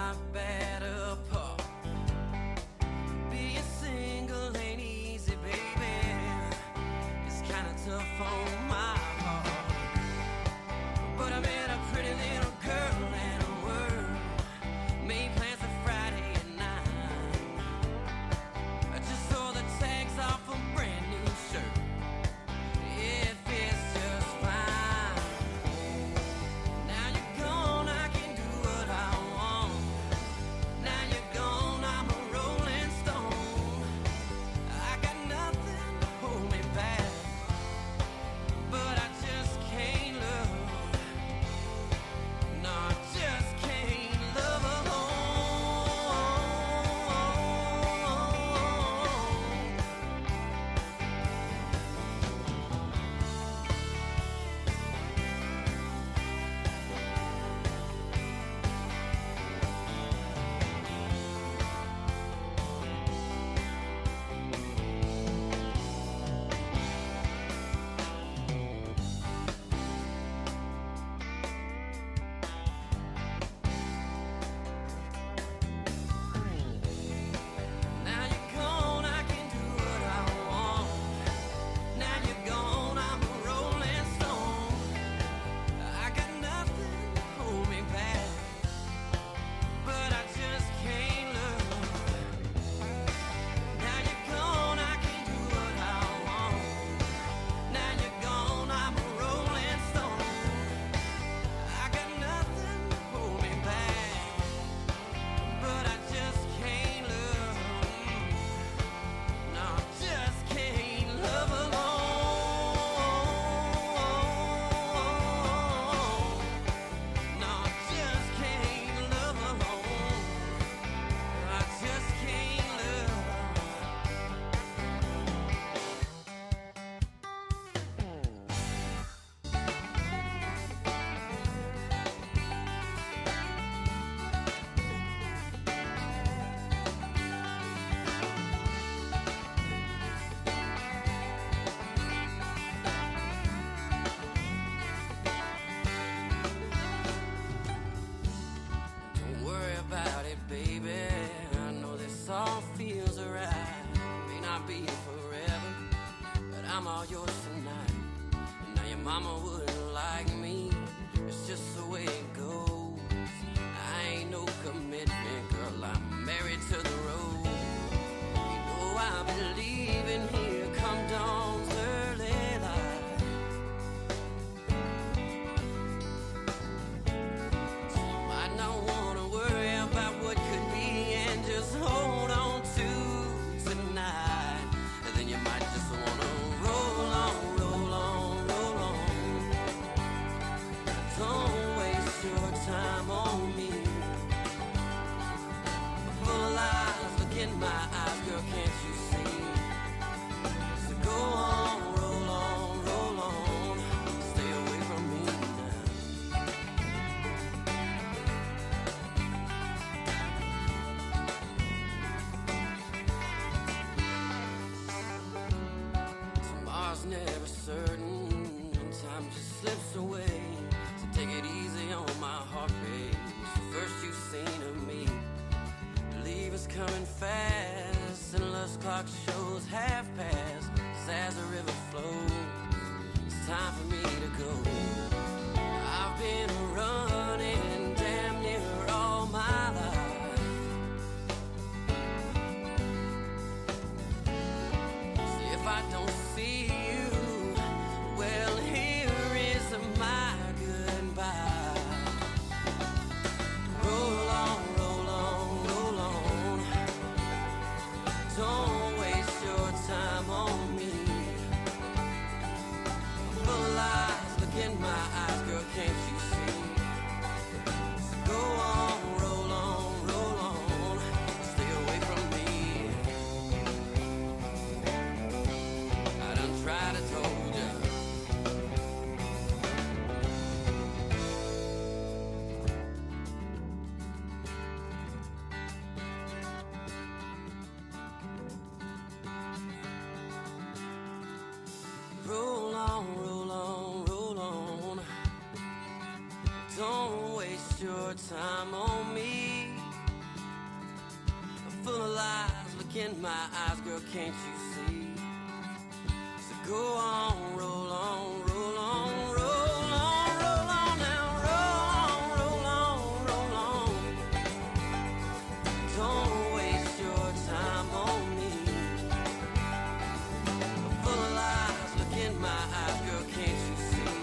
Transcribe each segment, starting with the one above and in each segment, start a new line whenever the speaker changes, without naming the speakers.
my better part. Being single ain't easy, baby. It's kinda tough on my heart. But I met a pretty little girl and a word. Made plans for Friday at 9. I just saw the tags off a brand new shirt. It fits just fine. Now you're gone, I can do what I want. Now you're gone, I'm a rolling stone. I got nothing to hold me back, but I just can't love. No, I just can't love alone. Now you're gone, I can do what I want. Now you're gone, I'm a rolling stone. I got nothing to hold me back, but I just can't love. Now you're gone, I can do what I want. Now you're gone, I'm a rolling stone. I got nothing to hold me back, but I just can't love. No, I just can't love alone. No, I just can't love alone. I just can't love. Don't worry about it, baby. I know this all feels alright. May not be forever, but I'm all yours tonight. And now your mama wouldn't like me. It's just the way it goes. I ain't no commitment, girl. I'm married to the road. You know I'll be leaving here come dawn's early light. You might not wanna worry about what could be and just hold on to tonight. And then you might just wanna roll on, roll on, roll on. Don't waste your time on me. Full of lies, look in my eyes, girl, can't you see? So go on, roll on, roll on. Stay away from me now. Tomorrow's never certain, and time just slips away. So take it easy on my heartbeat. It's the first you've seen of me. Believe it's coming fast, and love's clock shows half past. 'Cause as the river flows, it's time for me to go. I've been running damn near all my life. See, if I don't see you, well, here is my goodbye. Roll on, roll on, roll on. Don't waste your time on me. Full of lies, look in my eyes, girl, can't you see? So go on, roll on, roll on. Stay away from me. I done tried to told ya. Roll on, roll on, roll on. Don't waste your time on me. of lies, look in my eyes, girl, can't you see? So go on, roll on, roll on, roll on, roll on now, roll on, roll on. Don't waste your time on me. Full of lies, look in my eyes, girl, can't you see?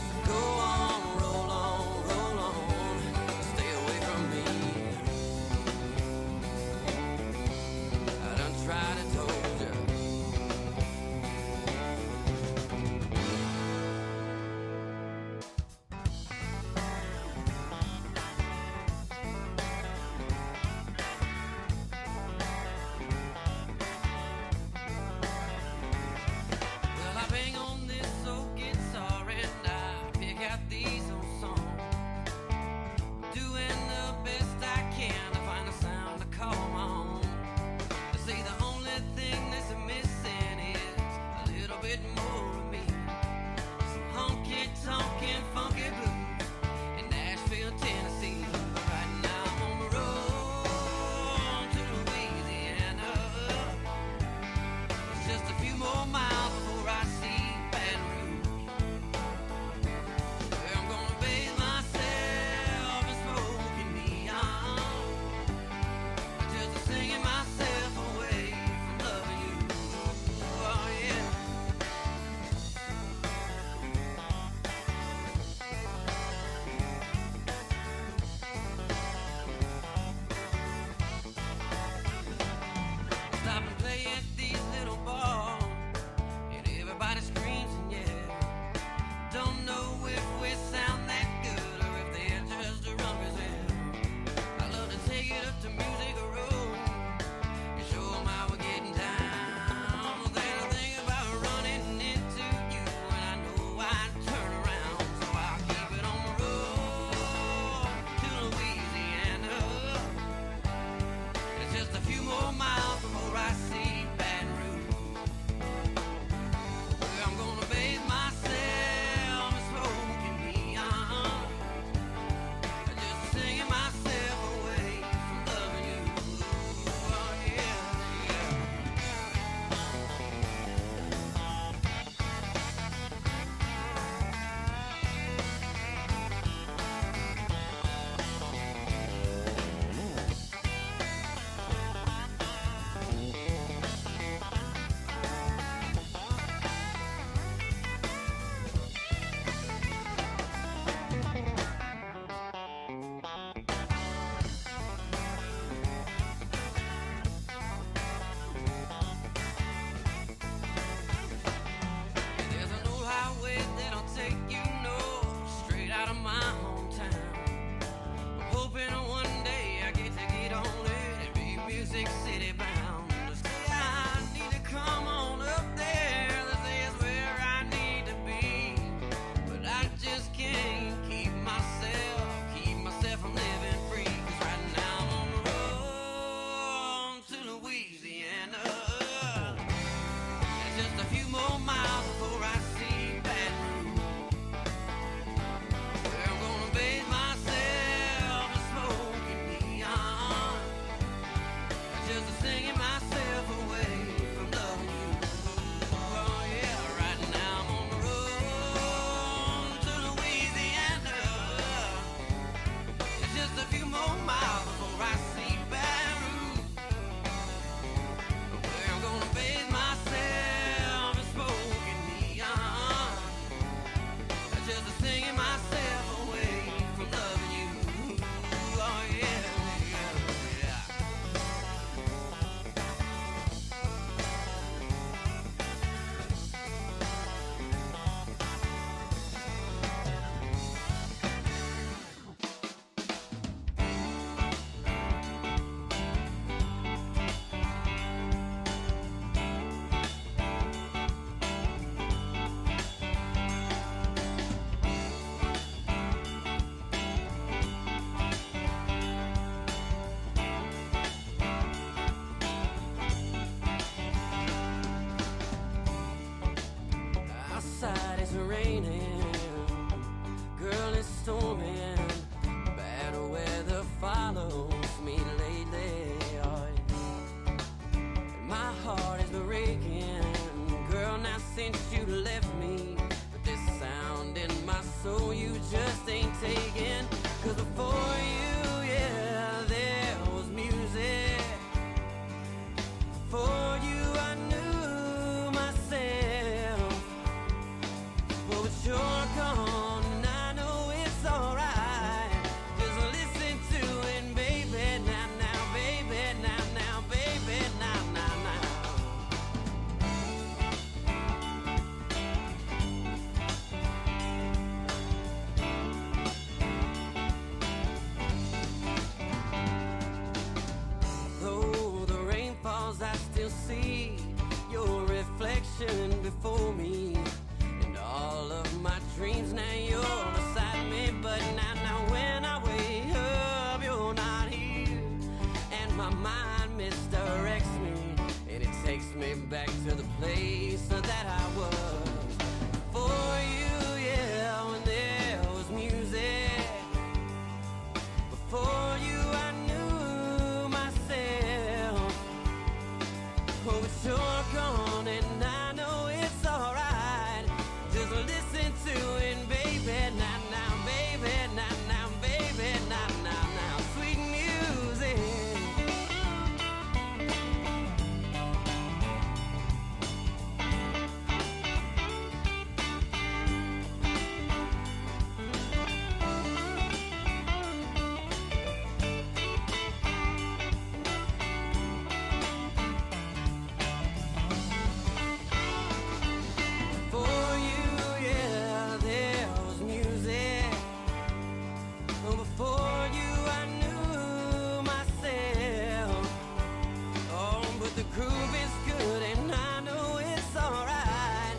So go on, roll on, stay away from me. I done tried and told you. Well, I bang on this old guitar and I pick out these old songs. I'm doing the best I can to find a sound to call my own. They say the only thing that's missing is a little bit more of me. Some honky-tonkin' funky blues in Nashville, Tennessee. Right now I'm on the road to Louisiana. It's just a few more miles before I see Baton Rouge, where I'm gonna bathe myself in smoking neon, just singing myself away from loving you. Oh yeah. Stop and play at these little bars, and everybody screams and yells. Don't know if we sound that good or if they're just a rumpus hell. I love to take it up to Music Row and show 'em how we're getting down. Then I think about running into you, and I know I'd turn around. So I'll keep it on the road to Louisiana. It's just a few more miles before I see Baton Rouge, where I'm gonna bathe myself in smoking neon, just singing myself away from loving you. Oh yeah, yeah. There's an old highway that'll take you north, straight out of my hometown. I'm hoping one day I get to get on it and be Music City bound. They say I need to come on up there, they say it's where I need to be, but I just can't keep myself from living free. 'Cause right now I'm on the road to Louisiana. It's just a few more miles before I see Baton Rouge, where I'm gonna bathe myself in smoking neon, just singing myself away from loving you. Oh yeah, right now I'm on the road to Louisiana. It's just a few more miles before I see Baton Rouge, where I'm gonna bathe myself in smoking neon, just singing myself away from loving you. Oh yeah, yeah, yeah. Outside it's raining, girl, it's storming. Bad weather follows me lately. Oh get back to the place that I was before you, yeah, when there was music. Before you, I knew myself. Oh, it's you're gone and I know it's alright. Just listen to it, baby, now, now, baby, now, now, baby, now, now, now, sweet music. For you, yeah, there was music. Oh, before you, I knew myself. Oh, but the groove is good and I know it's alright.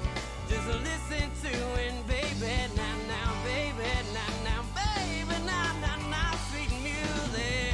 Just listen to it, baby, now, now, baby, now, now, baby, now, now, now, sweet music.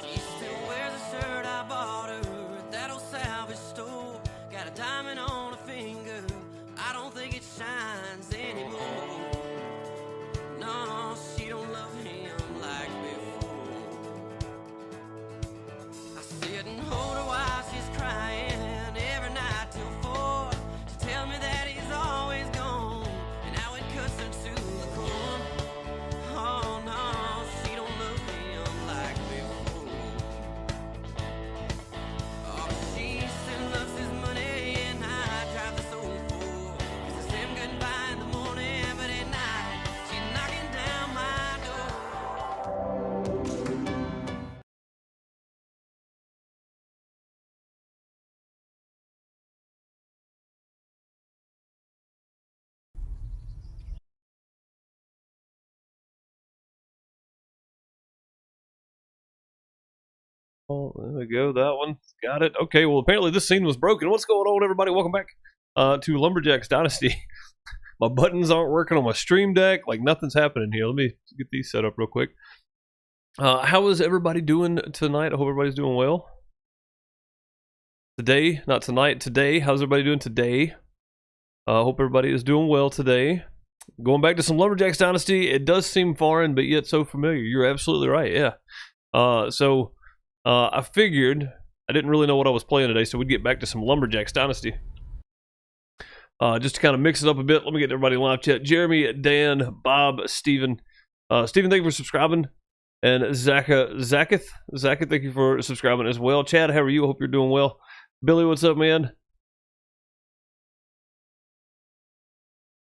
She still wears a shirt I bought her at that old salvage store. Got a diamond on her finger, I don't think it shines anymore. No, she don't love him like before. I sit and hold her while she's crying every night till 4. She tells me that he's always gone, and now it cuts her to the core. Oh no, she don't love him like before. Oh, she still loves his money, and I drive the soul for. Kisses him goodbye in the morning, but at night she's knocking down my door.
Oh, there we go. That one. Got it. Okay, well, apparently this scene was broken. What's going on, everybody? Welcome back to Lumberjacks Dynasty. My buttons aren't working on my stream deck. Like, nothing's happening here. Let me get these set up real quick. How is everybody doing tonight? I hope everybody's doing well. Today, not tonight, today. How's everybody doing today? I hope everybody is doing well today. Going back to some Lumberjacks Dynasty. It does seem foreign, but yet so familiar. You're absolutely right, yeah. I figured I didn't really know what I was playing today, so we'd get back to some Lumberjacks Dynasty. Just to kind of mix it up a bit, let me get everybody in live chat. Jeremy, Dan, Bob, Steven. Steven, thank you for subscribing. And Zaketh, thank you for subscribing as well. Chad, how are you? I hope you're doing well. Billy, what's up, man?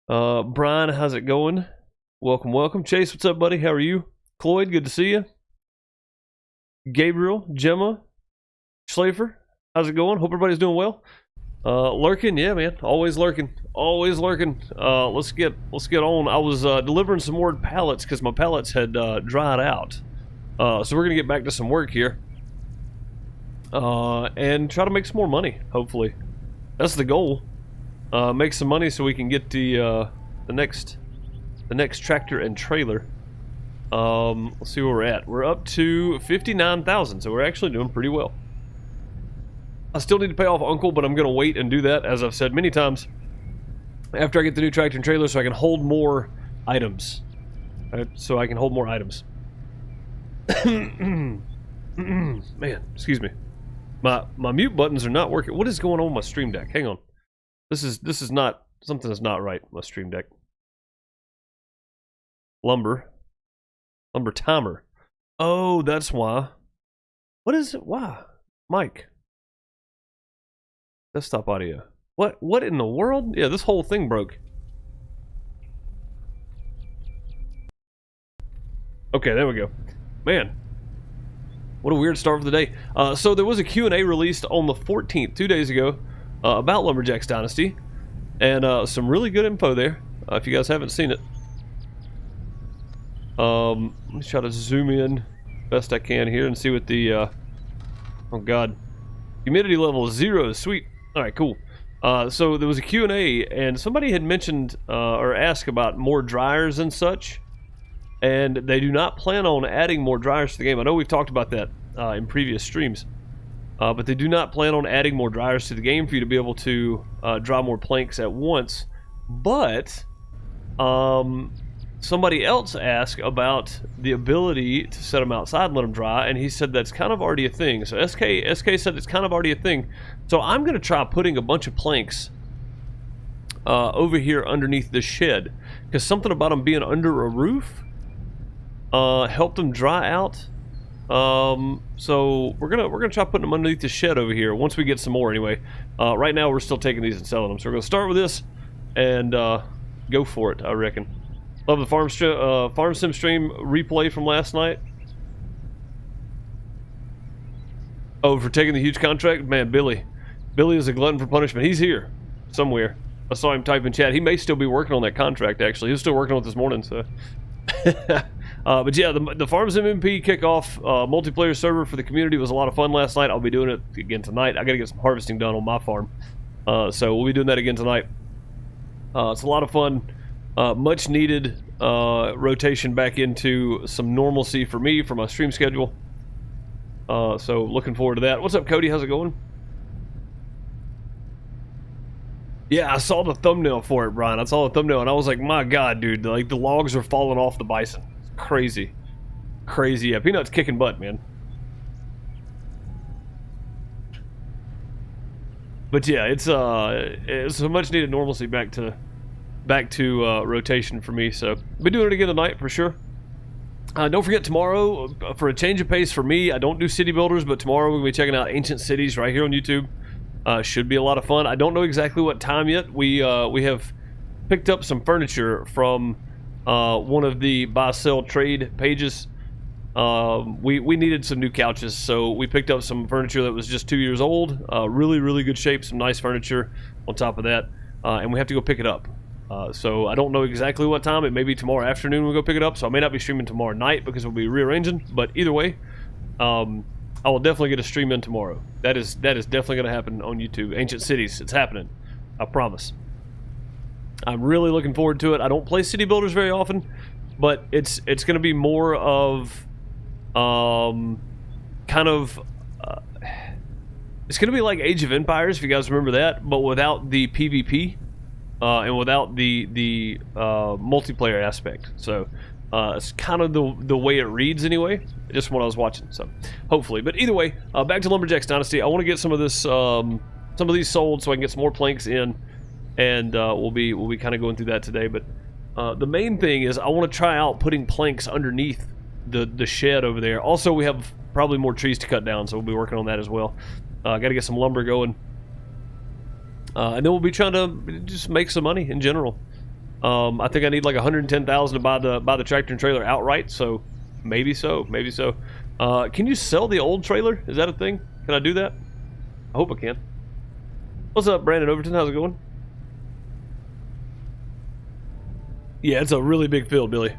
Brian, how's it going? Welcome, welcome. Chase, what's up, buddy? How are you? Cloyd, good to see you. Gabriel, Gemma, Schlafer, how's it going? Hope everybody's doing well. Lurking, yeah, man, always lurking, always lurking. Let's get on. I was delivering some more pallets because my pallets had dried out. So we're gonna get back to some work here, and try to make some more money. Hopefully, that's the goal. Make some money so we can get the next tractor and trailer. Let's see where we're at. We're up to 59,000, so we're actually doing pretty well. I still need to pay off Uncle, but I'm going to wait and do that, as I've said many times, after I get the new tractor and trailer, so I can hold more items. Right? So I can hold more items. Man, excuse me. My mute buttons are not working. What is going on with my stream deck? Hang on. This is not, something is not right with my stream deck. Lumber timer. Oh, that's why. What is it? Why? Mic. Desktop audio. What in the world? Yeah, this whole thing broke. Okay, there we go. Man, what a weird start for the day. So there was a Q&A released on the 14th, 2 days ago, about Lumberjacks Dynasty, and some really good info there, if you guys haven't seen it. Let me try to zoom in best I can here and see what the, oh god, humidity level is 0, sweet. Alright, cool. So there was a Q&A, and somebody had mentioned, or asked about more dryers and such, and they do not plan on adding more dryers to the game. I know we've talked about that in previous streams, but they do not plan on adding more dryers to the game for you to be able to dry more planks at once. But somebody else asked about the ability to set them outside and let them dry, and he said that's kind of already a thing. So SK said it's kind of already a thing. So I'm going to try putting a bunch of planks over here underneath the shed, because something about them being under a roof helped them dry out. So we're gonna try putting them underneath the shed over here once we get some more. Anyway, right now we're still taking these and selling them, so we're gonna start with this and go for it. I reckon. Love the farm sim stream replay from last night. Oh, for taking the huge contract, man. Billy is a glutton for punishment. He's here somewhere. I saw him type in chat. He may still be working on that contract. Actually, he was still working on it this morning. So. But yeah, the Farm Sim MP kickoff multiplayer server for the community was a lot of fun last night. I'll be doing it again tonight. I gotta get some harvesting done on my farm, so we'll be doing that again tonight. It's a lot of fun, much needed rotation back into some normalcy for me, for my stream schedule. So looking forward to that. What's up, Cody? How's it going? Yeah, I saw the thumbnail for it, Brian. I saw the thumbnail and I was like, my god, dude, like the logs are falling off the bison. It's crazy. Crazy. Yeah, Peanut's kicking butt, man. But yeah, it's a much needed normalcy back to rotation for me, so I'll be doing it again tonight for sure. Don't forget tomorrow, for a change of pace for me, I don't do city builders, but tomorrow we'll be checking out ancient cities right here on YouTube. Should be a lot of fun. I don't know exactly what time yet. We have picked up some furniture from one of the buy-sell trade pages. We needed some new couches, so we picked up some furniture that was just 2 years old. Really good shape, some nice furniture on top of that, and we have to go pick it up. So I don't know exactly what time. It may be tomorrow afternoon we'll go pick it up, so I may not be streaming tomorrow night because we'll be rearranging, but either way, I will definitely get a stream in tomorrow. That is definitely going to happen on YouTube. Ancient Cities, it's happening. I promise. I'm really looking forward to it. I don't play city builders very often, but it's going to be more of kind of it's going to be like Age of Empires, if you guys remember that, but without the PvP and without the multiplayer aspect. So it's kind of the way it reads anyway, just what I was watching, so hopefully. But either way, back to Lumberjacks Dynasty. I want to get some of this some of these sold so I can get some more planks in, and we'll be kind of going through that today. But the main thing is I want to try out putting planks underneath the shed over there. Also, we have probably more trees to cut down, so we'll be working on that as well. Got to get some lumber going, and then we'll be trying to just make some money in general. I think I need like $110,000 to buy the tractor and trailer outright, so maybe so. Can you sell the old trailer? Is that a thing? Can I do that? I hope I can. What's up, Brandon Overton? How's it going? Yeah, it's a really big field, Billy.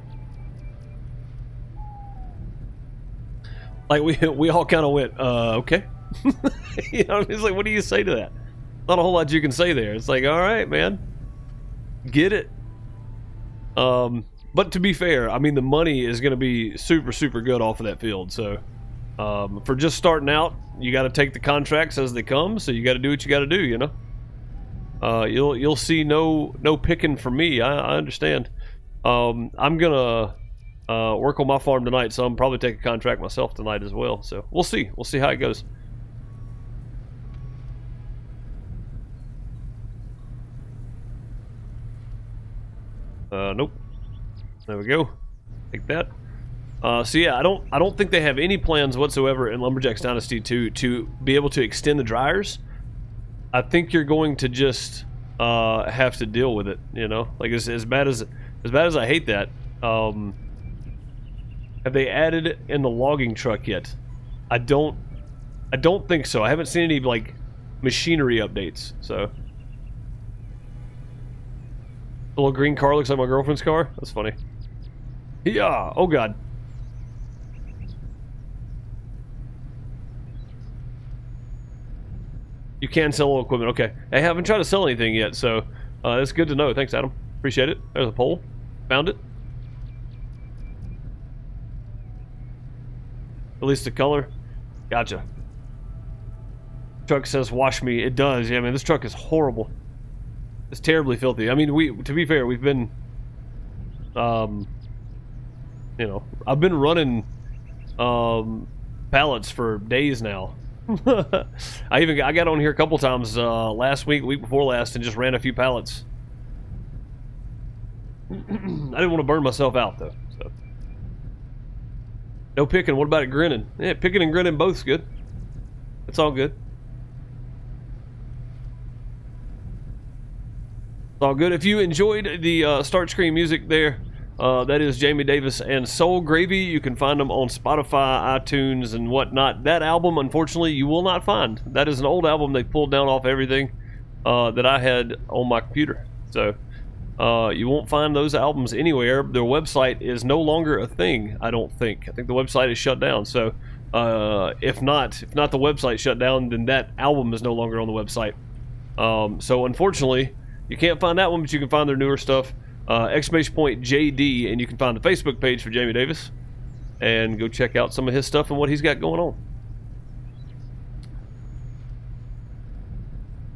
Like we all kind of went, okay. You know, it's like, what do you say to that? Not a whole lot you can say there. It's like, all right, man, get it. But to be fair, I mean, the money is going to be super good off of that field. So, for just starting out, you got to take the contracts as they come. So you got to do what you got to do, you know. You'll see no picking from me. I understand. I'm gonna work on my farm tonight, so I'm probably take a contract myself tonight as well. So we'll see. We'll see how it goes. Nope. There we go. Take that. So yeah, I don't think they have any plans whatsoever in Lumberjacks Dynasty to be able to extend the dryers. I think you're going to just have to deal with it. You know, like as bad as I hate that. Have they added in the logging truck yet? I don't think so. I haven't seen any like machinery updates. So the little green car looks like my girlfriend's car. That's funny. Yeah. Oh god. You can sell equipment. Okay. I haven't tried to sell anything yet, so that's good to know. Thanks, Adam. Appreciate it. There's a pole. Found it. At least the color. Gotcha. Truck says wash me. It does. Yeah, man, this truck is horrible. It's terribly filthy. I mean, to be fair, we've been you know, I've been running pallets for days now. I got on here a couple times last week before last, and just ran a few pallets. I didn't want to burn myself out though. So no picking. What about it grinning? Yeah, picking and grinning both's good. It's all good. It's all good. If you enjoyed the start screen music there, that is Jamie Davis and Soul Gravy. You can find them on Spotify, iTunes, and whatnot. That album, unfortunately, you will not find. That is an old album they pulled down off everything that I had on my computer. So you won't find those albums anywhere. Their website is no longer a thing, I don't think. I think the website is shut down. So if not the website shut down, then that album is no longer on the website. So unfortunately, you can't find that one, but you can find their newer stuff. Exclamation point JD, and you can find the Facebook page for Jamie Davis and go check out some of his stuff and what he's got going on.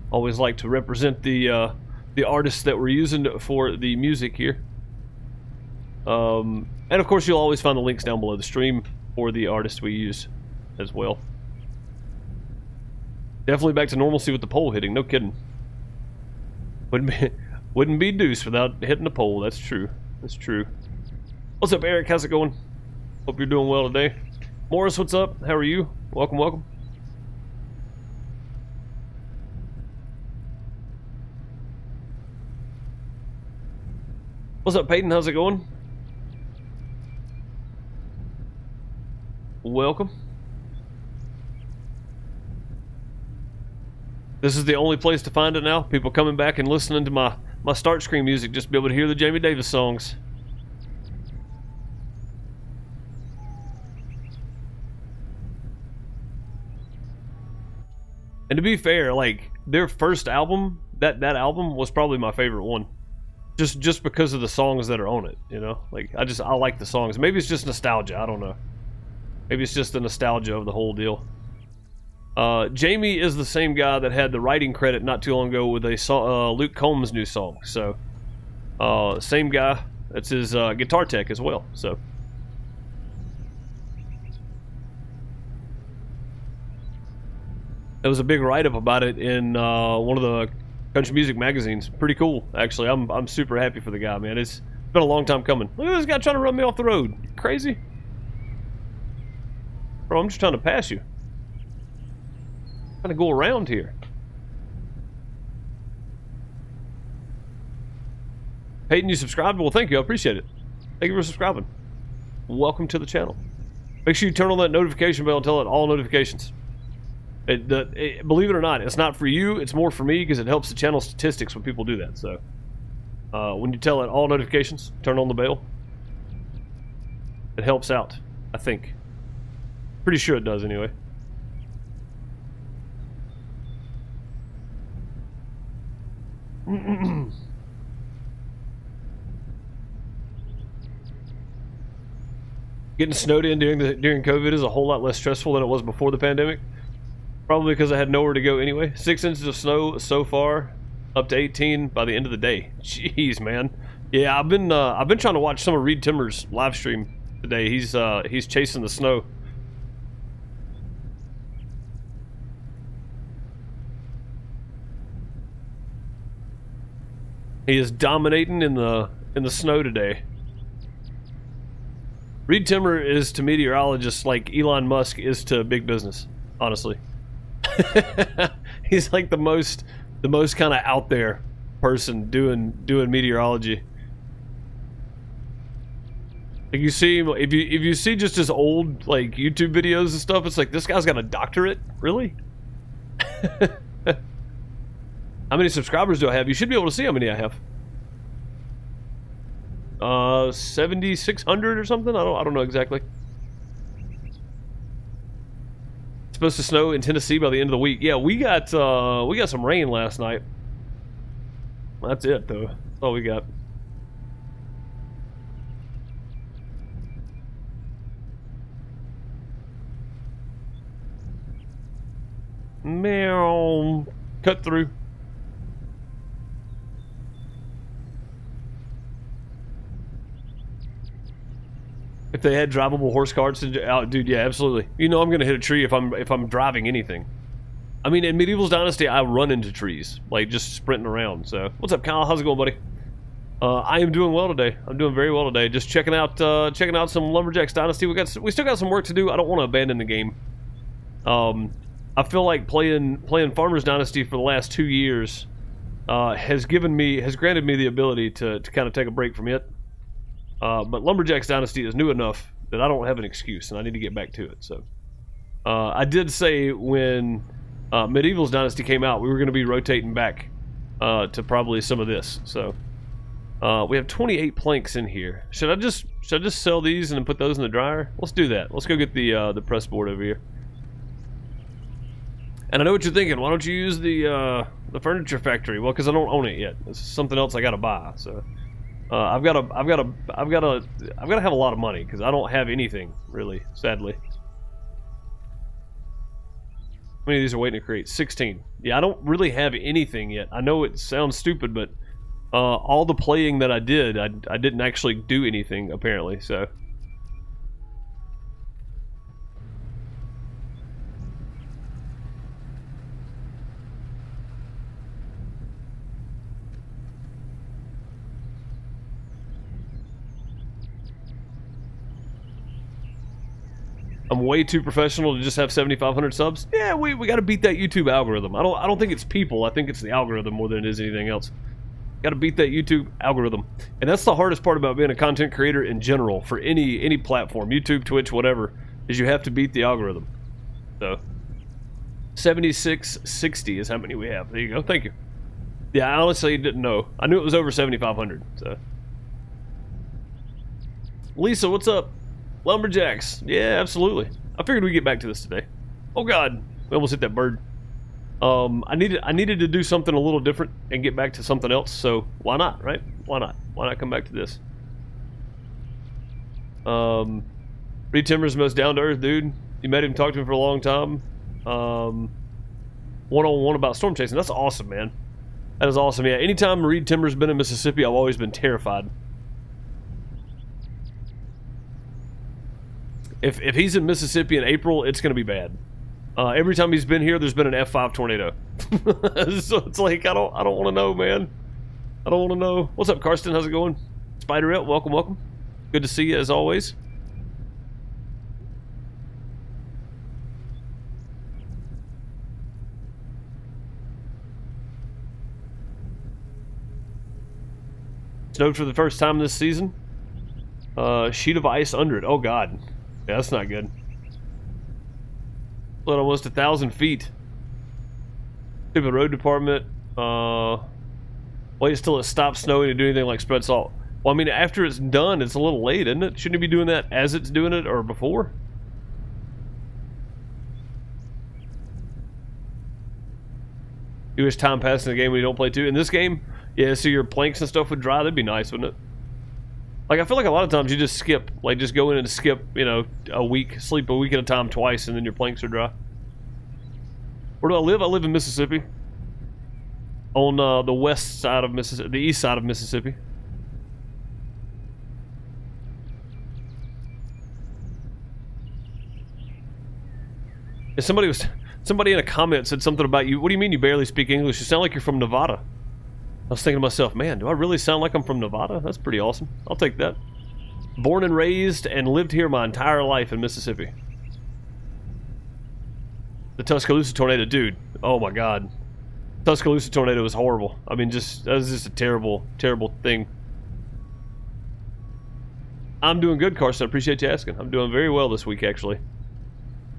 Always like to represent the artists that we're using for the music here. And of course, you'll always find the links down below the stream for the artists we use as well. Definitely back to normalcy with the pole hitting, no kidding. Wouldn't be Deuce without hitting the pole. That's true. That's true. What's up, Eric? How's it going? Hope you're doing well today. Morris, what's up? How are you? Welcome, welcome. What's up, Peyton? How's it going? Welcome. This is the only place to find it now. People coming back and listening to my start screen music just to be able to hear the Jamie Davis songs. And to be fair, like their first album, that album was probably my favorite one. Just because of the songs that are on it, you know? Like I like the songs. Maybe it's just nostalgia, I don't know. Maybe it's just the nostalgia of the whole deal. Jamie is the same guy that had the writing credit not too long ago with a song, Luke Combs' new song. So, same guy. That's his guitar tech as well. So, there was a big write-up about it in one of the country music magazines. Pretty cool, actually. I'm super happy for the guy, man. It's been a long time coming. Look at this guy trying to run me off the road. Crazy, bro. I'm just trying to pass you. Trying to go around here. Peyton, you subscribed? Well, thank you. I appreciate it. Thank you for subscribing. Welcome to the channel. Make sure you turn on that notification bell and tell it all notifications. Believe it or not, it's not for you. It's more for me because it helps the channel statistics when people do that. So when you tell it all notifications, turn on the bell. It helps out, I think. Pretty sure it does anyway. Getting snowed in during COVID is a whole lot less stressful than it was before the pandemic. Probably because I had nowhere to go anyway. 6 inches of snow so far, up to 18 by the end of the day. Jeez, man. Yeah, I've been trying to watch some of Reed Timmer's live stream today. He's chasing the snow. He is dominating in the snow today. Reed Timmer is to meteorologists like Elon Musk is to big business, honestly. He's like the most kind of out there person doing meteorology. Like you see, if you see just his old like YouTube videos and stuff, it's like this guy's got a doctorate, really. How many subscribers do I have? You should be able to see how many I have. 7,600 or something. I don't know exactly. It's supposed to snow in Tennessee by the end of the week. Yeah, we got some rain last night. That's it though. That's all we got. Meow. Cut through. If they had drivable horse carts, dude, yeah, absolutely. You know, I'm gonna hit a tree if I'm driving anything. I mean, in Medieval's Dynasty, I run into trees, like just sprinting around. So, what's up, Kyle? How's it going, buddy? I am doing well today. I'm doing very well today. Just checking out some Lumberjacks Dynasty. We still got some work to do. I don't want to abandon the game. I feel like playing Farmers Dynasty for the last 2 years has granted me the ability to kind of take a break from it. But Lumberjacks Dynasty is new enough that I don't have an excuse, and I need to get back to it. So, I did say when Medieval's Dynasty came out, we were going to be rotating back to probably some of this. So, we have 28 planks in here. Should I just sell these and then put those in the dryer? Let's do that. Let's go get the press board over here. And I know what you're thinking. Why don't you use the furniture factory? Well, because I don't own it yet. It's something else I got to buy. So. I've got to have a lot of money because I don't have anything really, sadly. How many of these are waiting to create? 16. Yeah, I don't really have anything yet. I know it sounds stupid, but all the playing that I did, I didn't actually do anything apparently. So. I'm way too professional to just have 7,500 subs. Yeah, we got to beat that YouTube algorithm. I don't think it's people. I think it's the algorithm more than it is anything else. Got to beat that YouTube algorithm, and that's the hardest part about being a content creator in general for any platform, YouTube, Twitch, whatever, is you have to beat the algorithm. So 7660 is how many we have. There you go. Thank you. Yeah, I honestly didn't know. I knew it was over 7,500. So Lisa, what's up? Lumberjacks. Yeah, absolutely. I figured we'd get back to this today. Oh god, we almost hit that bird. I needed to do something a little different and get back to something else, so why not, right? Why not? Why not come back to this? Reed Timmer's the most down-to-earth dude. You met him, talked to him for a long time. One-on-one about storm chasing. That's awesome, man. That is awesome. Yeah, anytime Reed Timmer's been in Mississippi, I've always been terrified. If he's in Mississippi in April, it's going to be bad. Every time he's been here, there's been an F5 tornado. So it's like, I don't want to know, man. I don't want to know. What's up, Karsten? How's it going? Spider It, welcome, welcome. Good to see you, as always. Snowed for the first time this season. Sheet of ice under it. Oh, God. Yeah, that's not good. But almost 1,000 feet. Stupid road department. Wait till it stops snowing to do anything like spread salt. Well, I mean, after it's done, it's a little late, isn't it? Shouldn't it be doing that as it's doing it or before? You wish time passed in the game when you don't play too. In this game, yeah, so your planks and stuff would dry. That'd be nice, wouldn't it? Like, I feel like a lot of times you just skip. Like, just go in and skip, you know, a week. Sleep a week at a time twice, and then your planks are dry. Where do I live? I live in Mississippi. On the west side of Mississippi. The east side of Mississippi. Somebody in a comment said something about you. What do you mean you barely speak English? You sound like you're from Nevada. I was thinking to myself, man, do I really sound like I'm from Nevada? That's pretty awesome. I'll take that. Born and raised and lived here my entire life in Mississippi. The Tuscaloosa tornado, dude. Oh my God. Tuscaloosa tornado was horrible. I mean, that was just a terrible, terrible thing. I'm doing good, Carson. I appreciate you asking. I'm doing very well this week, actually.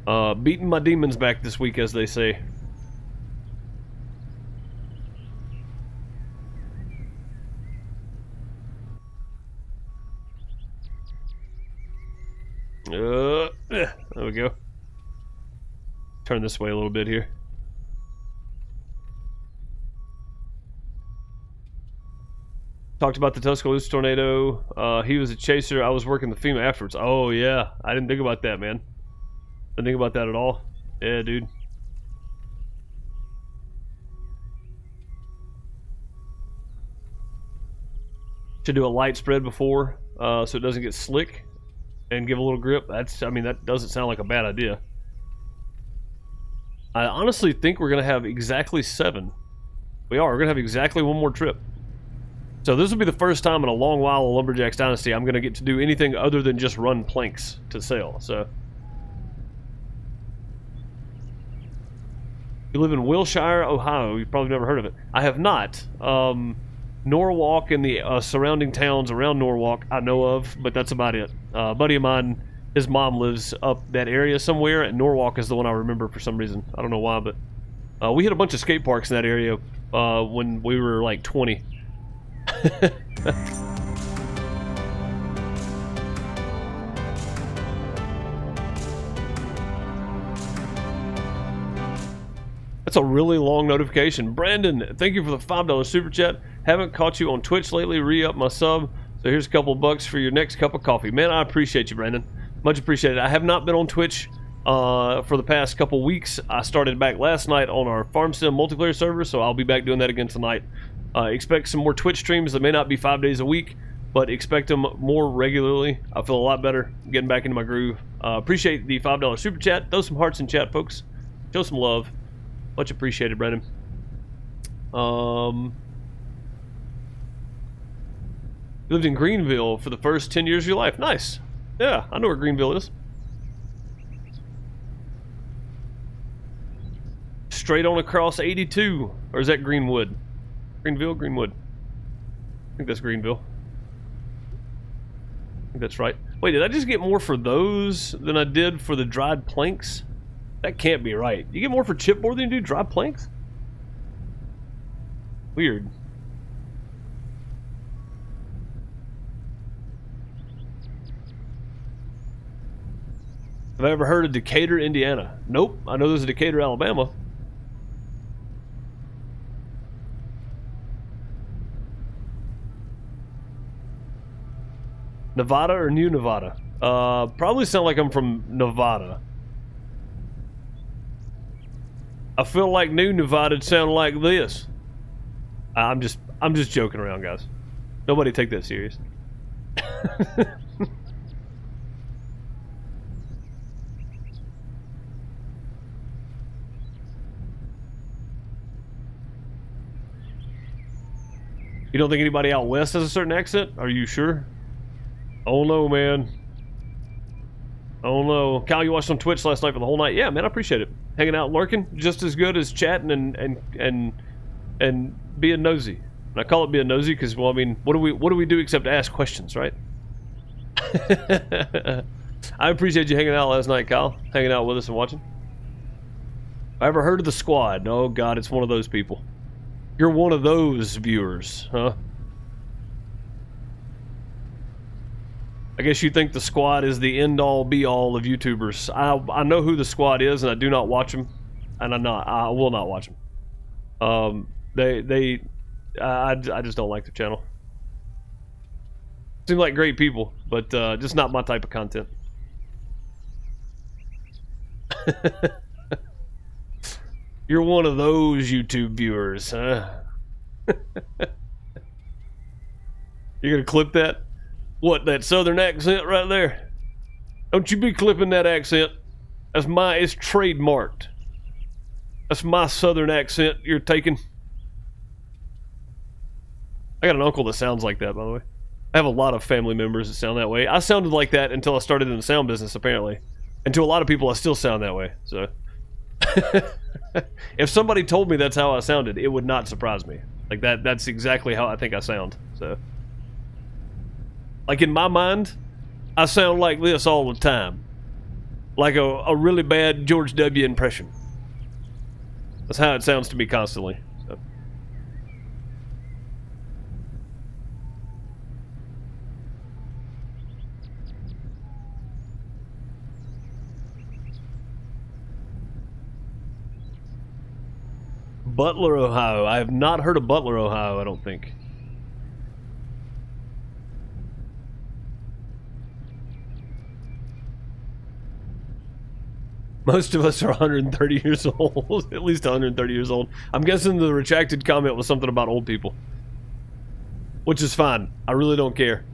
Beating my demons back this week, as they say. There we go. Turn this way a little bit here. Talked about the Tuscaloosa tornado. He was a chaser. I was working the FEMA afterwards. Oh, yeah. I didn't think about that, man. Didn't think about that at all. Yeah, dude. Should do a light spread before, so it doesn't get slick and give a little grip. I mean, that doesn't sound like a bad idea. I honestly think we're going to have exactly 7. We are. We're going to have exactly 1 more trip. So this will be the first time in a long while in Lumberjacks Dynasty I'm going to get to do anything other than just run planks to sell. So you live in Wilshire, Ohio. You've probably never heard of it. I have not. Norwalk and the surrounding towns around Norwalk I know of, but that's about it. A buddy of mine, his mom lives up that area somewhere, and Norwalk is the one I remember for some reason. I don't know why, but we hit a bunch of skate parks in that area when we were like 20. That's a really long notification. Brandon, thank you for the $5 super chat. Haven't caught you on Twitch lately. Re-up my sub. So here's a couple bucks for your next cup of coffee. Man, I appreciate you, Brandon. Much appreciated. I have not been on Twitch for the past couple weeks. I started back last night on our Farm Sim multiplayer server, so I'll be back doing that again tonight. Expect some more Twitch streams that may not be 5 days a week, but expect them more regularly. I feel a lot better getting back into my groove. Appreciate the $5 super chat. Throw some hearts in chat, folks. Show some love. Much appreciated, Brandon. You lived in Greenville for the first 10 years of your life. Nice. Yeah, I know where Greenville is. Straight on across 82. Or is that Greenwood? Greenville? Greenwood. I think that's Greenville. I think that's right. Wait, did I just get more for those than I did for the dried planks? That can't be right. You get more for chipboard than you do dried planks? Weird. Have I ever heard of Decatur, Indiana? Nope. I know there's a Decatur, Alabama. Nevada or New Nevada? Probably sound like I'm from Nevada. I feel like New Nevada'd sound like this. I'm just joking around, guys. Nobody take that serious. You don't think anybody out west has a certain accent? Are you sure? Oh no, man. Oh no. Kyle, you watched on Twitch last night for the whole night? Yeah, man, I appreciate it. Hanging out, lurking, just as good as chatting and being nosy. And I call it being nosy because, well, I mean, what do we do except ask questions, right? I appreciate you hanging out last night, Kyle. Hanging out with us and watching. I ever heard of the squad? Oh God, it's one of those people. You're one of those viewers, huh? I guess you think the squad is the end-all, be-all of YouTubers. I know who the squad is, and I do not watch them, and I will not watch them. I just don't like their channel. Seem like great people, but just not my type of content. You're one of those YouTube viewers, huh? You're gonna clip that? What, that southern accent right there? Don't you be clipping that accent. It's trademarked. That's my southern accent you're taking. I got an uncle that sounds like that, by the way. I have a lot of family members that sound that way. I sounded like that until I started in the sound business, apparently. And to a lot of people, I still sound that way, so... If somebody told me that's how I sounded, it would not surprise me. Like, that's exactly how I think I sound, so... Like, in my mind, I sound like this all the time. Like a really bad George W. impression. That's how it sounds to me constantly. So. Butler, Ohio. I have not heard of Butler, Ohio, I don't think. Most of us are 130 years old. At least 130 years old. I'm guessing the retracted comment was something about old people. Which is fine. I really don't care.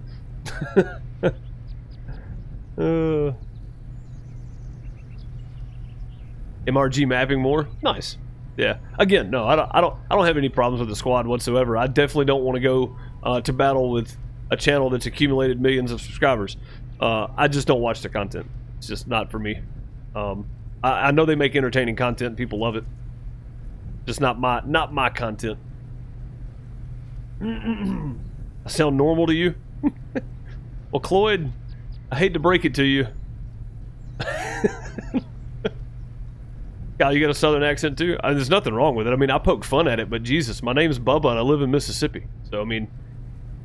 MRG mapping more? Nice. Yeah. Again, no, I don't have any problems with the squad whatsoever. I definitely don't want to go to battle with a channel that's accumulated millions of subscribers. I just don't watch the content. It's just not for me. I know they make entertaining content. People love it. Just not my content. I sound normal to you? Well, Cloyd, I hate to break it to you. Kyle, you got a southern accent too? There's nothing wrong with it. I mean, I poke fun at it, but Jesus, my name's Bubba and I live in Mississippi. So, I mean,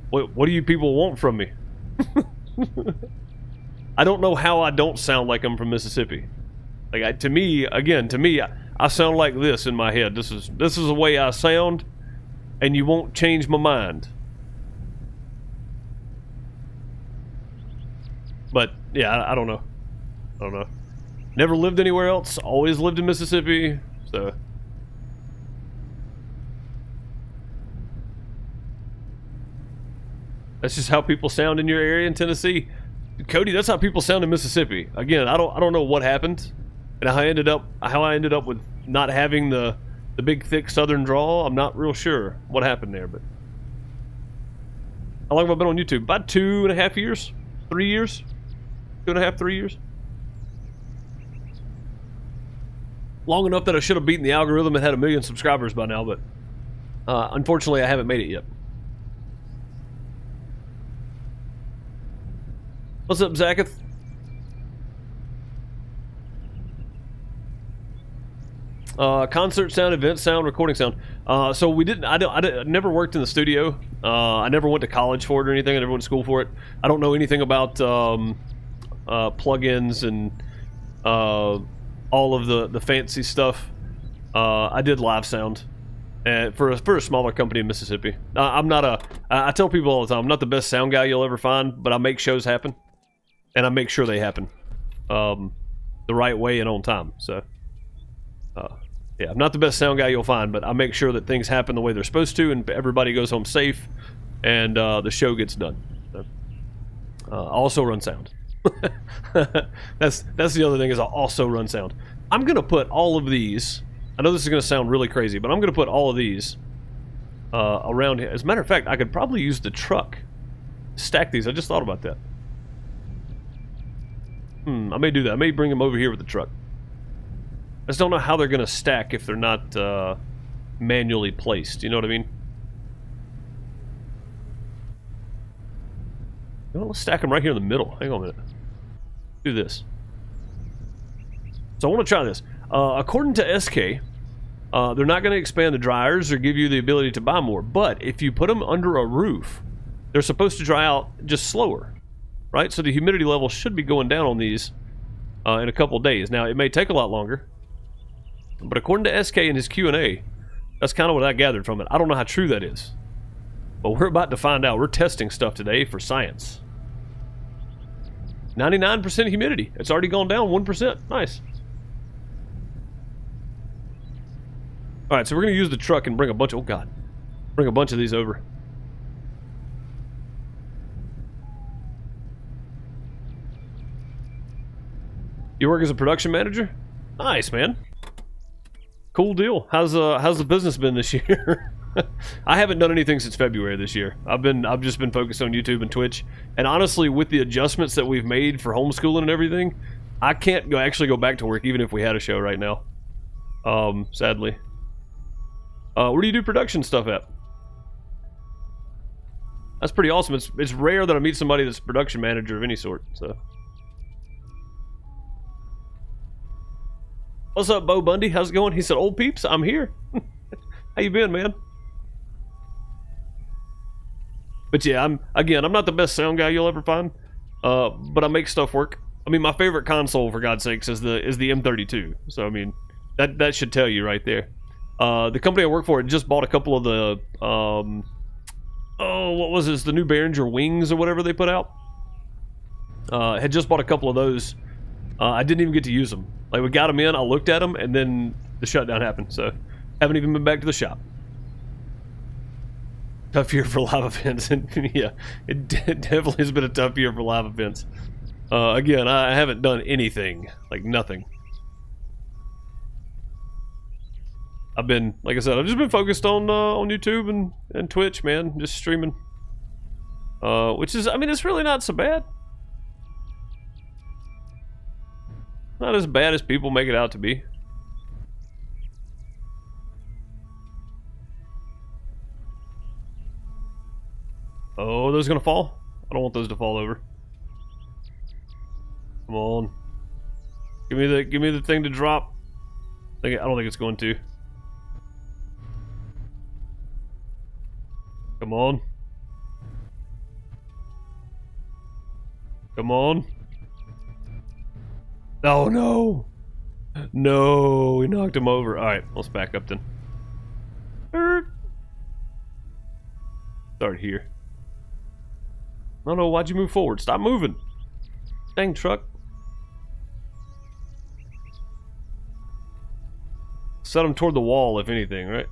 what do you people want from me? I don't know how I don't sound like I'm from Mississippi. Like, to me, I sound like this in my head. This is the way I sound, and you won't change my mind. But yeah, I don't know. I don't know. Never lived anywhere else. Always lived in Mississippi. So. That's just how people sound in your area in Tennessee. Cody, that's how people sound in Mississippi. Again, I don't know what happened and how I ended up with not having the big thick southern drawl. I'm not real sure what happened there, but how long have I been on YouTube? About 2.5 years? 3 years? 2.5, 3 years? Long enough that I should have beaten the algorithm and had 1 million subscribers by now, but unfortunately I haven't made it yet. What's up, Zaketh? Concert sound, event sound, recording sound. So we didn't. I never worked in the studio. I never went to college for it or anything. I never went to school for it. I don't know anything about plugins and all of the fancy stuff. I did live sound, and for a smaller company in Mississippi. I'm not a. I tell people all the time, I'm not the best sound guy you'll ever find, but I make shows happen, and I make sure they happen the right way and on time. So. Yeah, I'm not the best sound guy you'll find, but I make sure that things happen the way they're supposed to, and everybody goes home safe, and the show gets done. So, I also run sound. That's the other thing, is I also run sound. I'm gonna put all of these. I know this is gonna sound really crazy, but I'm gonna put all of these around here. As a matter of fact, I could probably use the truck to stack these. I just thought about that. I may do that. I may bring them over here with the truck. I just don't know how they're going to stack if they're not manually placed. You know what I mean? Well, let's stack them right here in the middle. Hang on a minute. Do this. So I want to try this. According to SK, they're not going to expand the dryers or give you the ability to buy more. But if you put them under a roof, they're supposed to dry out just slower. Right? So the humidity level should be going down on these in a couple days. Now, it may take a lot longer. But according to SK in his Q&A, that's kind of what I gathered from it. I don't know how true that is. But we're about to find out. We're testing stuff today for science. 99% humidity. It's already gone down 1%. Nice. Alright, so we're going to use the truck and bring a bunch... Oh, God. Bring a bunch of these over. You work as a production manager? Nice, man. Cool deal. How's the business been this year? I haven't done anything since February this year. I've just been focused on YouTube and Twitch. And honestly, with the adjustments that we've made for homeschooling and everything, I can't actually go back to work even if we had a show right now. Sadly. Where do you do production stuff at? That's pretty awesome. It's rare that I meet somebody that's a production manager of any sort, so. What's up, Bo Bundy? How's it going? He said, old peeps, I'm here. How you been, man? But yeah, I'm not the best sound guy you'll ever find. But I make stuff work. I mean, my favorite console, for God's sakes, is the M32. So I mean, that should tell you right there. The company I work for just bought a couple of the what was this? The new Behringer wings or whatever they put out. Had just bought a couple of those. I didn't even get to use them. Like, we got them in, I looked at them, and then the shutdown happened. So haven't even been back to the shop. Tough year for live events. And yeah, it definitely has been a tough year for live events. Again, I haven't done anything, like nothing. I've been, like I said, I've just been focused on YouTube and Twitch, man, just streaming. Which is, I mean, it's really not so bad. Not as bad as people make it out to be. Oh, are those gonna fall? I don't want those to fall over. Come on. Give me the thing to drop. I don't think it's going to. Come on. Come on. Oh no! No, we knocked him over. Alright, let's back up then. Start here. No, why'd you move forward? Stop moving! Dang truck. Set him toward the wall, if anything, right?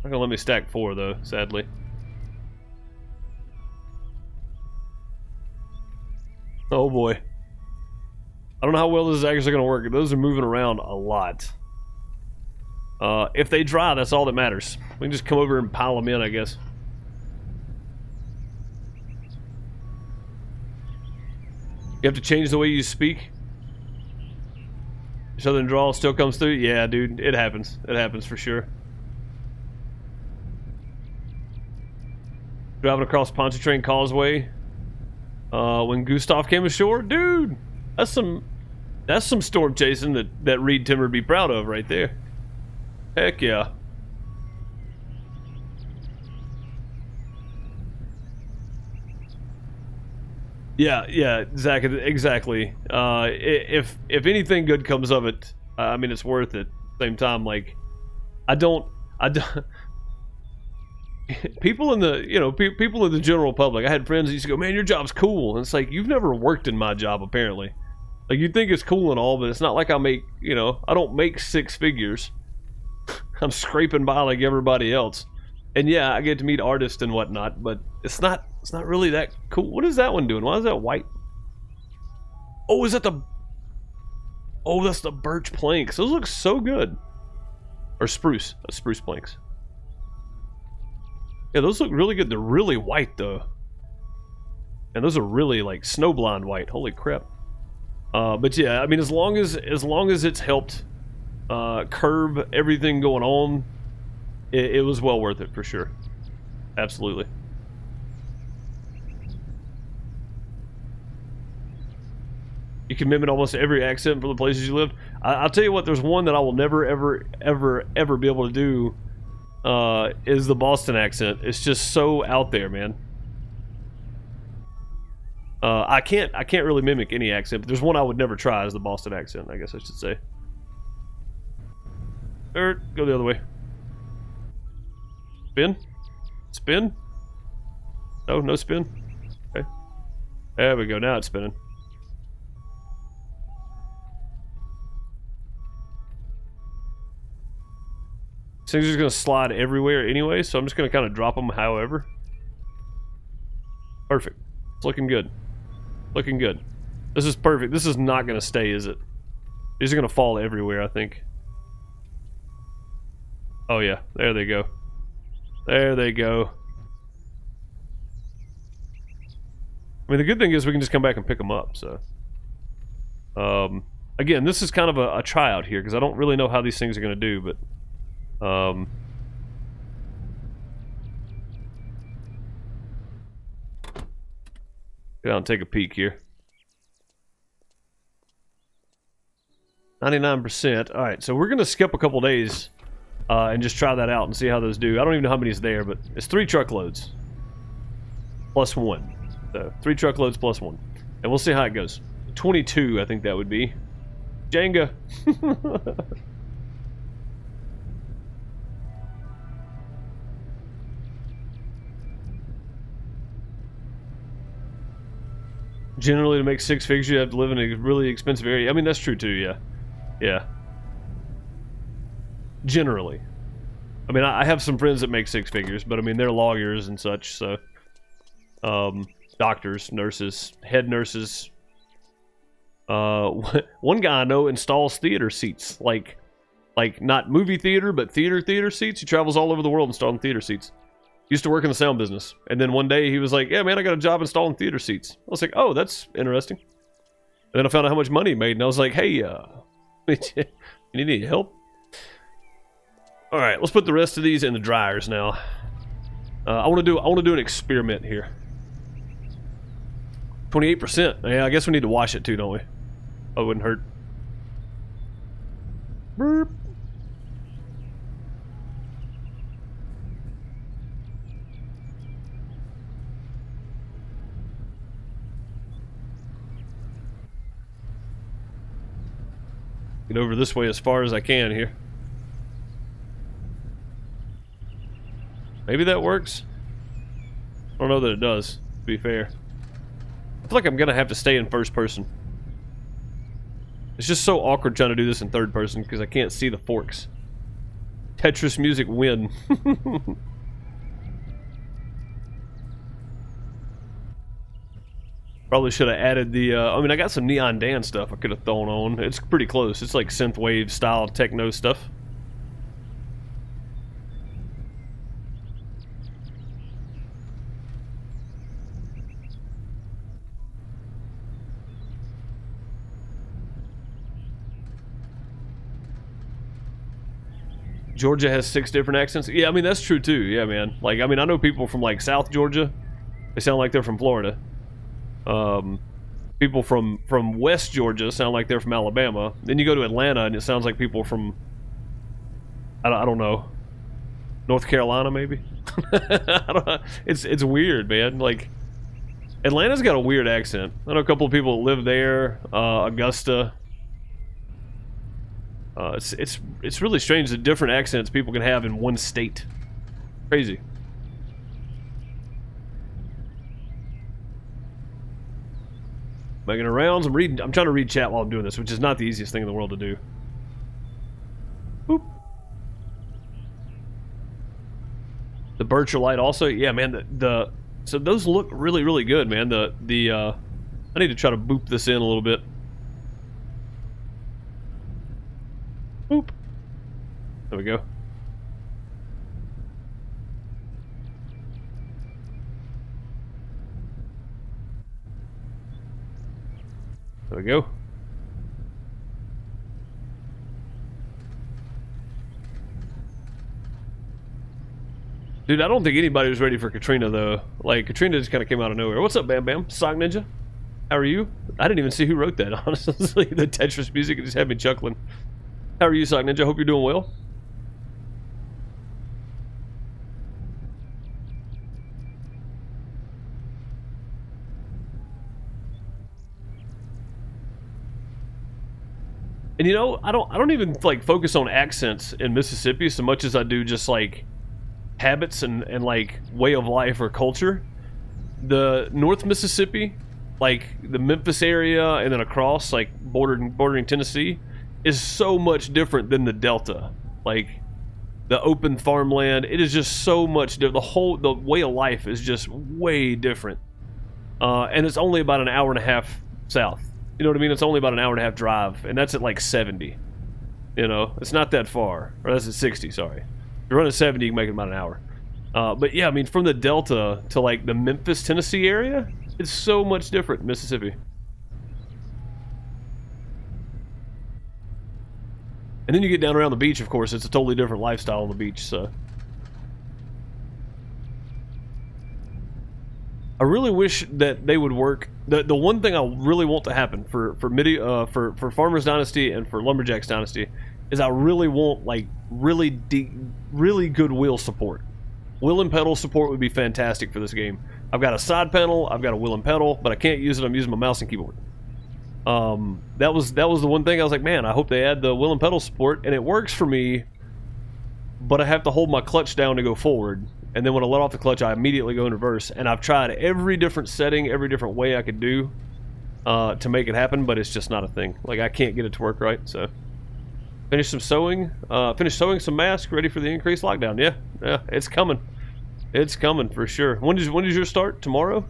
Not gonna let me stack 4 though, sadly. Oh boy. I don't know how well this is actually gonna work. Those are moving around a lot. If they dry, that's all that matters. We can just come over and pile them in, I guess. You have to change the way you speak. Southern drawl still comes through? Yeah, dude, it happens. It happens for sure. Driving across Pontchartrain Causeway when Gustav came ashore? Dude, that's some storm chasing that Reed Timmer would be proud of right there. Heck yeah. Yeah, Zach, exactly. If anything good comes of it, I mean, it's worth it. At the same time, like, I don't people in the, people in the general public, I had friends that used to go, man, your job's cool. And it's like, you've never worked in my job, apparently. Like, you think it's cool and all, but it's not like I make, I don't make 6 figures. I'm scraping by like everybody else. And yeah, I get to meet artists and whatnot, but it's not really that cool. What is that one doing? Why is that white? Oh, is that the... Oh, that's the birch planks. Those look so good. Or spruce. That's spruce planks. Yeah, those look really good. They're really white, though. And those are really, like, snowblind white. Holy crap. But yeah, I mean, as long as it's helped curb everything going on, it was well worth it, for sure. Absolutely. You can mimic almost every accent from the places you lived. I'll tell you what, there's one that I will never, ever be able to do, is the Boston accent. It's just so out there, man. I can't really mimic any accent, but there's one I would never try, is the Boston accent, I guess I should say. Go the other way. Spin? Spin? No spin? Okay. There we go, now it's spinning. These things are just going to slide everywhere anyway, so I'm just going to kind of drop them however. perfect. It's looking good. Looking good. This is perfect. This is not going to stay, is it? These are going to fall everywhere, I think. Oh, yeah. There they go. There they go. I mean, the good thing is we can just come back and pick them up, so... again, this is kind of a tryout here, because I don't really know how these things are going to do, but... Go down and take a peek here. 99%. Alright, so we're going to skip a couple days and just try that out and see how those do. I don't even know how many's there, but it's 3 truckloads. Plus 1. So, 3 truckloads plus 1. And we'll see how it goes. 22, I think that would be. Jenga! Generally, to make 6 figures, you have to live in a really expensive area. I mean, that's true too, yeah. Yeah. Generally. I mean, I have some friends that make 6 figures, but I mean, they're lawyers and such, so... doctors, nurses, head nurses. One guy I know installs theater seats. Like not movie theater, but theater seats. He travels all over the world installing theater seats. Used to work in the sound business. And then one day he was like, yeah, man, I got a job installing theater seats. I was like, oh, that's interesting. And then I found out how much money he made, and I was like, hey, you need any help? Alright, let's put the rest of these in the dryers now. I want to do an experiment here. 28%. Yeah, I guess we need to wash it too, don't we? Oh, it wouldn't hurt. Burp. Get over this way as far as I can here. Maybe that works. I don't know that it does, to be fair. I feel like I'm gonna have to stay in first person. It's just so awkward trying to do this in third person because I can't see the forks. Tetris music win. Probably should have added the, I mean, I got some Neon Dan stuff I could have thrown on. It's pretty close. It's like synthwave style techno stuff. Georgia has 6 different accents. Yeah, I mean, that's true too. Yeah, man. Like, I mean, I know people from like South Georgia. They sound like they're from Florida. People from West Georgia sound like they're from Alabama. Then you go to Atlanta and it sounds like people from, I don't know, North Carolina maybe. I don't know. It's weird, man. Like, Atlanta's got a weird accent. I know a couple of people that live there. Augusta. It's really strange the different accents people can have in one state. Crazy. Making the rounds. I'm trying to read chat while I'm doing this, which is not the easiest thing in the world to do. Boop. The Bircher light also, yeah, man. So those look really, really good, man. I need to try to boop this in a little bit. Boop. There we go. There we go. Dude, I don't think anybody was ready for Katrina, though. Like, Katrina just kind of came out of nowhere. What's up, Bam Bam? Sock Ninja? How are you? I didn't even see who wrote that, honestly. The Tetris music, it just had me chuckling. How are you, Sock Ninja? Hope you're doing well. And you know, I don't even like focus on accents in Mississippi so much as I do just like habits and like way of life or culture. The North Mississippi, like the Memphis area and then across like bordering Tennessee, is so much different than the Delta. Like the open farmland, it is just so much different. The way of life is just way different. and it's only about an hour and a half south. You know what I mean? It's only about an hour and a half drive, and that's at like 70. You know, it's not that far. Or that's at 60, sorry. If you're running 70, you can make it about an hour. But yeah, I mean, from the Delta to like the Memphis, Tennessee area, it's so much different in Mississippi. And then you get down around the beach, of course, it's a totally different lifestyle on the beach, so. I really wish that they would work. The one thing I really want to happen for Farmers Dynasty and for Lumberjacks Dynasty is I really want like really good wheel support. Wheel and pedal support would be fantastic for this game. I've got a side panel, I've got a wheel and pedal, but I can't use it. I'm using my mouse and keyboard. That was the one thing I was like, man, I hope they add the wheel and pedal support, and it works for me, but I have to hold my clutch down to go forward, and then when I let off the clutch, I immediately go in reverse. And I've tried every different setting, every different way I could do to make it happen, but it's just not a thing. Like, I can't get it to work right. So finish some sewing, finish sewing some masks, ready for the increased lockdown. Yeah, it's coming. It's coming for sure. When does yours start? Tomorrow?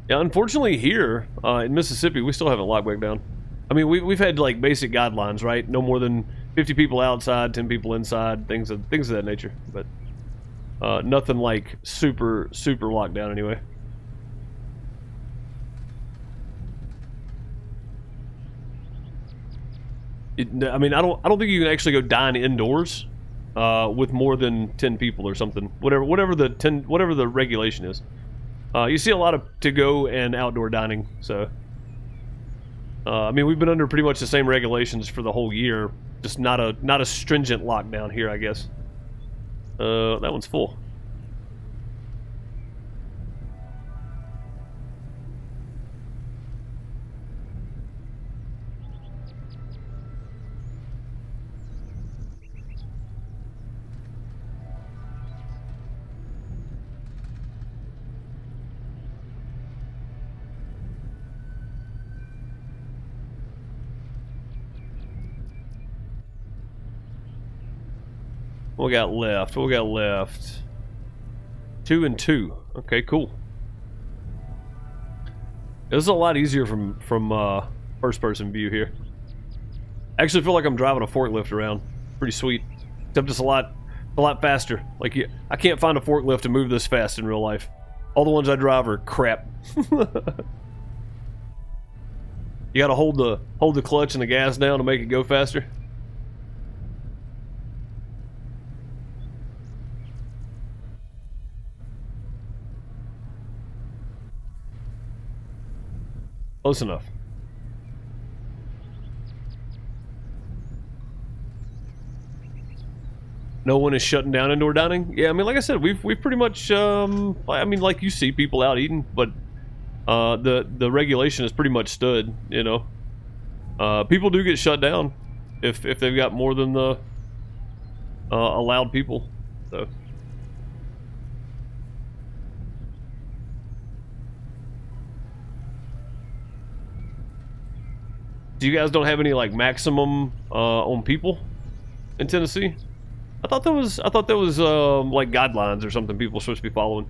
Yeah, unfortunately here in Mississippi, we still haven't locked back down. I mean, we've had like basic guidelines, right? No more than 50 people outside, 10 people inside, things of that nature. But nothing like super locked down anyway. I mean, I don't think you can actually go dine indoors with more than 10 people or something. Whatever the regulation is. You see a lot of to-go and outdoor dining, so I mean, we've been under pretty much the same regulations for the whole year, just not a stringent lockdown here, I guess. That one's full. What we got left? 2 and 2. Okay, cool. This is a lot easier from first-person view here. I actually feel like I'm driving a forklift around. Pretty sweet. Except it's a lot faster. Like, I can't find a forklift to move this fast in real life. All the ones I drive are crap. You gotta hold the clutch and the gas down to make it go faster. Close enough. No one is shutting down indoor dining. Yeah, I mean, like I said, we've pretty much. I mean, like you see people out eating, but the regulation is pretty much stood. You know, people do get shut down if they've got more than the allowed people. So. Do you guys don't have any like maximum on people in Tennessee? I thought that was like guidelines or something people are supposed to be following.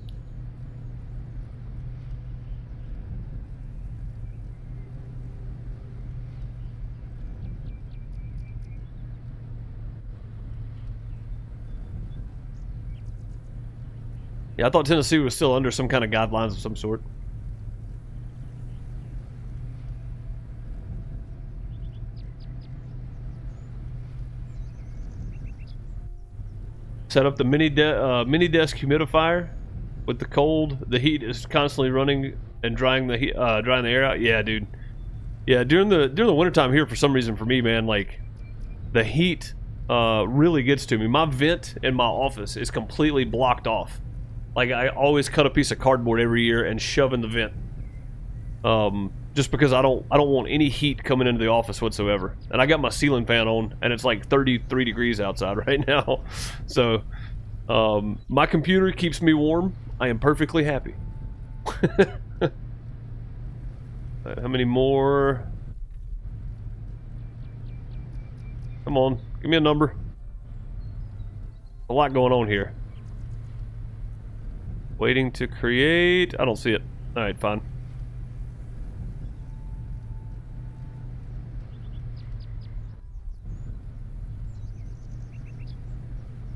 Yeah, I thought Tennessee was still under some kind of guidelines of some sort. Set up the mini desk humidifier with the cold. The heat is constantly running and drying the air out. Yeah, dude. Yeah, during the wintertime here, for some reason, for me, man, like the heat really gets to me. My vent in my office is completely blocked off. Like, I always cut a piece of cardboard every year and shove in the vent. Just because I don't want any heat coming into the office whatsoever. And I got my ceiling fan on, and it's like 33 degrees outside right now. So, my computer keeps me warm. I am perfectly happy. How many more? Come on, give me a number. A lot going on here. Waiting to create. I don't see it. Alright, fine.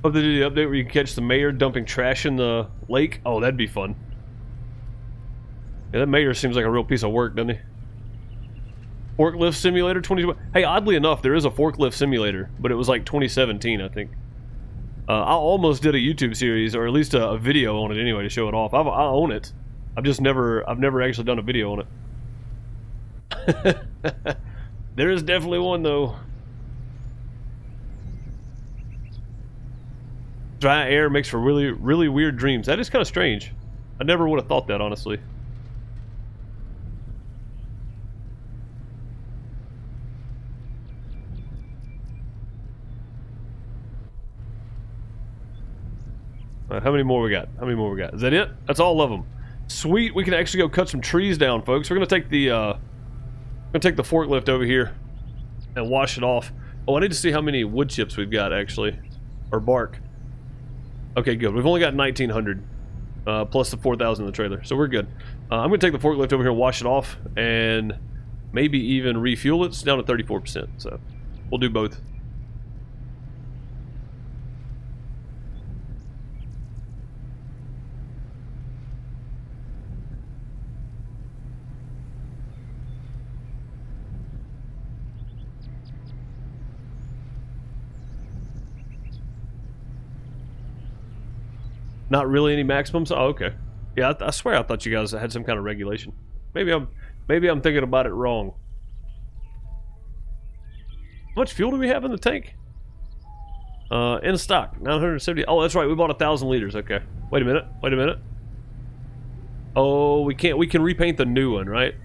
Hope they do the update where you can catch the mayor dumping trash in the lake. Oh, that'd be fun. Yeah, that mayor seems like a real piece of work, doesn't he? Forklift Simulator 2020. Hey, oddly enough, there is a forklift simulator, but it was like 2017, I think. I almost did a YouTube series, or at least a video on it anyway to show it off. I own it. I've never actually done a video on it. There is definitely one though. Dry air makes for really, really weird dreams. That is kind of strange. I never would have thought that, honestly. Alright, how many more we got? How many more we got? Is that it? That's all of them. Sweet, we can actually go cut some trees down, folks. We're gonna take the forklift over here and wash it off. Oh, I need to see how many wood chips we've got, actually. Or bark. Okay, good. We've only got 1,900. Plus the 4,000 in the trailer. So we're good. I'm gonna take the forklift over here and wash it off. And maybe even refuel it. It's down to 34%. So we'll do both. Not really any maximums? Oh, okay. Yeah, I swear I thought you guys had some kind of regulation. Maybe I'm thinking about it wrong. How much fuel do we have in the tank? In stock, 970. Oh, that's right. We bought 1,000 liters. Okay. Wait a minute. Wait a minute. Oh, we can't. We can repaint the new one, right?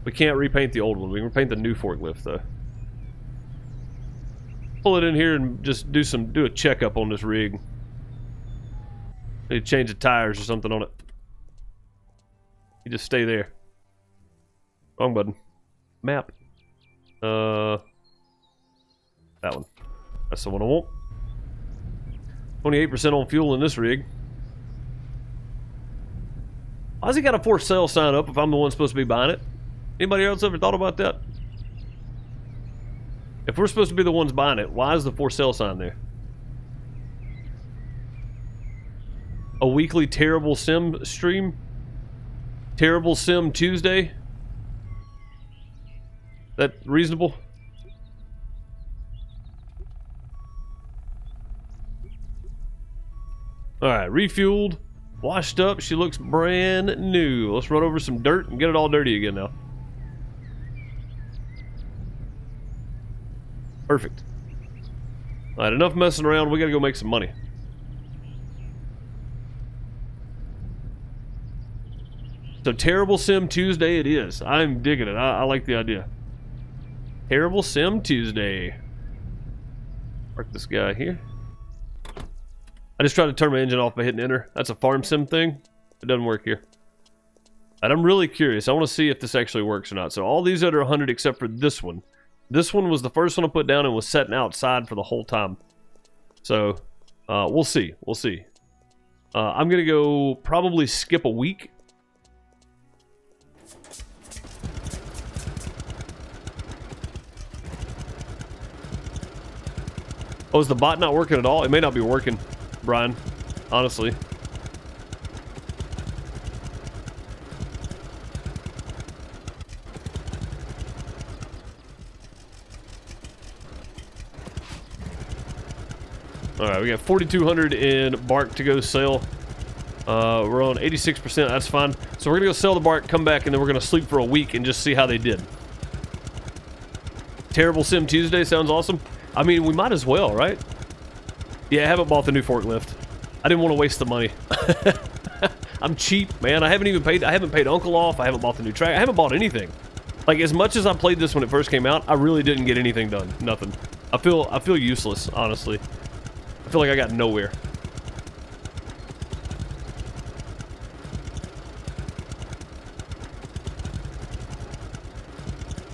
We can't repaint the old one. We can repaint the new forklift, though. Pull it in here and just do a checkup on this rig. Need to change the tires or something on it. You just stay there. Wrong button. Map. That one. That's the one I want. 28% on fuel in this rig. Why's he got a for sale sign up if I'm the one supposed to be buying it? Anybody else ever thought about that? If we're supposed to be the ones buying it, why is the for sale sign there? A weekly Terrible Sim stream? Terrible Sim Tuesday? That reasonable? Alright, refueled, washed up, she looks brand new. Let's run over some dirt and get it all dirty again now. Perfect. Alright, enough messing around, we gotta go make some money. So Terrible Sim Tuesday it is. I'm digging it. I like the idea. Terrible Sim Tuesday. Mark this guy here. I just tried to turn my engine off by hitting enter. That's a farm sim thing. It doesn't work here. And I'm really curious. I want to see if this actually works or not. So all these are 100 except for this one. This one was the first one I put down and was sitting outside for the whole time. So we'll see. We'll see. I'm going to go probably skip a week. Oh, is the bot not working at all? It may not be working, Brian, honestly. Alright, we got 4,200 in bark to go sell. We're on 86%, that's fine. So we're gonna go sell the bark, come back, and then we're gonna sleep for a week and just see how they did. Terrible Sim Tuesday sounds awesome. I mean, we might as well, right? Yeah, I haven't bought the new forklift. I didn't want to waste the money. I'm cheap, man. I haven't paid Uncle off. I haven't bought the new track. I haven't bought anything. Like, as much as I played this when it first came out, I really didn't get anything done. Nothing. I feel useless, honestly. I feel like I got nowhere.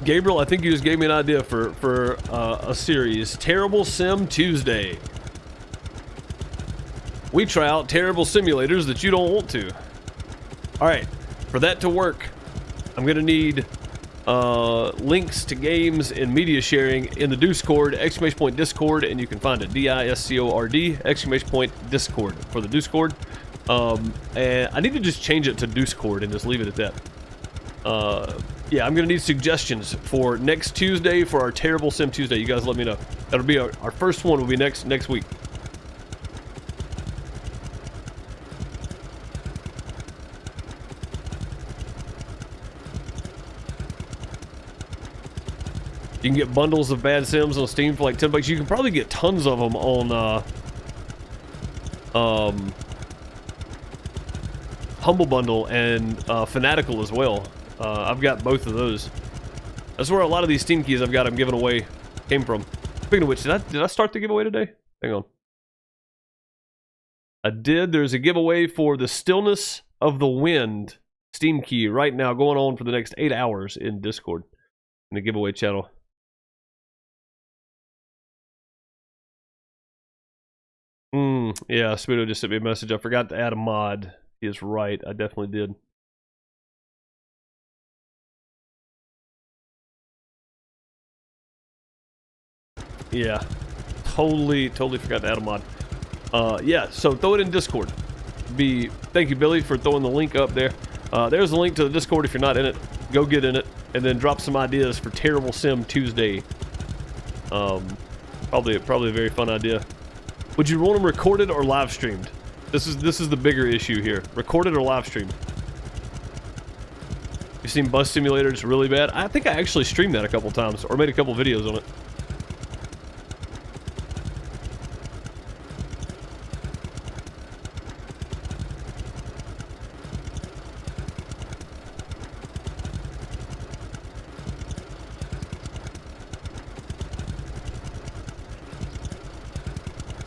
Gabriel, I think you just gave me an idea for a series. Terrible Sim Tuesday. We try out terrible simulators that you don't want to. Alright, for that to work, I'm going to need links to games and media sharing in the Discord, !Discord, and you can find it, Discord, !Discord for the Discord. And I need to just change it to Discord and just leave it at that. Yeah, I'm gonna need suggestions for next Tuesday for our Terrible Sim Tuesday. You guys let me know. That'll be our first one will be next week. You can get bundles of bad Sims on Steam for like $10. You can probably get tons of them on Humble Bundle and Fanatical as well. I've got both of those. That's where a lot of these Steam keys I've got I'm giving away came from. Speaking of which, did I start the giveaway today? Hang on. I did. There's a giveaway for the Stillness of the Wind Steam key right now going on for the next 8 hours in Discord in the giveaway channel. Yeah, Speedo just sent me a message. I forgot to add a mod. He is right. I definitely did. Yeah, totally forgot to add a mod. Yeah, so throw it in Discord. Thank you, Billy, for throwing the link up there. There's a link to the Discord if you're not in it. Go get in it, and then drop some ideas for Terrible Sim Tuesday. Probably a very fun idea. Would you want them recorded or live streamed? This is the bigger issue here. Recorded or live streamed? You've seen Bus Simulator? It's really bad. I think I actually streamed that a couple times or made a couple videos on it.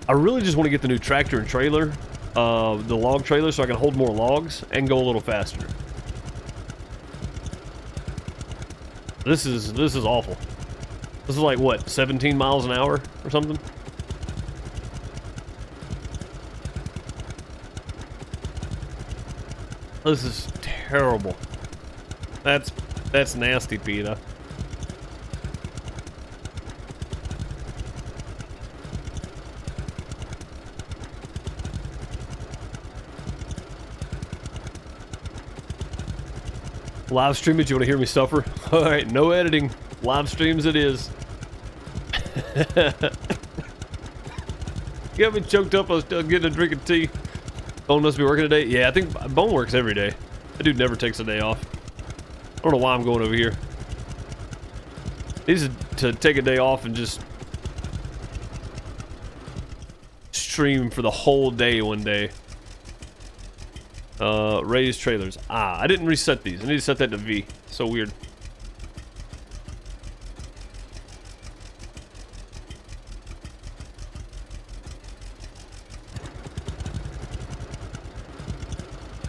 I really just want to get the new tractor and trailer, the log trailer, so I can hold more logs and go a little faster. This is awful. This is like what, 17 miles an hour or something? This is terrible. That's nasty, Peter. Live stream it? You want to hear me suffer? Alright, no editing. Live streams it is. You got me choked up. I was still getting a drink of tea. Bone must be working today. Yeah, I think Bone works every day. That dude never takes a day off. I don't know why I'm going over here. He needs to take a day off and just stream for the whole day one day. Raised trailers. I didn't reset these. I need to set that to V. So weird.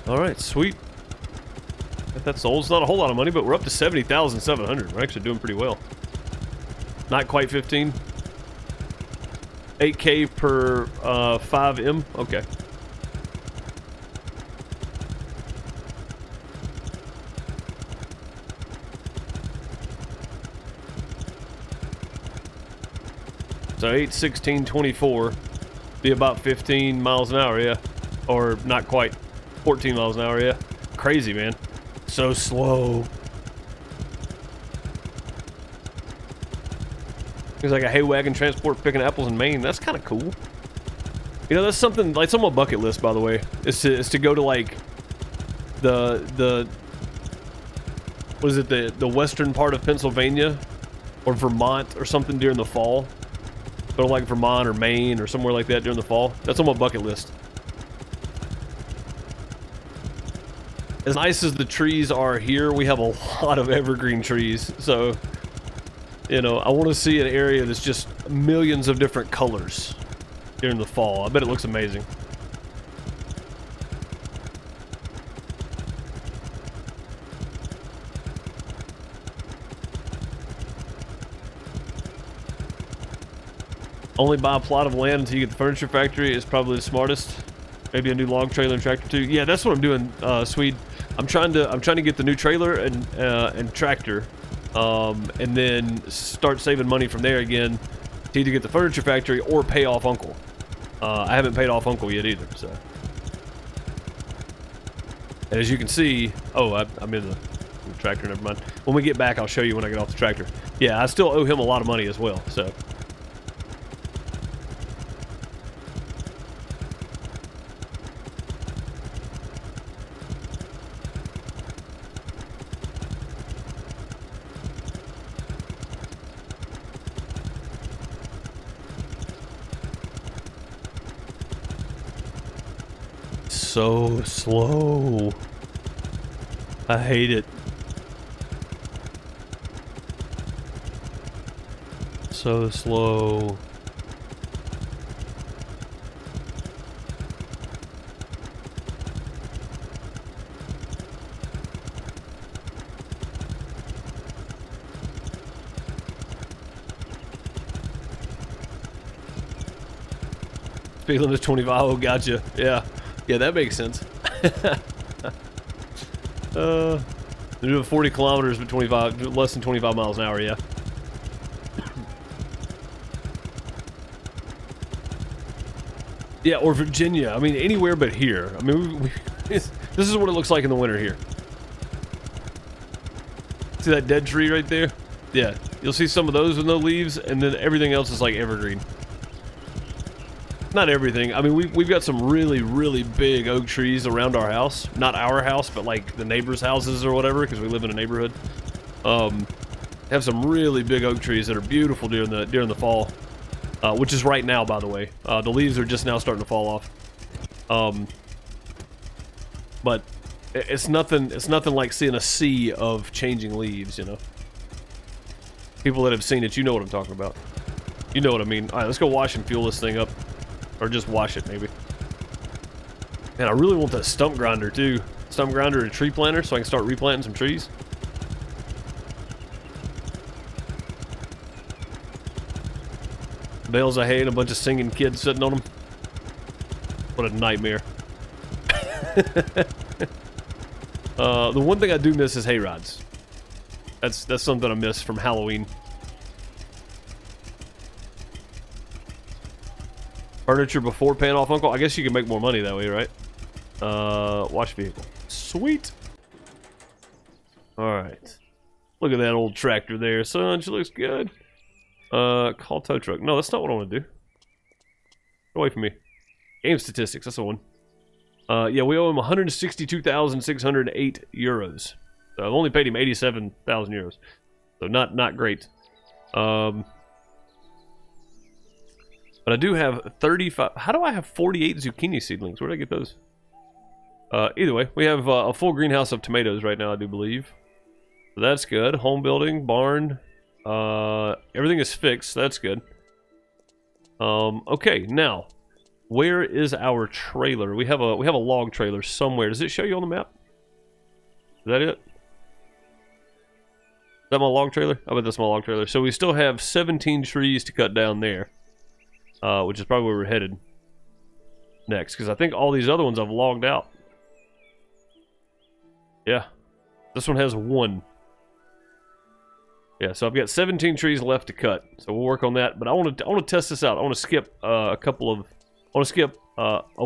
Alright, sweet. Got that sold. It's not a whole lot of money, but we're up to 70,700. We're actually doing pretty well. Not quite 15. 8K per 5M. Okay. So 8, 16, 24, be about 15 miles an hour, yeah. Or not quite, 14 miles an hour, yeah. Crazy, man. So slow. There's like a hay wagon transport picking apples in Maine. That's kind of cool. You know, that's something, like, it's on my bucket list, by the way. Is to go to, like, the what is it, the western part of Pennsylvania or Vermont or something during the fall. Go to like Vermont or Maine or somewhere like that during the fall. That's on my bucket list. As nice as the trees are here, we have a lot of evergreen trees. So, you know, I want to see an area that's just millions of different colors during the fall. I bet it looks amazing. Only buy a plot of land until you get the furniture factory is probably the smartest. Maybe a new log trailer and tractor too. Yeah, that's what I'm doing, Swede. I'm trying to get the new trailer and tractor, and then start saving money from there again to either get the furniture factory or pay off Uncle. I haven't paid off Uncle yet either, so. And as you can see, oh, I'm in the tractor, never mind. When we get back, I'll show you when I get off the tractor. Yeah, I still owe him a lot of money as well, so. So slow. I hate it. So slow. Feeling this 25. Oh, gotcha. Yeah. Yeah, that makes sense. They're doing 40 kilometers but 25, less than 25 miles an hour, yeah. Yeah, or Virginia. I mean, anywhere but here. I mean, this is what it looks like in the winter here. See that dead tree right there? Yeah, you'll see some of those with no leaves, and then everything else is like evergreen. Not everything. I mean, we've got some really, really big oak trees around our house. Not our house, but like the neighbors' houses or whatever, because we live in a neighborhood. Have some really big oak trees that are beautiful during the fall, which is right now, by the way. The leaves are just now starting to fall off. But it's nothing like seeing a sea of changing leaves, you know. People that have seen it, you know what I'm talking about. You know what I mean. All right, let's go wash and fuel this thing up. Or just wash it, maybe. And I really want that stump grinder, too. Stump grinder and a tree planter, so I can start replanting some trees. Bales of hay and a bunch of singing kids sitting on them. What a nightmare. The one thing I do miss is hay rides. That's something I miss from Halloween. Furniture before paying off Uncle. I guess you can make more money that way, right? Wash vehicle. Sweet. Alright. Look at that old tractor there, son. She looks good. Call tow truck. No, that's not what I want to do. Get away from me. Game statistics. That's the one. Yeah, we owe him 162,608 euros. So I've only paid him 87,000 euros. So not great. But I do have 35... How do I have 48 zucchini seedlings? Where did I get those? Either way, we have a full greenhouse of tomatoes right now, I do believe. So that's good. Home building, barn. Everything is fixed. That's good. Okay, now. Where is our trailer? We have a log trailer somewhere. Does it show you on the map? Is that it? Is that my log trailer? I bet that's my log trailer. So we still have 17 trees to cut down there. Which is probably where we're headed next, because I think all these other ones I've logged out. Yeah, this one has 1. Yeah, so I've got 17 trees left to cut, so we'll work on that. But I want to test this out. I want to skip a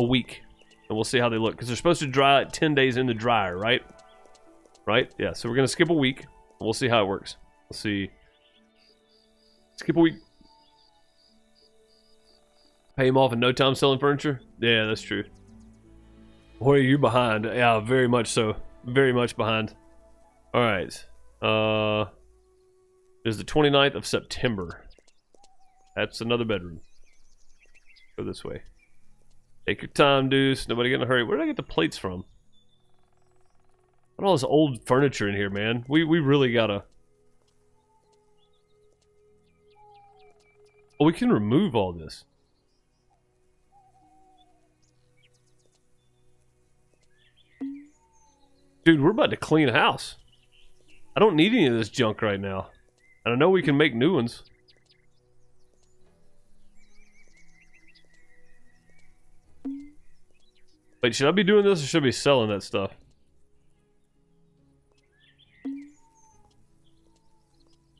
week, and we'll see how they look, because they're supposed to dry 10 days in the dryer, right? Right? Yeah. So we're gonna skip a week. And we'll see how it works. Let's see. Skip a week. Pay him off in no time selling furniture? Yeah, that's true. Boy, are you behind? Yeah, very much so. Very much behind. Alright. It is the 29th of September. That's another bedroom. Go this way. Take your time, Deuce. Nobody get in a hurry. Where did I get the plates from? What all this old furniture in here, man? We really gotta... Oh, we can remove all this. Dude, we're about to clean house. I don't need any of this junk right now. And I know we can make new ones. Wait, should I be doing this or should I be selling that stuff?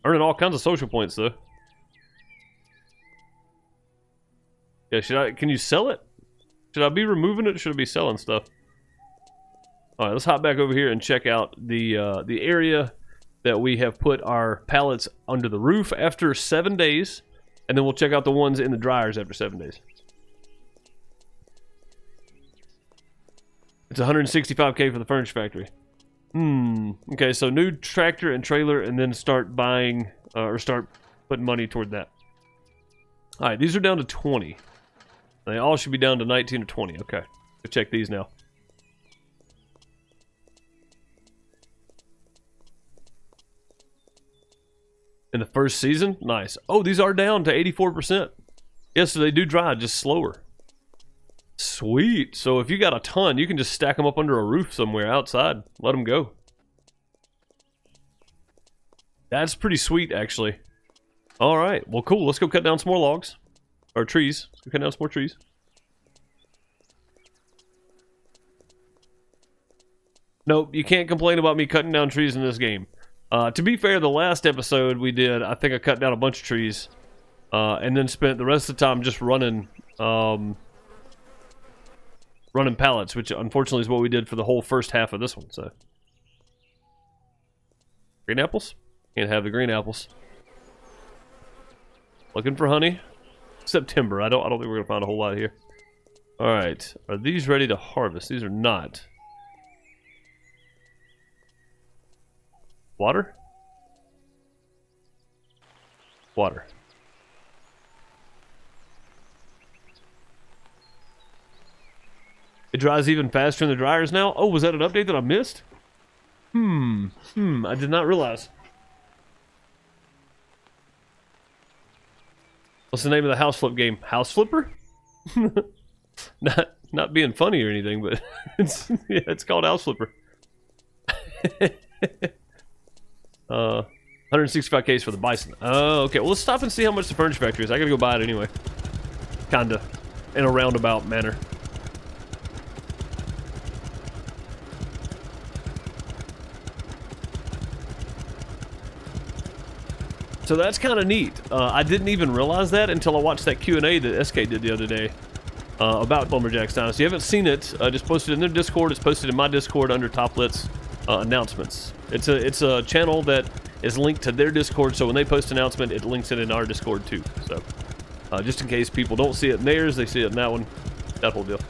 Earning all kinds of social points, though. Yeah, should I... Can you sell it? Should I be removing it or should I be selling stuff? Alright, let's hop back over here and check out the area that we have put our pallets under the roof after 7 days. And then we'll check out the ones in the dryers after 7 days. It's 165K for the furniture factory. Okay, so new tractor and trailer, and then start buying, or start putting money toward that. Alright, these are down to 20. They all should be down to 19 or 20. Okay, let's check these now. In the first season? Nice. Oh, these are down to 84%. Yes, so they do dry, just slower. Sweet. So if you got a ton, you can just stack them up under a roof somewhere outside. Let them go. That's pretty sweet, actually. Alright, well cool. Let's go cut down some more logs. Or trees. Let's go cut down some more trees. Nope, you can't complain about me cutting down trees in this game. To be fair, the last episode we did, I think I cut down a bunch of trees. And then spent the rest of the time just running... running pallets, which unfortunately is what we did for the whole first half of this one, so... Green apples? Can't have the green apples. Looking for honey. September. I don't think we're gonna find a whole lot here. Alright. Are these ready to harvest? These are not. Water? Water. It dries even faster in the dryers now? Oh, was that an update that I missed? I did not realize. What's the name of the house flip game? House Flipper? Not being funny or anything, but it's called House Flipper. 165Ks for the bison. Oh, okay. Well, let's stop and see how much the furniture factory is. I gotta go buy it anyway. Kinda. In a roundabout manner. So that's kind of neat. I didn't even realize that until I watched that Q&A that SK did the other day about Lumberjacks Dynasty. If you haven't seen it, just posted it in their Discord. It's posted in my Discord under Toplet's announcements. It's a channel that is linked to their Discord, so when they post an announcement, it links it in our Discord too. So just in case people don't see it in theirs, they see it in that one. That whole deal.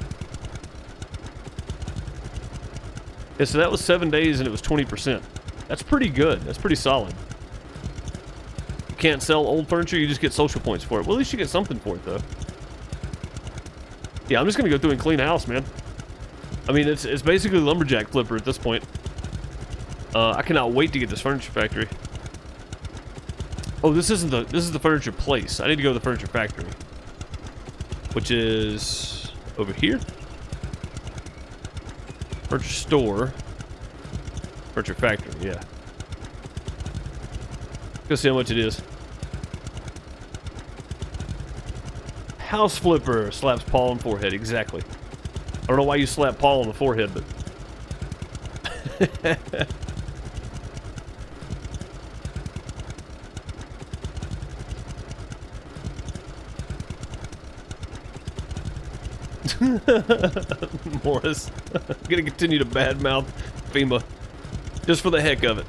Yeah, so that was 7 days and it was 20%. That's pretty good. That's pretty solid. Can't sell old furniture, you just get social points for it. Well, at least you get something for it, though. Yeah, I'm just gonna go through and clean the house, man. I mean, it's basically Lumberjack Flipper at this point. I cannot wait to get this furniture factory. Oh, this is the furniture place. I need to go to the furniture factory, which is over here. Furniture store. Furniture factory, yeah. Go see how much it is. House Flipper slaps Paul on forehead. Exactly. I don't know why you slap Paul on the forehead, but Morris. I'm gonna continue to badmouth FEMA just for the heck of it.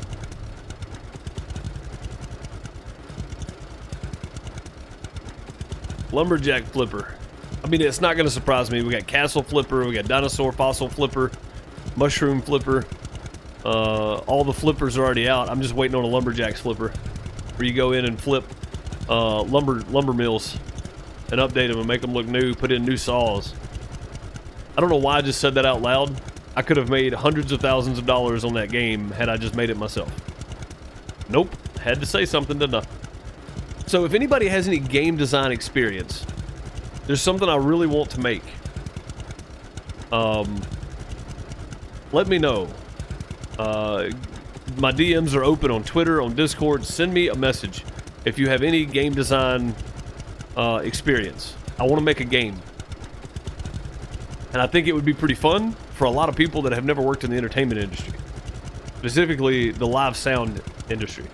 Lumberjack Flipper. I mean, it's not going to surprise me. We got Castle Flipper, we got Dinosaur Fossil Flipper, Mushroom Flipper. All the flippers are already out. I'm just waiting on a Lumberjacks Flipper, where you go in and flip lumber mills and update them and make them look new, put in new saws. I don't know why I just said that out loud. I could have made hundreds of thousands of dollars on that game had I just made it myself. Nope. Had to say something, didn't I? So if anybody has any game design experience, there's something I really want to make. Let me know. My DMs are open on Twitter, on Discord. Send me a message if you have any game design experience. I want to make a game. And I think it would be pretty fun for a lot of people that have never worked in the entertainment industry. Specifically, the live sound industry.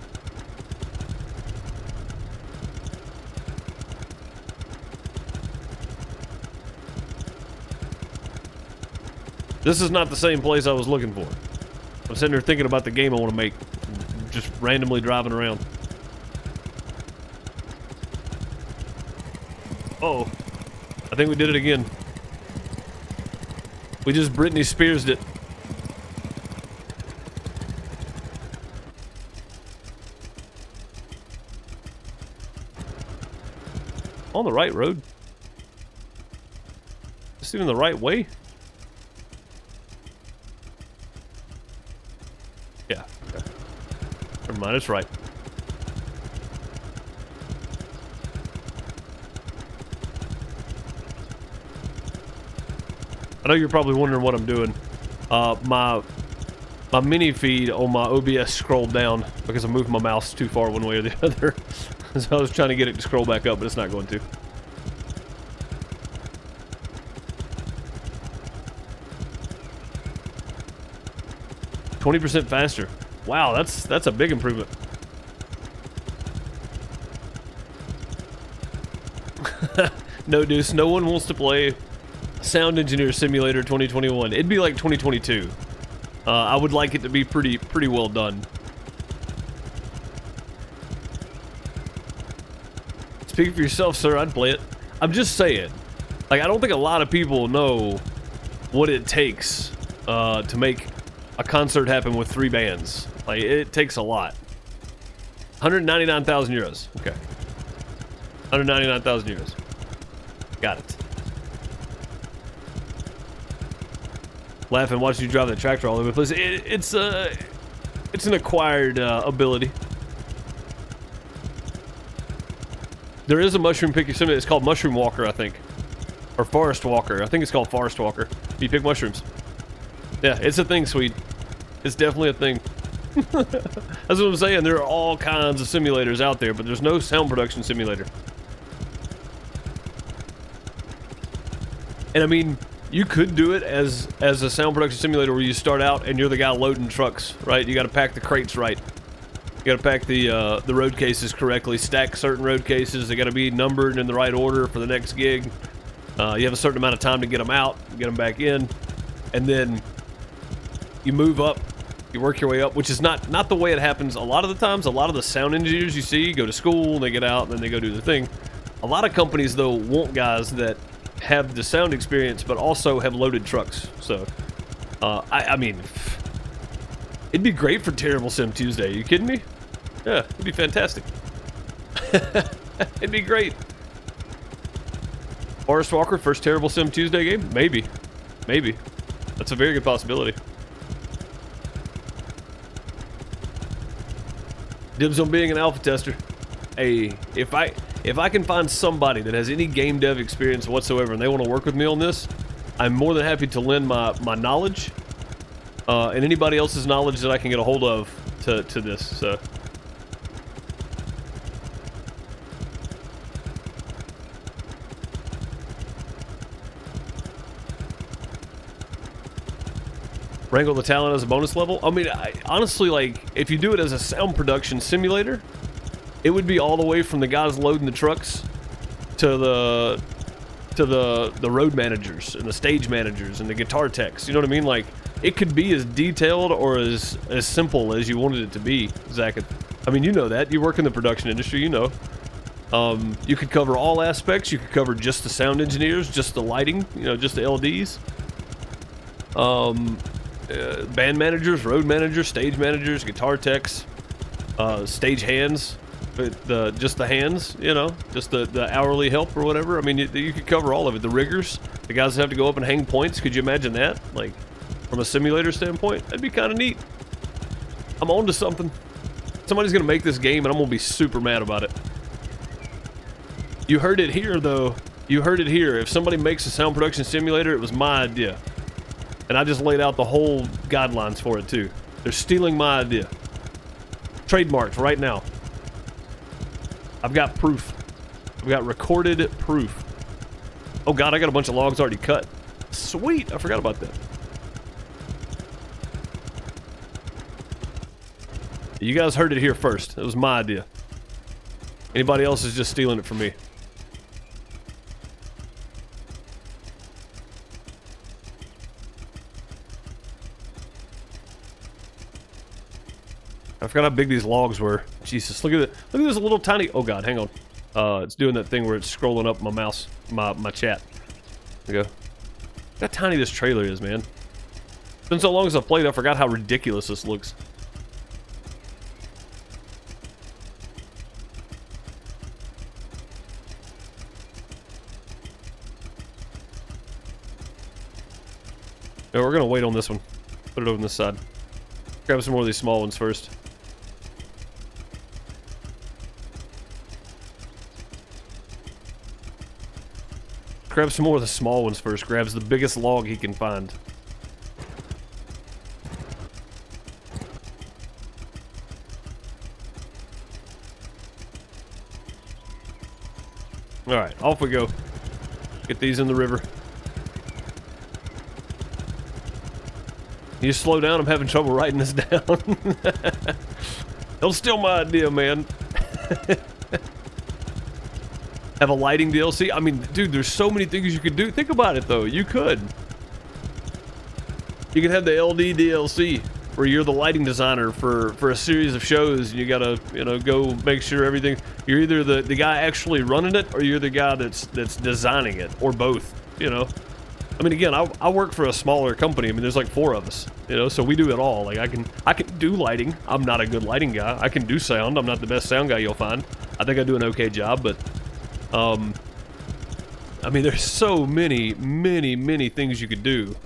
This is not the same place I was looking for. I'm sitting there thinking about the game I want to make. Just randomly driving around. Uh-oh. I think we did it again. We just Britney Spears'd it. On the right road? Is this even the right way? Yeah, okay. Never mind, it's right. I know you're probably wondering what I'm doing. My mini feed on my OBS scrolled down because I moved my mouse too far one way or the other. So I was trying to get it to scroll back up, but it's not going to. %20 faster. Wow, that's a big improvement. No, Deuce, no one wants to play Sound Engineer Simulator 2021. It'd be like 2022. I would like it to be pretty well done. Speak for yourself, sir. I'd play it. I'm just saying. Like, I don't think a lot of people know what it takes to make a concert happen with 3 bands. Like, it takes a lot. 199,000 euros. Okay. 199,000 euros. Got it. Laughing watching you drive the tractor all over the place. It's an acquired ability. There is a mushroom picker simulator. It's called Mushroom Walker, I think, or Forest Walker. I think it's called Forest Walker. You pick mushrooms. Yeah, it's a thing, Swede. It's definitely a thing. That's what I'm saying. There are all kinds of simulators out there, but there's no sound production simulator. And I mean, you could do it as a sound production simulator where you start out and you're the guy loading trucks, right? You got to pack the crates right. You got to pack the road cases correctly, stack certain road cases. They got to be numbered in the right order for the next gig. You have a certain amount of time to get them out, get them back in, and then you move up. You work your way up, which is not the way it happens a lot of the times. A lot of the sound engineers you see go to school, they get out, and then they go do their thing. A lot of companies, though, want guys that have the sound experience, but also have loaded trucks. So, I mean, it'd be great for Terrible Sim Tuesday. Are you kidding me? Yeah, it'd be fantastic. It'd be great. Forest Walker, first Terrible Sim Tuesday game? Maybe. Maybe. That's a very good possibility. Dibs on being an alpha tester. Hey, if I can find somebody that has any game dev experience whatsoever and they want to work with me on this, I'm more than happy to lend my knowledge and anybody else's knowledge that I can get a hold of to this. So. Wrangle the talent as a bonus level? I mean, honestly, like, if you do it as a sound production simulator, it would be all the way from the guys loading the trucks to the road managers and the stage managers and the guitar techs. You know what I mean? Like, it could be as detailed or as simple as you wanted it to be, Zach. I mean, you know that. You work in the production industry, you know. You could cover all aspects. You could cover just the sound engineers, just the lighting, you know, just the LDs. Band managers, road managers, stage managers, guitar techs, stage hands, just the hands, you know, just the hourly help or whatever. I mean, you could cover all of it. The riggers, the guys that have to go up and hang points. Could you imagine that? Like, from a simulator standpoint, that'd be kind of neat. I'm on to something. Somebody's gonna make this game and I'm gonna be super mad about it. You heard it here, though. You heard it here. If somebody makes a sound production simulator, it was my idea. And I just laid out the whole guidelines for it, too. They're stealing my idea. Trademarked right now. I've got proof. I've got recorded proof. Oh, God, I got a bunch of logs already cut. Sweet, I forgot about that. You guys heard it here first. It was my idea. Anybody else is just stealing it from me. I forgot how big these logs were. Jesus, look at it. Look at this little tiny... Oh god, hang on. It's doing that thing where it's scrolling up my mouse, my chat. There we go. Look how tiny this trailer is, man. It's been so long since I've played, I forgot how ridiculous this looks. No, we're gonna wait on this one. Put it over on this side. Grab some more of these small ones first. Grab some more of the small ones first. Grabs the biggest log he can find. Alright, off we go. Get these in the river. You slow down, I'm having trouble writing this down. Don't steal my idea, man. Have a lighting DLC? I mean, dude, there's so many things you could do. Think about it, though. You could. You could have the LD DLC, where you're the lighting designer for a series of shows, and you gotta, you know, go make sure everything... You're either the guy actually running it, or you're the guy that's designing it, or both, you know? I mean, again, I work for a smaller company. I mean, there's like 4 of us, you know, so we do it all. Like, I can do lighting. I'm not a good lighting guy. I can do sound. I'm not the best sound guy you'll find. I think I do an okay job, but... I mean, there's so many things you could do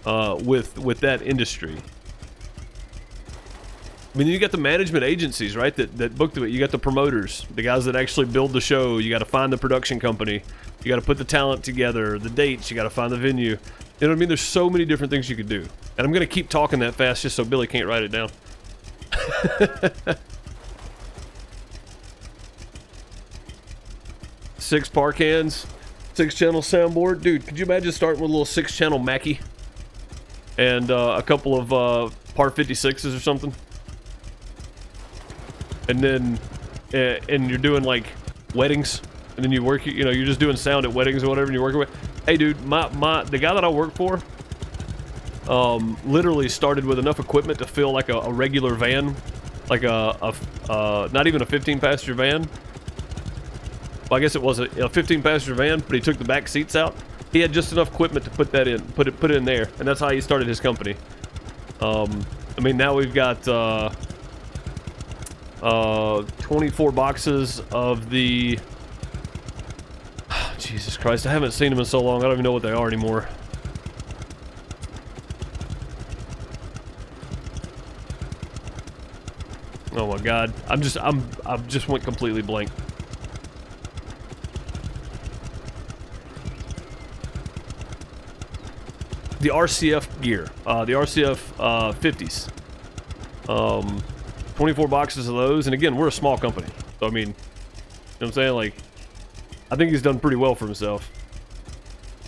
with that industry. I mean, you got the management agencies, right, that book it. You got the promoters, the guys that actually build the show. You got to find the production company. You got to put the talent together, the dates. You got to find the venue. You know what I mean? There's so many different things you could do. And I'm going to keep talking that fast just so Billy can't write it down. 6 par cans, 6-channel soundboard. Dude, could you imagine starting with a little 6-channel Mackie and a couple of par 56s or something? And then and you're doing like weddings, and then you work, you know, you're just doing sound at weddings or whatever, and you're working with... Hey dude, the guy that I work for literally started with enough equipment to fill like a regular van, like a not even a 15-passenger van. Well, I guess it was a 15-passenger van, but he took the back seats out. He had just enough equipment to put that in, put it in there, and that's how he started his company. I mean, now we've got 24 boxes of the... Jesus Christ, I haven't seen them in so long, I don't even know what they are anymore. Oh my God, I just went completely blank. The RCF gear, the RCF 50s. 24 boxes of those, and again, we're a small company, so I mean, you know what I'm saying? Like, I think he's done pretty well for himself.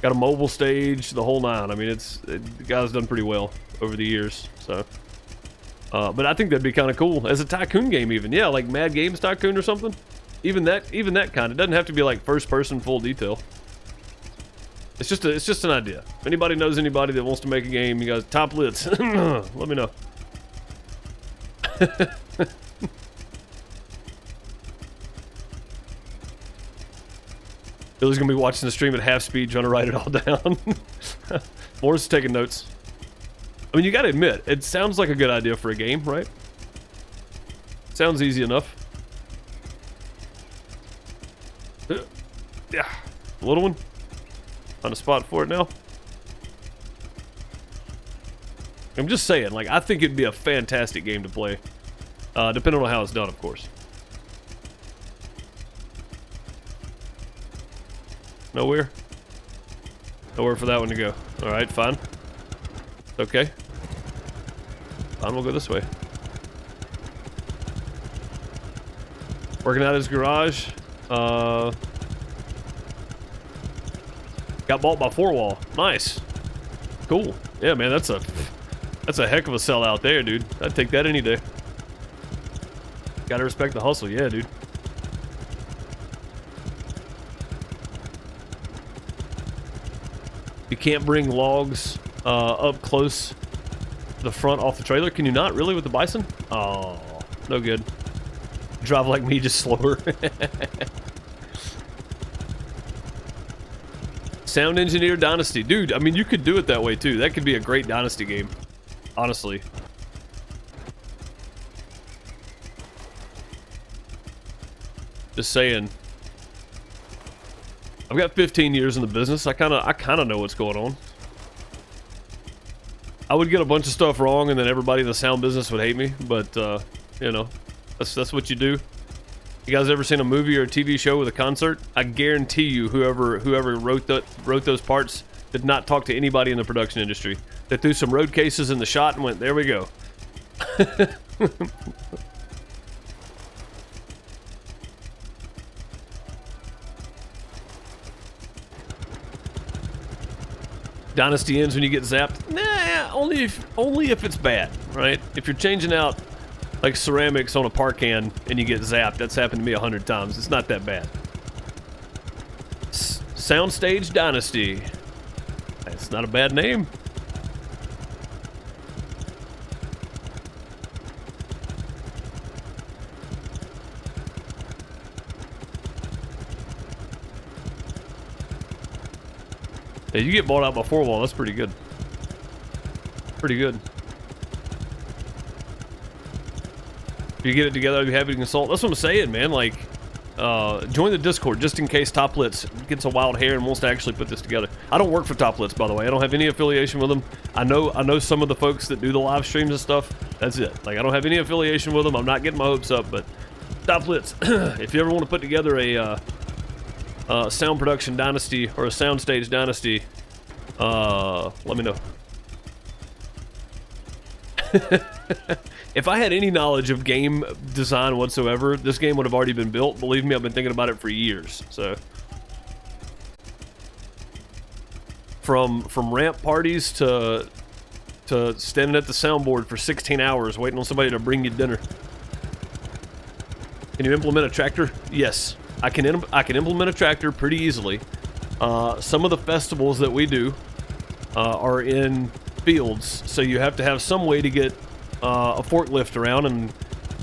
Got a mobile stage, the whole 9. I mean, the guy's done pretty well over the years, so. But I think that'd be kind of cool as a tycoon game, even. Yeah, like Mad Games Tycoon or something. Even that kind. It doesn't have to be like first person full detail. It's just an idea. If anybody knows anybody that wants to make a game, you guys, top lids, let me know. Billy's gonna be watching the stream at half speed, trying to write it all down. Moore's taking notes. I mean, you gotta admit, it sounds like a good idea for a game, right? Sounds easy enough. Yeah, the little one. On a spot for it now. I'm just saying, like, I think it'd be a fantastic game to play. Depending on how it's done, of course. Nowhere? Nowhere for that one to go. Alright, fine. Okay. Fine, we'll go this way. Working out his garage. Got bought by 4Wall. Nice. Cool. Yeah, man, that's a heck of a sellout there, dude. I'd take that any day. Gotta respect the hustle, yeah, dude. You can't bring logs up close to the front off the trailer. Can you not really with the Bison? Oh, no good. Drive like me, just slower. Sound Engineer Dynasty. Dude, I mean, you could do it that way too. That could be a great Dynasty game. Honestly. Just saying. I've got 15 years in the business. I kind of know what's going on. I would get a bunch of stuff wrong, and then everybody in the sound business would hate me. But you know, that's what you do. You guys ever seen a movie or a TV show with a concert? I guarantee you, whoever wrote those parts did not talk to anybody in the production industry. They threw some road cases in the shot and went, "There we go." Dynasty ends when you get zapped. Nah, only if it's bad, right? If you're changing out like ceramics on a par can and you get zapped, that's happened to me 100 times. It's not that bad. Soundstage Dynasty. That's not a bad name. Yeah, you get bought out by 4Wall, that's pretty good. Pretty good. If you get it together, I'd be happy to consult. That's what I'm saying, man. Like, join the Discord just in case Toplitz gets a wild hair and wants to actually put this together. I don't work for Toplitz, by the way. I don't have any affiliation with them. I know some of the folks that do the live streams and stuff. That's it. Like, I don't have any affiliation with them. I'm not getting my hopes up, but Toplitz, if you ever want to put together a sound production dynasty or a soundstage dynasty, let me know. If I had any knowledge of game design whatsoever, this game would have already been built. Believe me, I've been thinking about it for years. So, from ramp parties to standing at the soundboard for 16 hours waiting on somebody to bring you dinner. Can you implement a tractor? Yes, I can implement a tractor pretty easily. Some of the festivals that we do are in fields, so you have to have some way to get a forklift around, and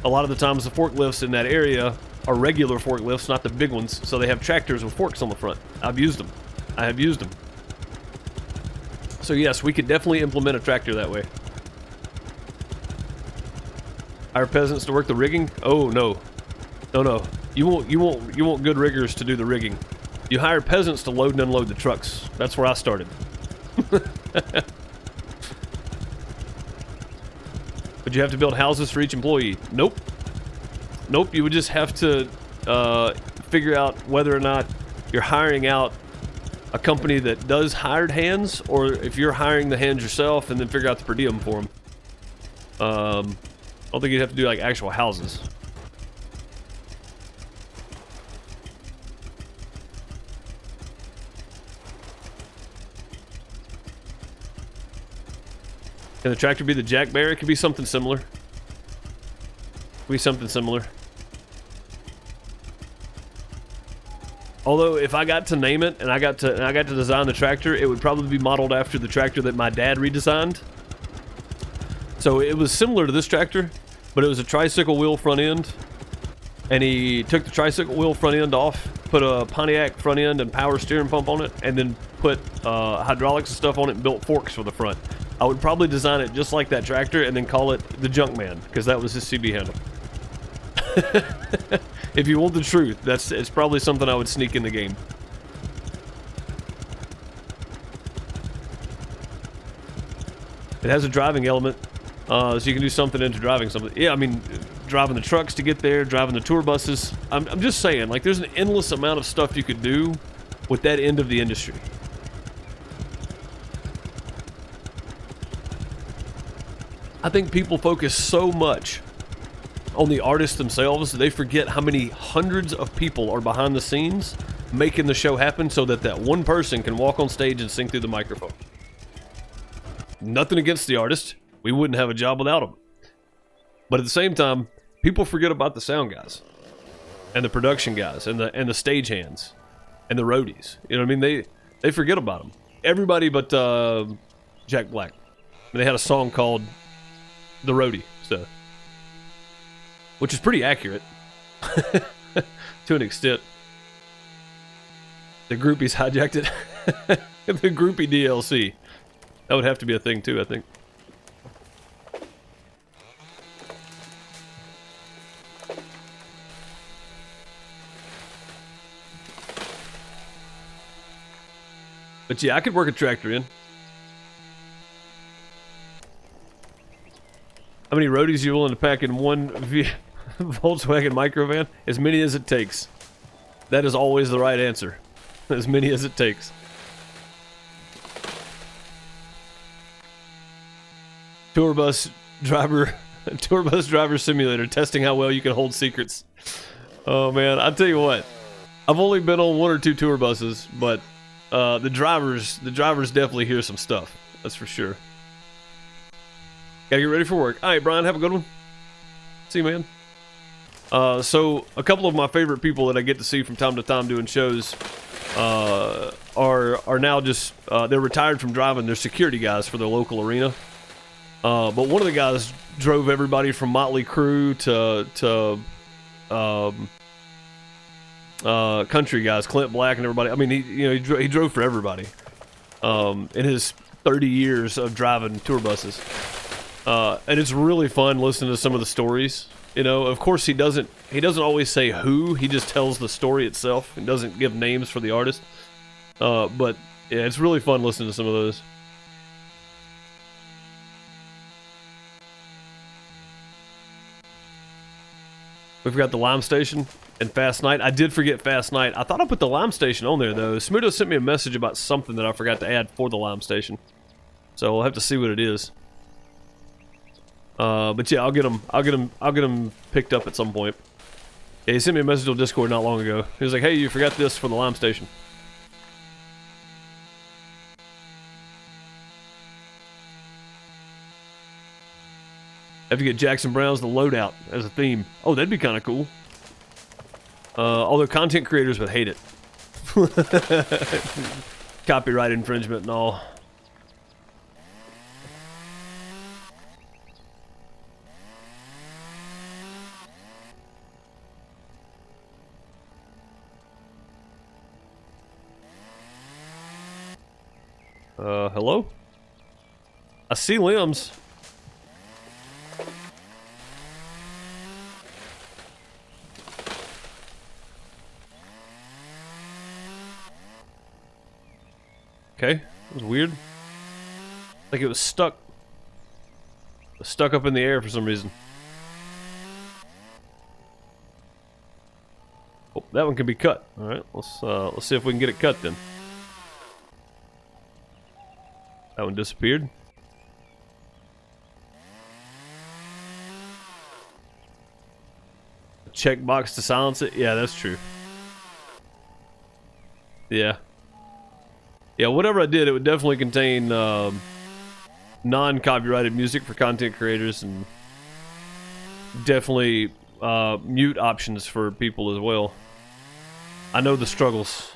a lot of the times the forklifts in that area are regular forklifts, not the big ones, so they have tractors with forks on the front. I've used them. I have used them. So yes, we could definitely implement a tractor that way. Hire peasants to work the rigging? Oh no. No. You want good riggers to do the rigging. You hire peasants to load and unload the trucks. That's where I started. Would you have to build houses for each employee? Nope. Nope, you would just have to figure out whether or not you're hiring out a company that does hired hands, or if you're hiring the hands yourself and then figure out the per diem for them. I don't think you'd have to do like actual houses. Can the tractor be the jack bear? It could be something similar. Although, if I got to name it and I got to design the tractor, it would probably be modeled after the tractor that my dad redesigned. So it was similar to this tractor, but it was a tricycle wheel front end. And he took the tricycle wheel front end off, put a Pontiac front end and power steering pump on it, and then put hydraulics and stuff on it and built forks for the front. I would probably design it just like that tractor and then call it the Junkman, because that was his CB handle. If you want the truth, it's probably something I would sneak in the game. It has a driving element, so you can do something into driving something. Yeah, I mean, driving the trucks to get there, driving the tour buses. I'm just saying, like, there's an endless amount of stuff you could do with that end of the industry. I think people focus so much on the artists themselves, they forget how many hundreds of people are behind the scenes making the show happen so that that one person can walk on stage and sing through the microphone. Nothing against the artist. We wouldn't have a job without them. But at the same time, people forget about the sound guys and the production guys and the stage hands and the roadies. You know what I mean? They forget about them. Everybody but Jack Black. And they had a song called The Roadie, so, which is pretty accurate to an extent. The groupies hijacked it. The groupie DLC. That would have to be a thing too, I think. But yeah, I could work a tractor in. How many roadies are you willing to pack in one Volkswagen microvan? As many as it takes. That is always the right answer. As many as it takes. Tour bus driver simulator, testing how well you can hold secrets. Oh man, I'll tell you what. I've only been on 1 or 2 tour buses, but the drivers definitely hear some stuff. That's for sure. Gotta get ready for work. All right, Brian, have a good one. See you, man. So a couple of my favorite people that I get to see from time to time doing shows are now just they're retired from driving. They're security guys for their local arena. But one of the guys drove everybody from Motley Crue to country guys, Clint Black and everybody. I mean, he drove for everybody in his 30 years of driving tour buses. And it's really fun listening to some of the stories. You know, of course he doesn't always say who, he just tells the story itself and doesn't give names for the artist. But yeah, it's really fun listening to some of those. We've got the Lime Station and Fast Night. I did forget Fast Night. I thought I put the Lime Station on there though. Smudo sent me a message about something that I forgot to add for the Lime Station. So we'll have to see what it is. But yeah, I'll get them picked up at some point. Yeah, he sent me a message on Discord not long ago. He was like, "Hey, you forgot this for the Lime Station." Have to get Jackson Brown's The Loadout as a theme. Oh, that'd be kind of cool. Although content creators would hate it. Copyright infringement and all. Hello? I see limbs. Okay, that was weird. Like it was stuck. It was stuck up in the air for some reason. Oh, that one can be cut. All right, let's see if we can get it cut then. That one disappeared. Checkbox to silence it. Yeah, that's true. Yeah. Yeah, whatever I did, it would definitely contain non-copyrighted music for content creators and definitely mute options for people as well. I know the struggles.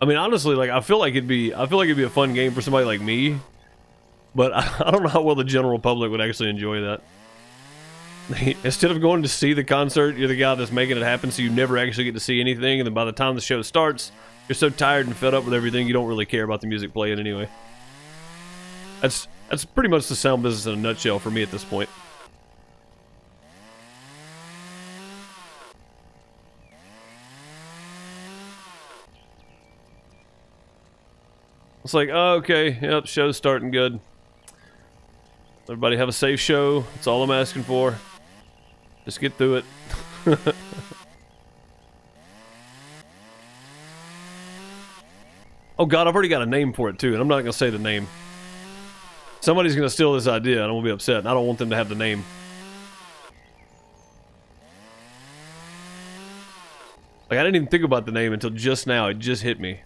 I mean, honestly, like I feel like it'd be a fun game for somebody like me, but I don't know how well the general public would actually enjoy that. Instead of going to see the concert, you're the guy that's making it happen, so you never actually get to see anything, and then by the time the show starts, you're so tired and fed up with everything, you don't really care about the music playing anyway. That's pretty much the sound business in a nutshell for me at this point. It's like, oh, okay, yep, show's starting good. Everybody have a safe show. That's all I'm asking for. Just get through it. Oh god, I've already got a name for it too, and I'm not going to say the name. Somebody's going to steal this idea, and I'm going to be upset, and I don't want them to have the name. Like, I didn't even think about the name until just now. It just hit me.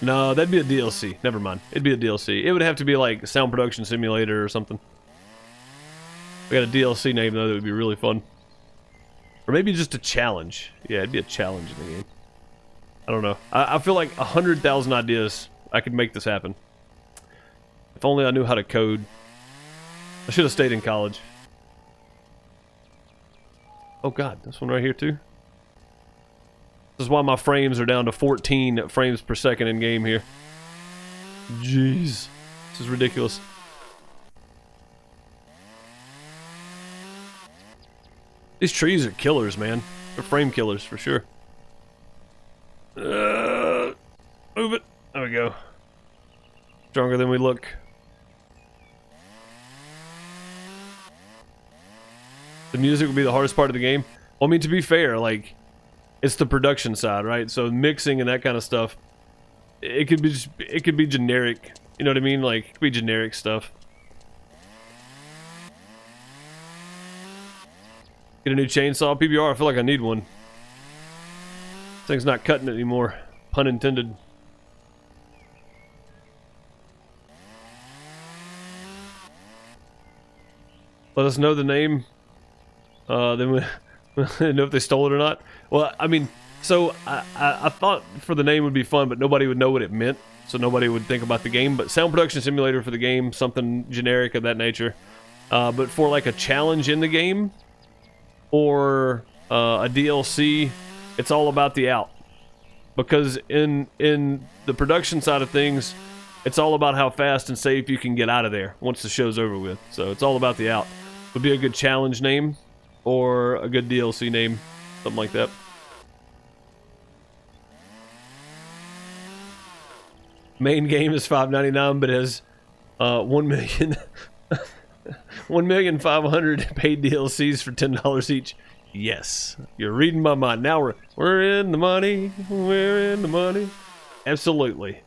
No, that'd be a DLC. Never mind. It'd be a DLC. It would have to be like Sound Production Simulator or something. We got a DLC name though that would be really fun. Or maybe just a challenge. Yeah, it'd be a challenge in the game. I don't know. I feel like 100,000 ideas. I could make this happen. If only I knew how to code. I should have stayed in college. Oh god, this one right here too. This is why my frames are down to 14 frames per second in game here. Jeez. This is ridiculous. These trees are killers, man. They're frame killers for sure. Move it. There we go. Stronger than we look. The music would be the hardest part of the game. Well, I mean, to be fair, like, it's the production side, right? So mixing and that kind of stuff, it could be generic. You know what I mean? Like, it could be generic stuff. Get a new chainsaw, PBR. I feel like I need one. This thing's not cutting it anymore. Pun intended. Let us know the name. Then we know if they stole it or not. Well, I mean, so I thought for the name would be fun, but nobody would know what it meant, so nobody would think about the game. But Sound Production Simulator for the game, something generic of that nature. But for like a challenge in the game or a DLC, it's all about the out. Because in the production side of things, it's all about how fast and safe you can get out of there once the show's over with. So it's all about the out. Would be a good challenge name or a good DLC name, something like that. Main game is $5.99, but has 1,500,000 paid DLCs for $10 each. Yes, you're reading my mind. Now we're in the money. We're in the money. Absolutely.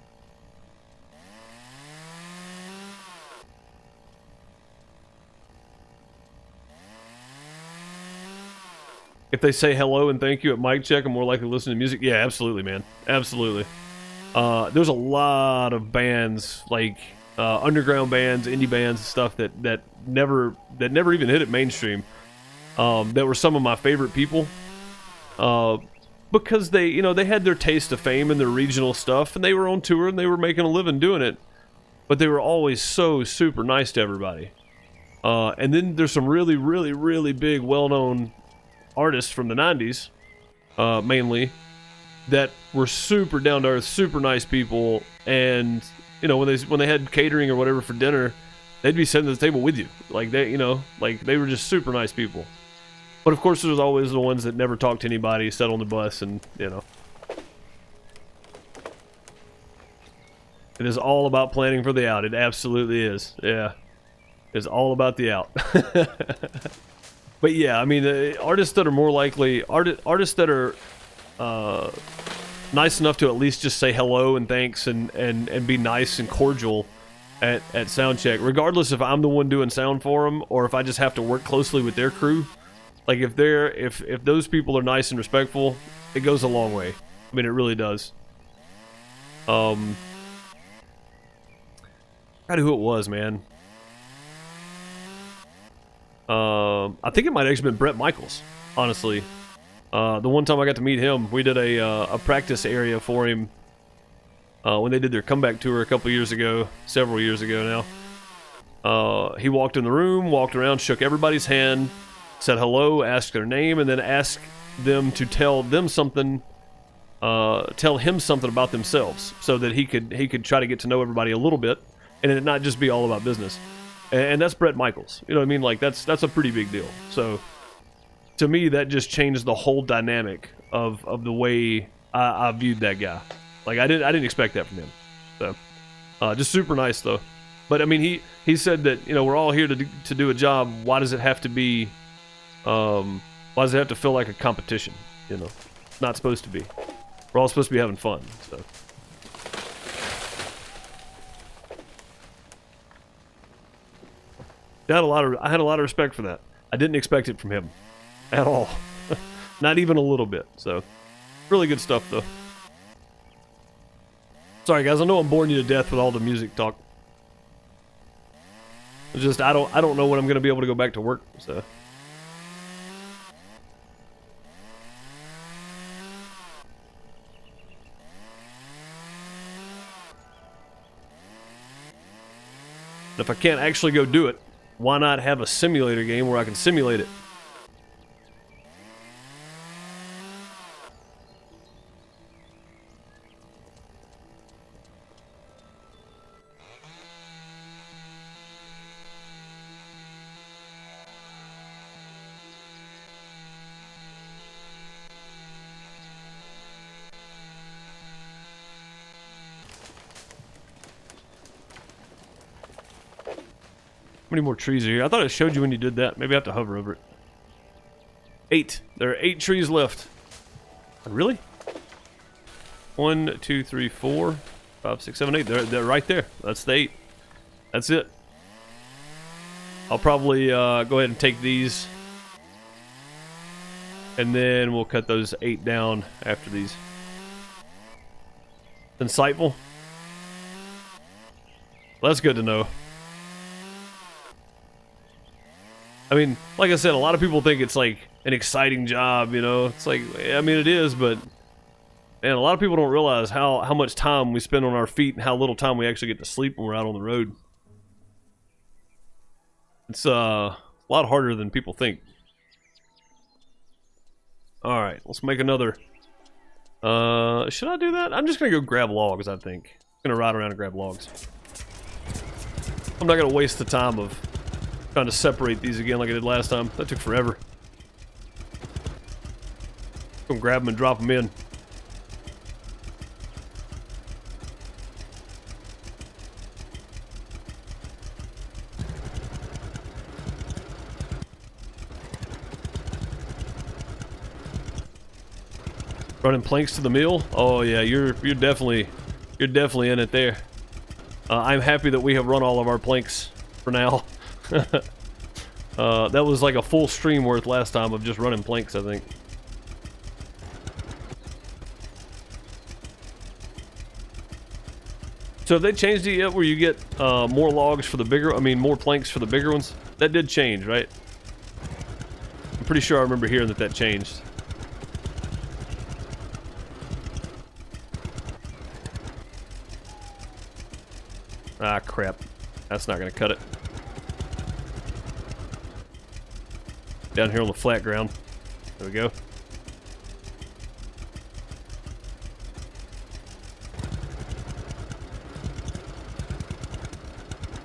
If they say hello and thank you at mic check, I'm more likely to listen to music. Yeah, absolutely, man. Absolutely. There's a lot of bands, like underground bands, indie bands, and stuff that never even hit it mainstream. That were some of my favorite people. Because they had their taste of fame and their regional stuff, and they were on tour and they were making a living doing it. But they were always so super nice to everybody. And then there's some really, really, really big, well-known artists from the 90s, mainly, that were super down to earth, super nice people, and when they had catering or whatever for dinner, they'd be sitting at the table with you, like they were just super nice people. But of course, there's always the ones that never talk to anybody, sat on the bus, and it is all about planning for the out. It absolutely is. Yeah, it's all about the out. But yeah, I mean, the artists that are more likely, artists that are nice enough to at least just say hello and thanks and be nice and cordial at sound check, regardless if I'm the one doing sound for them or if I just have to work closely with their crew. Like if those people are nice and respectful, it goes a long way. I mean, it really does. God, who it was, man. I think it might have actually been Brett Michaels, honestly. The one time I got to meet him, we did a practice area for him when they did their comeback tour a couple years ago, several years ago now. He walked in the room, walked around, shook everybody's hand, said hello, asked their name, and then asked them to tell him something about themselves, so that he could try to get to know everybody a little bit, and it not just be all about business. And that's Brett Michaels. You know what I mean? Like that's a pretty big deal. So to me, that just changed the whole dynamic of the way I viewed that guy. Like I didn't expect that from him. So just super nice though. But I mean, he said that we're all here to do a job. Why does it have to be? Why does it have to feel like a competition? It's not supposed to be. We're all supposed to be having fun. So. I had a lot of respect for that. I didn't expect it from him at all. Not even a little bit. So, really good stuff though. Sorry guys, I know I'm boring you to death with all the music talk. It's just I don't know when I'm gonna be able to go back to work. So. If I can't actually go do it, why not have a simulator game where I can simulate it? How many more trees are here? I thought it showed you when you did that. Maybe I have to hover over it. 8. There are 8 trees left. Really? 1, 2, 3, 4, 5, 6, 7, 8. They're right there. That's the 8. That's it. I'll probably go ahead and take these. And then we'll cut those 8 down after these. Insightful. Well, that's good to know. I mean, like I said, a lot of people think it's like an exciting job, you know? It's like, I mean, it is, but man, a lot of people don't realize how much time we spend on our feet and how little time we actually get to sleep when we're out on the road. It's a lot harder than people think. Alright, let's make another. Should I do that? I'm just gonna go grab logs, I think. I'm gonna ride around and grab logs. I'm not gonna waste the time of trying to separate these again like I did last time. That took forever. Gonna grab them and drop them in. Running planks to the mill? Oh yeah, you're definitely in it there. I'm happy that we have run all of our planks for now. That was like a full stream worth last time of just running planks, I think. So have they changed it yet where you get more logs for the bigger, more planks for the bigger ones? That did change, right? I'm pretty sure I remember hearing that changed. Ah, crap. That's not gonna cut it. Down here on the flat ground. There we go.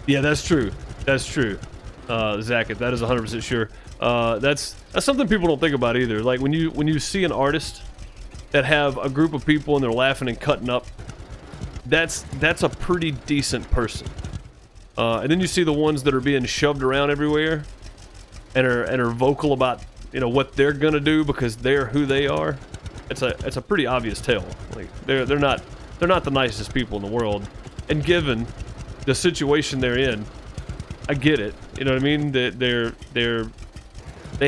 Yeah, that's true. That's true. Zach, that is 100% sure. That's something people don't think about either. Like when you see an artist that have a group of people and they're laughing and cutting up, that's a pretty decent person. And then you see the ones that are being shoved around everywhere and are vocal about, you know, what they're gonna do because they're who they are. It's a pretty obvious tell. Like they're not the nicest people in the world. And given the situation they're in, I get it. You know what I mean? They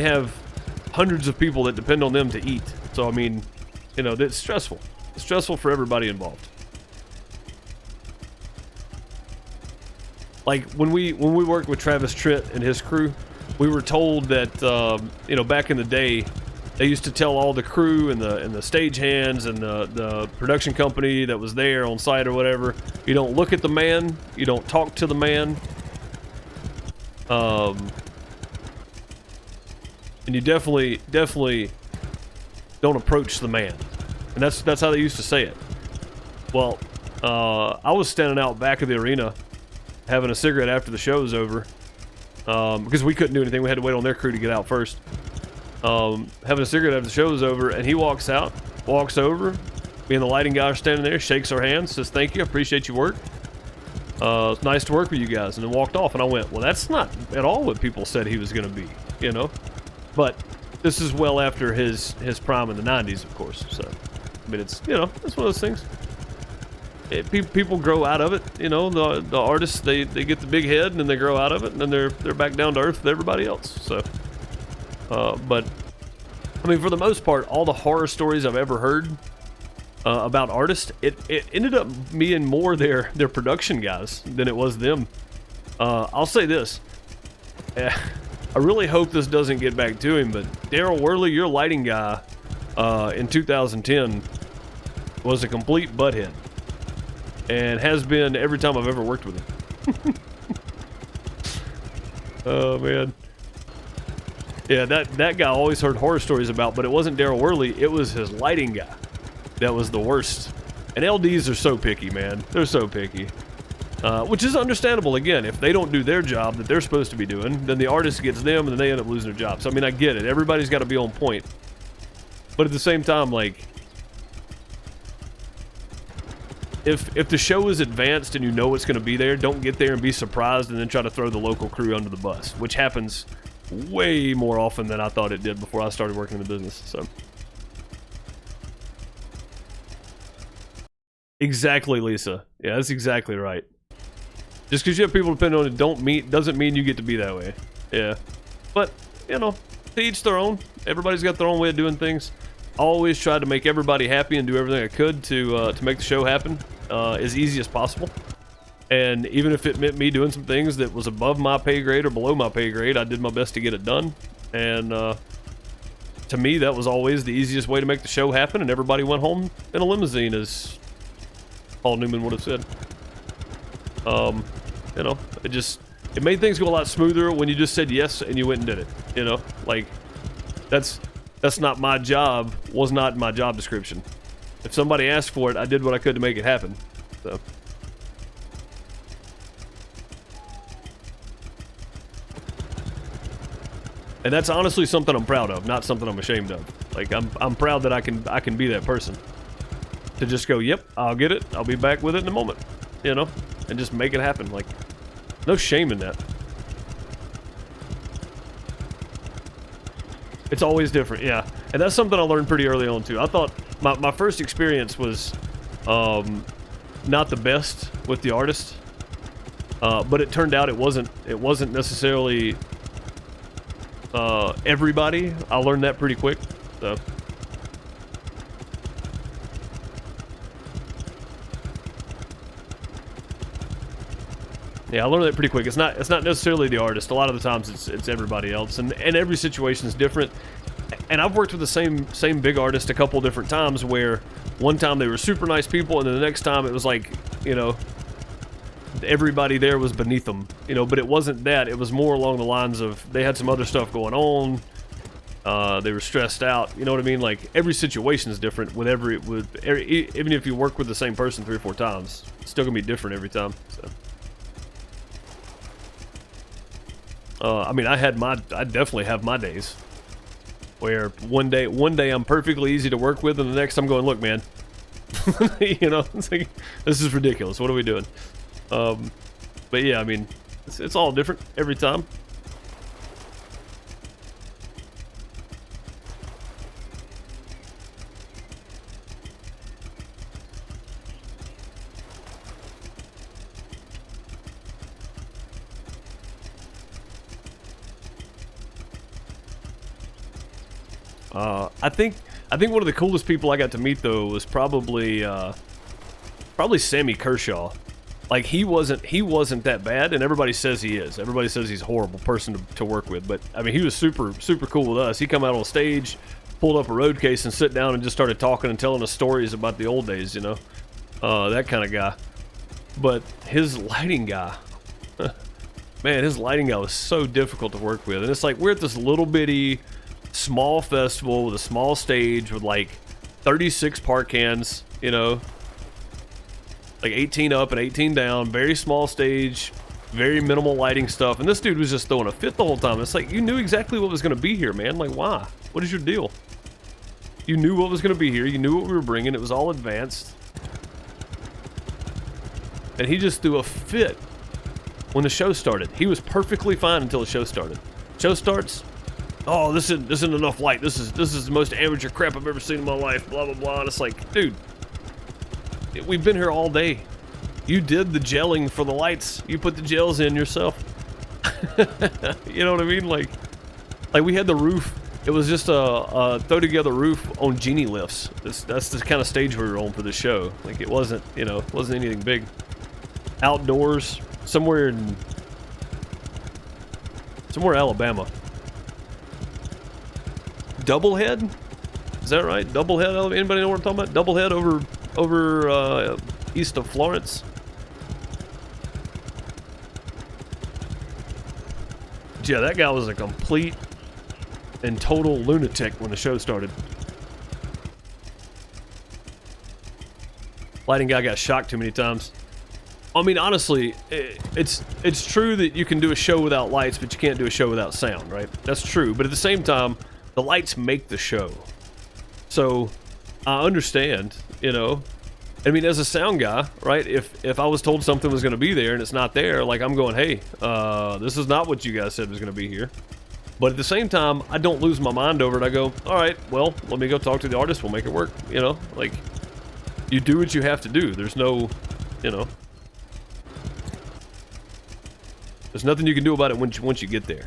have hundreds of people that depend on them to eat. So I mean, you know, it's stressful. It's stressful for everybody involved. Like when we worked with Travis Tritt and his crew, we were told that you know, back in the day, they used to tell all the crew and the stagehands and the production company that was there on site or whatever, you don't look at the man, you don't talk to the man, and you definitely don't approach the man. And that's how they used to say it. Well, I was standing out back of the arena having a cigarette after the show was over, because we couldn't do anything. We had to wait on their crew to get out first. Having a cigarette after the show was over, and he walks over, me and the lighting guy are standing there, shakes our hands, says thank you, appreciate your work, it's nice to work with you guys, and then walked off. And I went, well, that's not at all what people said he was going to be, you know. But this is well after his prime in the 90s, of course. So I mean, it's, you know, it's one of those things. people grow out of it. You know, the artists, they get the big head and then they grow out of it, and then they're back down to earth with everybody else. So, but I mean, for the most part, all the horror stories I've ever heard about artists, it ended up being more their production guys than it was them. I'll say this. I really hope this doesn't get back to him, but Daryl Worley, your lighting guy, in 2010 was a complete butthead, and has been every time I've ever worked with him. Oh man, yeah, that guy I always heard horror stories about, but it wasn't Daryl Worley, it was his lighting guy that was the worst. And LDs are so picky, man. They're so picky. Which is understandable. Again, if they don't do their job that they're supposed to be doing, then the artist gets them and then they end up losing their jobs. I mean, I get it. Everybody's got to be on point. But at the same time, like, if the show is advanced and you know it's going to be there, don't get there and be surprised and then try to throw the local crew under the bus, which happens way more often than I thought it did before I started working in the business. So, exactly, Lisa. Yeah, that's exactly right. Just because you have people depending on it doesn't mean you get to be that way. Yeah. But, you know, to each their own. Everybody's got their own way of doing things. I always tried to make everybody happy and do everything I could to make the show happen as easy as possible. And even if it meant me doing some things that was above my pay grade or below my pay grade, I did my best to get it done. And to me, that was always the easiest way to make the show happen, and everybody went home in a limousine, as Paul Newman would have said. You know, it made things go a lot smoother when you just said yes and you went and did it. You know, like, that's not my job, was not my job description. If somebody asked for it, I did what I could to make it happen. So. And that's honestly something I'm proud of, not something I'm ashamed of. Like, I'm proud that I can be that person. To just go, yep, I'll get it, I'll be back with it in a moment. You know? And just make it happen. Like, no shame in that. It's always different, yeah. And that's something I learned pretty early on too. I thought my first experience was not the best with the artist, but it turned out it wasn't necessarily everybody. I learned that pretty quick. So. Yeah, I learned that pretty quick. It's not necessarily the artist. A lot of the times it's everybody else, and every situation is different. And I've worked with the same big artist a couple different times, where one time they were super nice people, and then the next time it was like, you know, everybody there was beneath them, you know. But it wasn't that. It was more along the lines of they had some other stuff going on. They were stressed out. You know what I mean? Like, every situation is different with even if you work with the same person 3 or 4 times, it's still gonna be different every time. So. I mean, I definitely have my days where one day I'm perfectly easy to work with, and the next I'm going, look, man, you know, it's like, this is ridiculous. What are we doing? But yeah, I mean, it's all different every time. I think one of the coolest people I got to meet though was probably Sammy Kershaw. Like, he wasn't that bad, and everybody says he is. Everybody says he's a horrible person to work with, but I mean, he was super cool with us. He come out on stage, pulled up a road case, and sit down and just started talking and telling us stories about the old days, you know, that kind of guy. But his lighting guy, man, his lighting guy was so difficult to work with, and it's like, we're at this little bitty small festival with a small stage with like 36 park cans, you know, like 18 up and 18 down, very small stage, very minimal lighting stuff, and this dude was just throwing a fit the whole time. It's like, you knew exactly what was going to be here, man. Like, why? What is your deal? You knew what was going to be here, you knew what we were bringing, it was all advanced, and he just threw a fit when the show started. He was perfectly fine until the show started. Show starts, oh, this isn't enough light. This is the most amateur crap I've ever seen in my life. Blah blah blah. And it's like, dude, we've been here all day. You did the gelling for the lights. You put the gels in yourself. You know what I mean? Like we had the roof. It was just a throw together roof on genie lifts. That's the kind of stage we were on for the show. Like it wasn't, you know, it wasn't anything big. Outdoors, somewhere Alabama. Doublehead? Is that right? Doublehead? Anybody know what I'm talking about? Doublehead over east of Florence. Yeah, that guy was a complete and total lunatic when the show started. Lighting guy got shocked too many times. I mean, honestly, it's true that you can do a show without lights, but you can't do a show without sound, right? That's true, but at the same time, the lights make the show. So, I understand, you know. I mean, as a sound guy, right, if I was told something was going to be there and it's not there, like, I'm going, hey, this is not what you guys said was going to be here. But at the same time, I don't lose my mind over it. I go, all right, well, let me go talk to the artist. We'll make it work, you know. Like, you do what you have to do. There's no, you know. There's nothing you can do about it once you get there.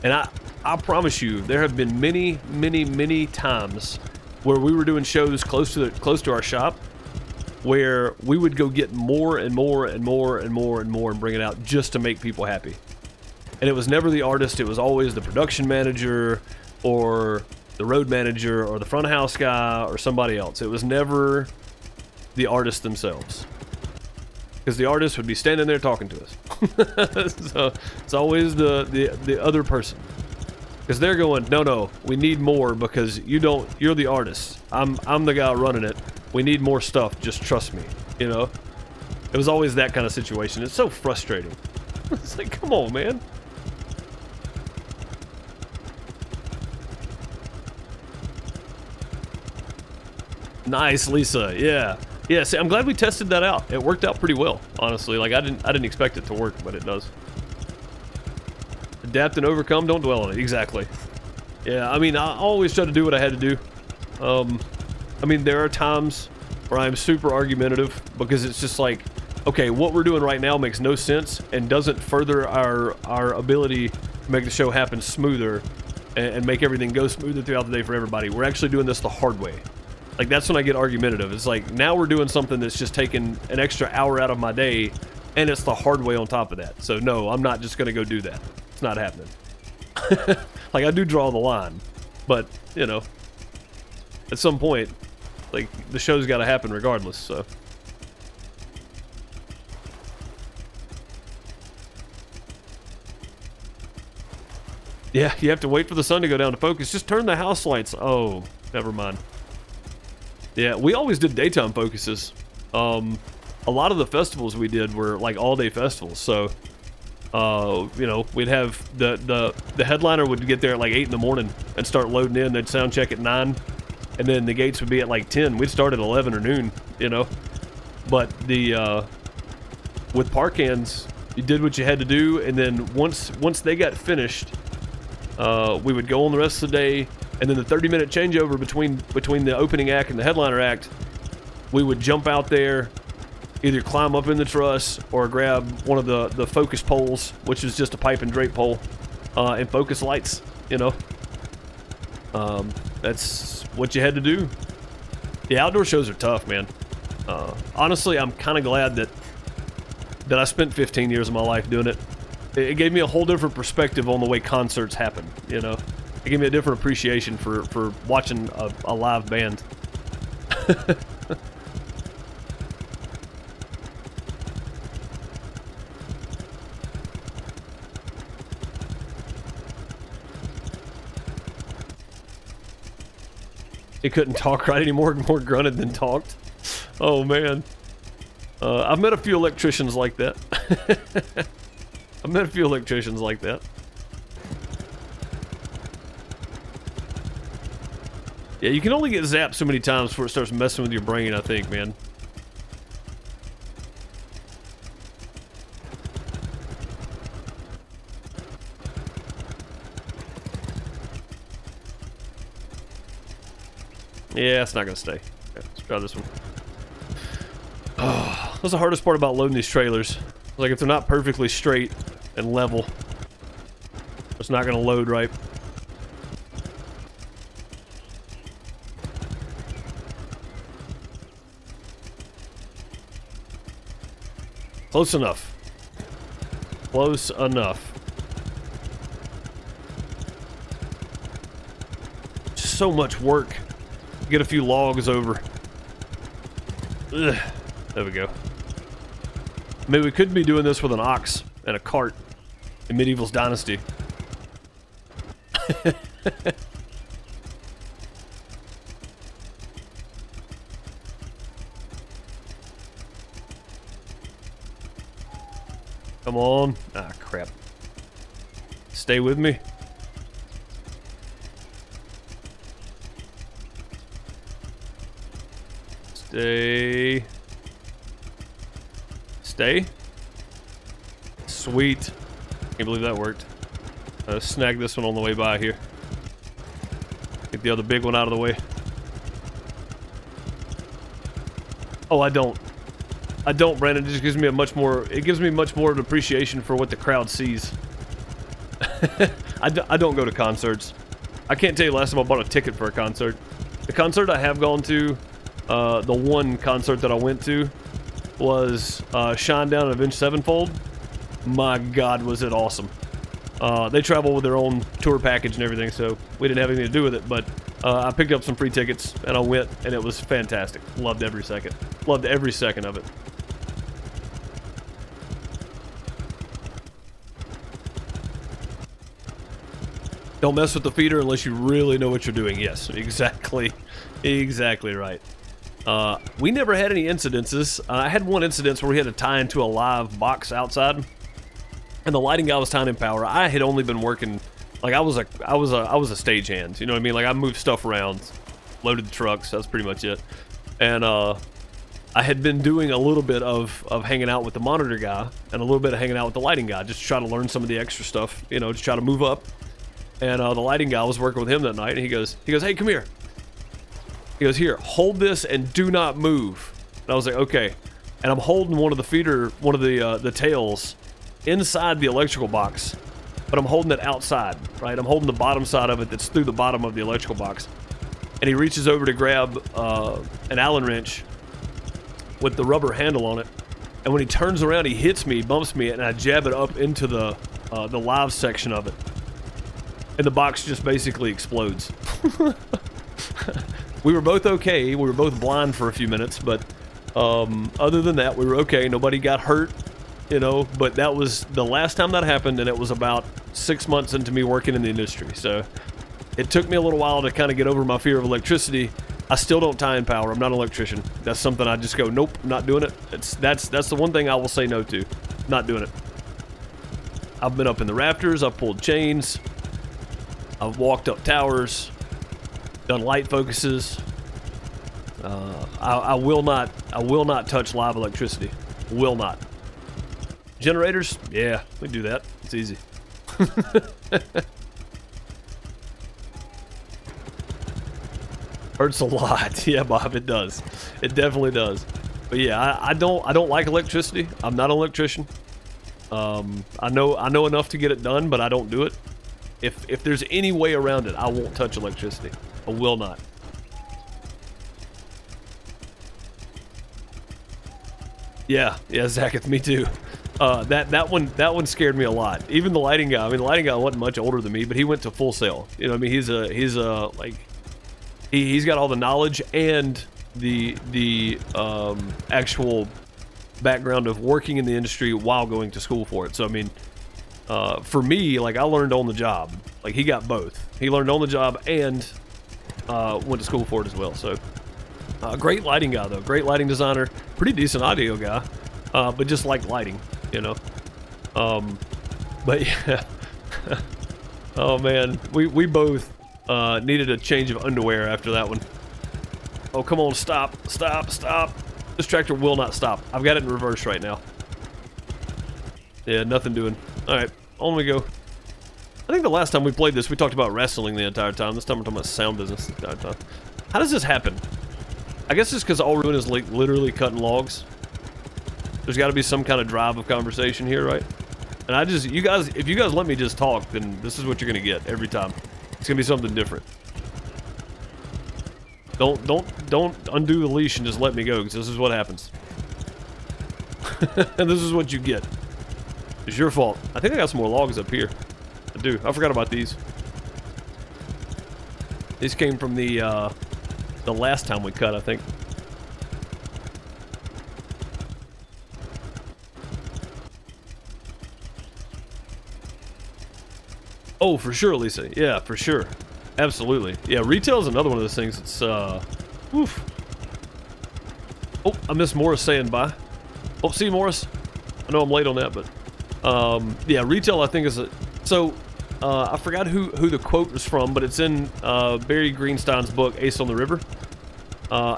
And I promise you, there have been many, many, many times where we were doing shows close to our shop, where we would go get more and more and more and more and more and bring it out just to make people happy. And it was never the artist, it was always the production manager or the road manager or the front of house guy or somebody else. It was never the artists themselves. Because the artist would be standing there talking to us. So it's always the other person. Because they're going, no, we need more because you're the artist. I'm the guy running it. We need more stuff, just trust me, you know? It was always that kind of situation. It's so frustrating. It's like, come on, man. Nice, Lisa. Yeah. Yeah, see, I'm glad we tested that out. It worked out pretty well, honestly. Like, I didn't expect it to work, but it does. Adapt and overcome, don't dwell on it. Exactly. Yeah, I mean, I always try to do what I had to do. I mean, there are times where I'm super argumentative because it's just like, okay, what we're doing right now makes no sense and doesn't further our ability to make the show happen smoother and make everything go smoother throughout the day for everybody. We're actually doing this the hard way. Like, that's when I get argumentative. It's like, now we're doing something that's just taking an extra hour out of my day, and it's the hard way on top of that. So, no, I'm not just going to go do that. It's not happening. Like, I do draw the line. But, you know, at some point, like, the show's got to happen regardless, so. Yeah, you have to wait for the sun to go down to focus. Just turn the house lights. Oh, never mind. Yeah, we always did daytime focuses. A lot of the festivals we did were like all-day festivals. So, you know, we'd have the headliner would get there at like 8 in the morning and start loading in. They'd sound check at 9, and then the gates would be at like 10. We'd start at 11 or noon, you know. But with park hands, you did what you had to do, and then once they got finished, we would go on the rest of the day. And then the 30-minute changeover between the opening act and the headliner act, we would jump out there, either climb up in the truss or grab one of the focus poles, which is just a pipe and drape pole, and focus lights, you know. That's what you had to do. The outdoor shows are tough, man. Honestly, I'm kind of glad that I spent 15 years of my life doing it. It gave me a whole different perspective on the way concerts happen, you know. It gave me a different appreciation for watching a live band. He couldn't talk right anymore, more grunted than talked. Oh man. I've met a few electricians like that. I've met a few electricians like that. Yeah, you can only get zapped so many times before it starts messing with your brain, I think, man. Yeah, it's not gonna stay. Yeah, it's try this one. Oh, that's the hardest part about loading these trailers. Like, if they're not perfectly straight and level, it's not gonna load right. Close enough. Close enough. Just so much work. Get a few logs over. Ugh. There we go. I mean, we could be doing this with an ox and a cart in Medieval's Dynasty. Come on. Ah, crap. Stay with me. Stay. Stay. Sweet. Can't believe that worked. Snag this one on the way by here. Get the other big one out of the way. Oh, I don't, Brandon. It just gives me much more of an appreciation for what the crowd sees. I don't go to concerts. I can't tell you the last time I bought a ticket for a concert. The concert I have gone to, the one concert that I went to was Shinedown and Avenged Sevenfold. My God, was it awesome. They travel with their own tour package and everything, so we didn't have anything to do with it, but I picked up some free tickets and I went, and it was fantastic. Loved every second. Loved every second of it. Don't mess with the feeder unless you really know what you're doing. Yes, exactly. Exactly right. We never had any incidences. I had one incident where we had to tie into a live box outside, and the lighting guy was tying in power. I had only been working, like I was a stagehand. You know what I mean? Like I moved stuff around, loaded the trucks. That's pretty much it. And I had been doing a little bit of hanging out with the monitor guy and a little bit of hanging out with the lighting guy, just to try to learn some of the extra stuff. You know, just try to move up. And the lighting guy was working with him that night, and he goes, hey, come here. He goes, here, hold this and do not move. And I was like, okay. And I'm holding one of the feeder, one of the tails inside the electrical box, but I'm holding it outside, right? I'm holding the bottom side of it that's through the bottom of the electrical box. And he reaches over to grab an Allen wrench with the rubber handle on it. And when he turns around, he hits me, bumps me, and I jab it up into the live section of it. And the box just basically explodes. We were both okay. We were both blind for a few minutes, but other than that, we were okay. Nobody got hurt, you know, but that was the last time that happened, and it was about 6 months into me working in the industry. So it took me a little while to kind of get over my fear of electricity. I still don't tie in power. I'm not an electrician. That's something I just go, nope, not doing it. That's the one thing I will say no to. Not doing it. I've been up in the rafters. I've pulled chains. I've walked up towers, done light focuses. I will not touch live electricity. Will not. Generators? Yeah, we do that. It's easy. Hurts a lot. Yeah, Bob, it does. It definitely does. But yeah, I don't like electricity. I'm not an electrician. I know enough to get it done, but I don't do it. If there's any way around it, I won't touch electricity. I will not. Yeah, Zach, it's me too. That one scared me a lot. Even the lighting guy. I mean, the lighting guy wasn't much older than me, but he went to Full Sail. You know, what I mean, he's got all the knowledge and the actual background of working in the industry while going to school for it. So I mean. For me, like I learned on the job. Like he got both. He learned on the job and went to school for it as well. So great lighting guy though. Great lighting designer. Pretty decent audio guy. But just like lighting, you know. But yeah. Oh man, we both needed a change of underwear after that one. Oh come on, stop. This tractor will not stop. I've got it in reverse right now. Yeah, nothing doing. Alright, on we go. I think the last time we played this, we talked about wrestling the entire time. This time we're talking about sound business the entire time. How does this happen? I guess it's because all we're doing is like literally cutting logs. There's got to be some kind of drive of conversation here, right? And if you guys let me just talk, then this is what you're gonna get every time. It's gonna be something different. Don't undo the leash and just let me go, because this is what happens. And this is what you get. It's your fault. I think I got some more logs up here. I do. I forgot about these. These came from the last time we cut, I think. Oh, for sure, Lisa. Yeah, for sure. Absolutely. Yeah, retail is another one of those things. It's, oof. Oh, I missed Morris saying bye. Oh, see you, Morris. I know I'm late on that, but, yeah, retail, I think, is a... So, I forgot who the quote was from, but it's in, Barry Greenstein's book, Ace on the River.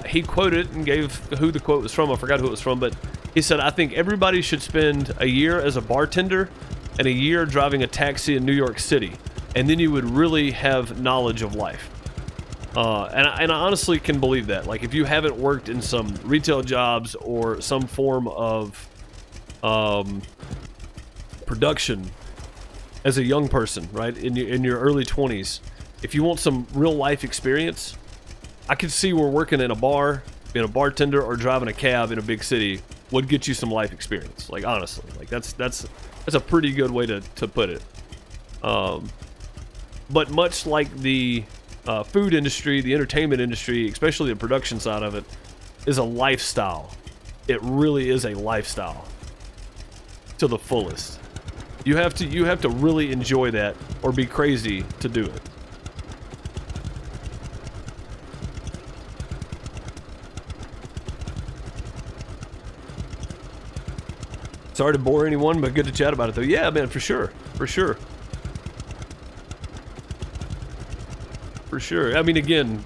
He quoted and gave who the quote was from. I forgot who it was from, but he said, I think everybody should spend a year as a bartender and a year driving a taxi in New York City, and then you would really have knowledge of life. And I honestly can believe that. Like, if you haven't worked in some retail jobs or some form of production as a young person, right, in your early 20s, if you want some real life experience, I could see where working in a bar, being a bartender, or driving a cab in a big city would get you some life experience. Like, honestly, like that's a pretty good way to put it. But much like the food industry, the entertainment industry, especially the production side of it, is a lifestyle. It really is a lifestyle to the fullest. You have to really enjoy that or be crazy to do it. Sorry to bore anyone, but good to chat about it though. Yeah, man, for sure. For sure. For sure. I mean, again,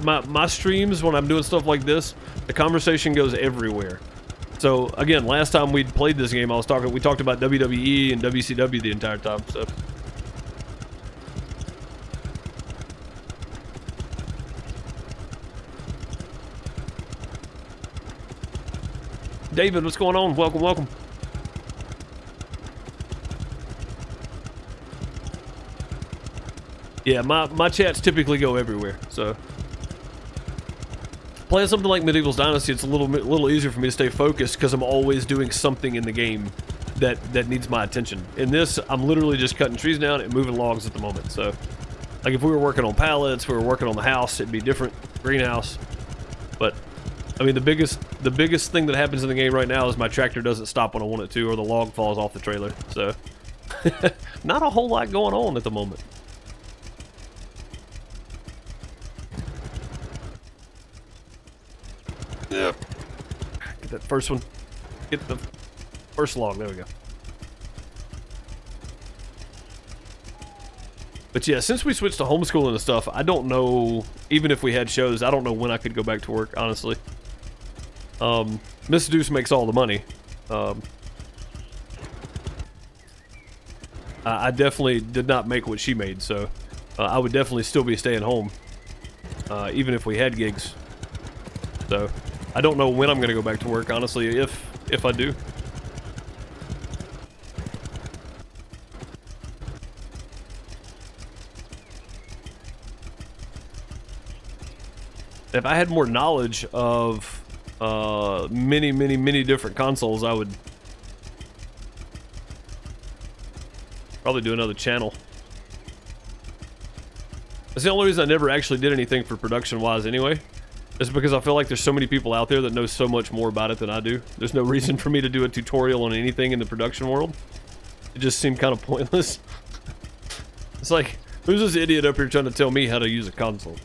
my streams, when I'm doing stuff like this, the conversation goes everywhere. So, again, last time we played this game, we talked about WWE and WCW the entire time, so. David, what's going on? Welcome, welcome. Yeah, my chats typically go everywhere, so. Playing something like Medieval Dynasty, it's a little easier for me to stay focused because I'm always doing something in the game that needs my attention. In this, I'm literally just cutting trees down and moving logs at the moment, so. Like if we were working on pallets, if we were working on the house, it'd be different, greenhouse. But, I mean, the biggest thing that happens in the game right now is my tractor doesn't stop when I want it to, or the log falls off the trailer, so. Not a whole lot going on at the moment. Yep. Get that first one. Get the first log. There we go. But yeah, since we switched to homeschooling and stuff, I don't know, even if we had shows, I don't know when I could go back to work, honestly. Miss Deuce makes all the money. I definitely did not make what she made, so I would definitely still be staying home, even if we had gigs. So I don't know when I'm going to go back to work, honestly, if I do. If I had more knowledge of many different consoles, I would probably do another channel. That's the only reason I never actually did anything for production-wise anyway. Is because I feel like there's so many people out there that know so much more about it than I do. There's no reason for me to do a tutorial on anything in the production world. It just seemed kind of pointless. It's like, who's this idiot up here trying to tell me how to use a console?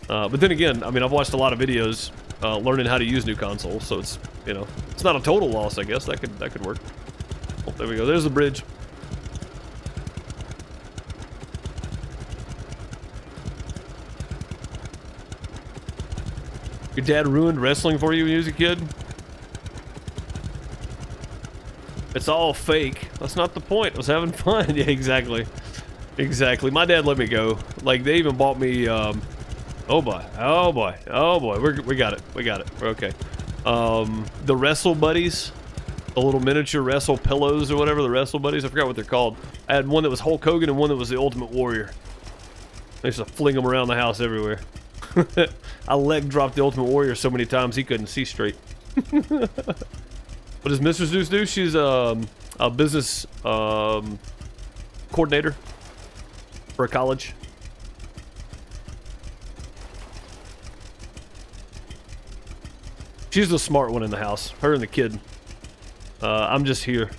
But then again, I mean, I've watched a lot of videos learning how to use new consoles, so it's, you know, it's not a total loss, I guess. That could work. Oh, there we go. There's the bridge. Your dad ruined wrestling for you when you was a kid? It's all fake. That's not the point. I was having fun. Yeah, exactly. Exactly. My dad let me go. Like, they even bought me, Oh boy. Oh boy. Oh boy. We got it. We got it. We're okay. The Wrestle Buddies, the little miniature wrestle pillows or whatever, the Wrestle Buddies, I forgot what they're called. I had one that was Hulk Hogan and one that was the Ultimate Warrior. I used to fling them around the house everywhere. I leg dropped the Ultimate Warrior so many times he couldn't see straight. What does Mr. Zeus do? She's a business coordinator for a college. She's the smart one in the house. Her and the kid. I'm just here.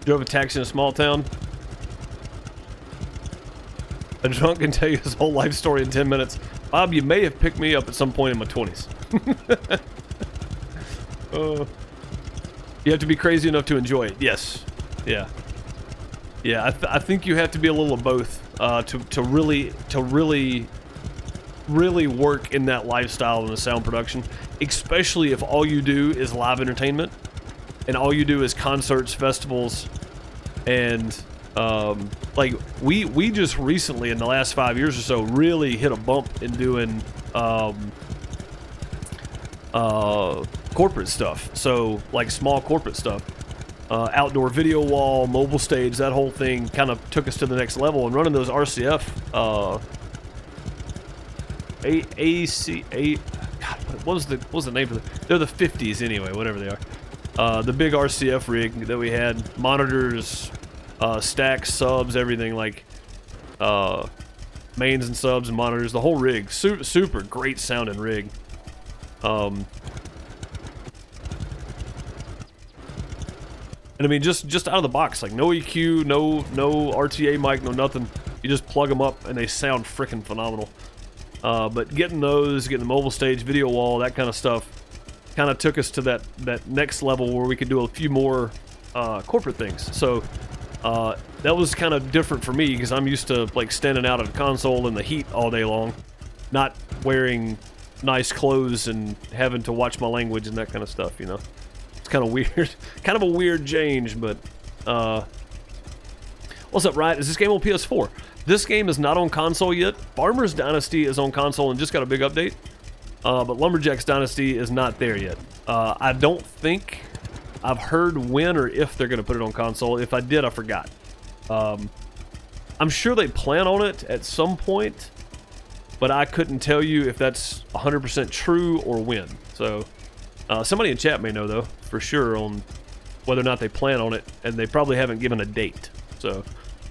Drove a taxi in a small town. A drunk can tell you his whole life story in 10 minutes. Bob, you may have picked me up at some point in my 20s. You have to be crazy enough to enjoy it. Yes. Yeah. Yeah, I think you have to be a little of both to really work in that lifestyle and the sound production, especially if all you do is live entertainment and all you do is concerts, festivals, and like we just recently in the last 5 years or so really hit a bump in doing corporate stuff. So like small corporate stuff. Outdoor video wall, mobile stage, that whole thing kind of took us to the next level. And running those RCF, God, what was the name for them? They're the 50s anyway, whatever they are. The big RCF rig that we had, monitors, stacks, subs, everything, like mains and subs and monitors, the whole rig. Super great sounding rig. And I mean, just out of the box, like no EQ, no RTA mic, no nothing. You just plug them up and they sound freaking phenomenal. But getting the mobile stage, video wall, that kind of stuff, kind of took us to that next level where we could do a few more corporate things. So that was kind of different for me because I'm used to like standing out at a console in the heat all day long, not wearing nice clothes and having to watch my language and that kind of stuff, you know. Kind of weird, kind of a weird change, but what's up, Riot? Is this game on PS4? This game is not on console yet. Farmers Dynasty is on console and just got a big update, but Lumberjacks Dynasty is not there yet. I don't think I've heard when or if they're going to put it on console. If I did, I forgot. I'm sure they plan on it at some point, but I couldn't tell you if that's 100% true or when. So somebody in chat may know, though, for sure, on whether or not they plan on it, and they probably haven't given a date. So,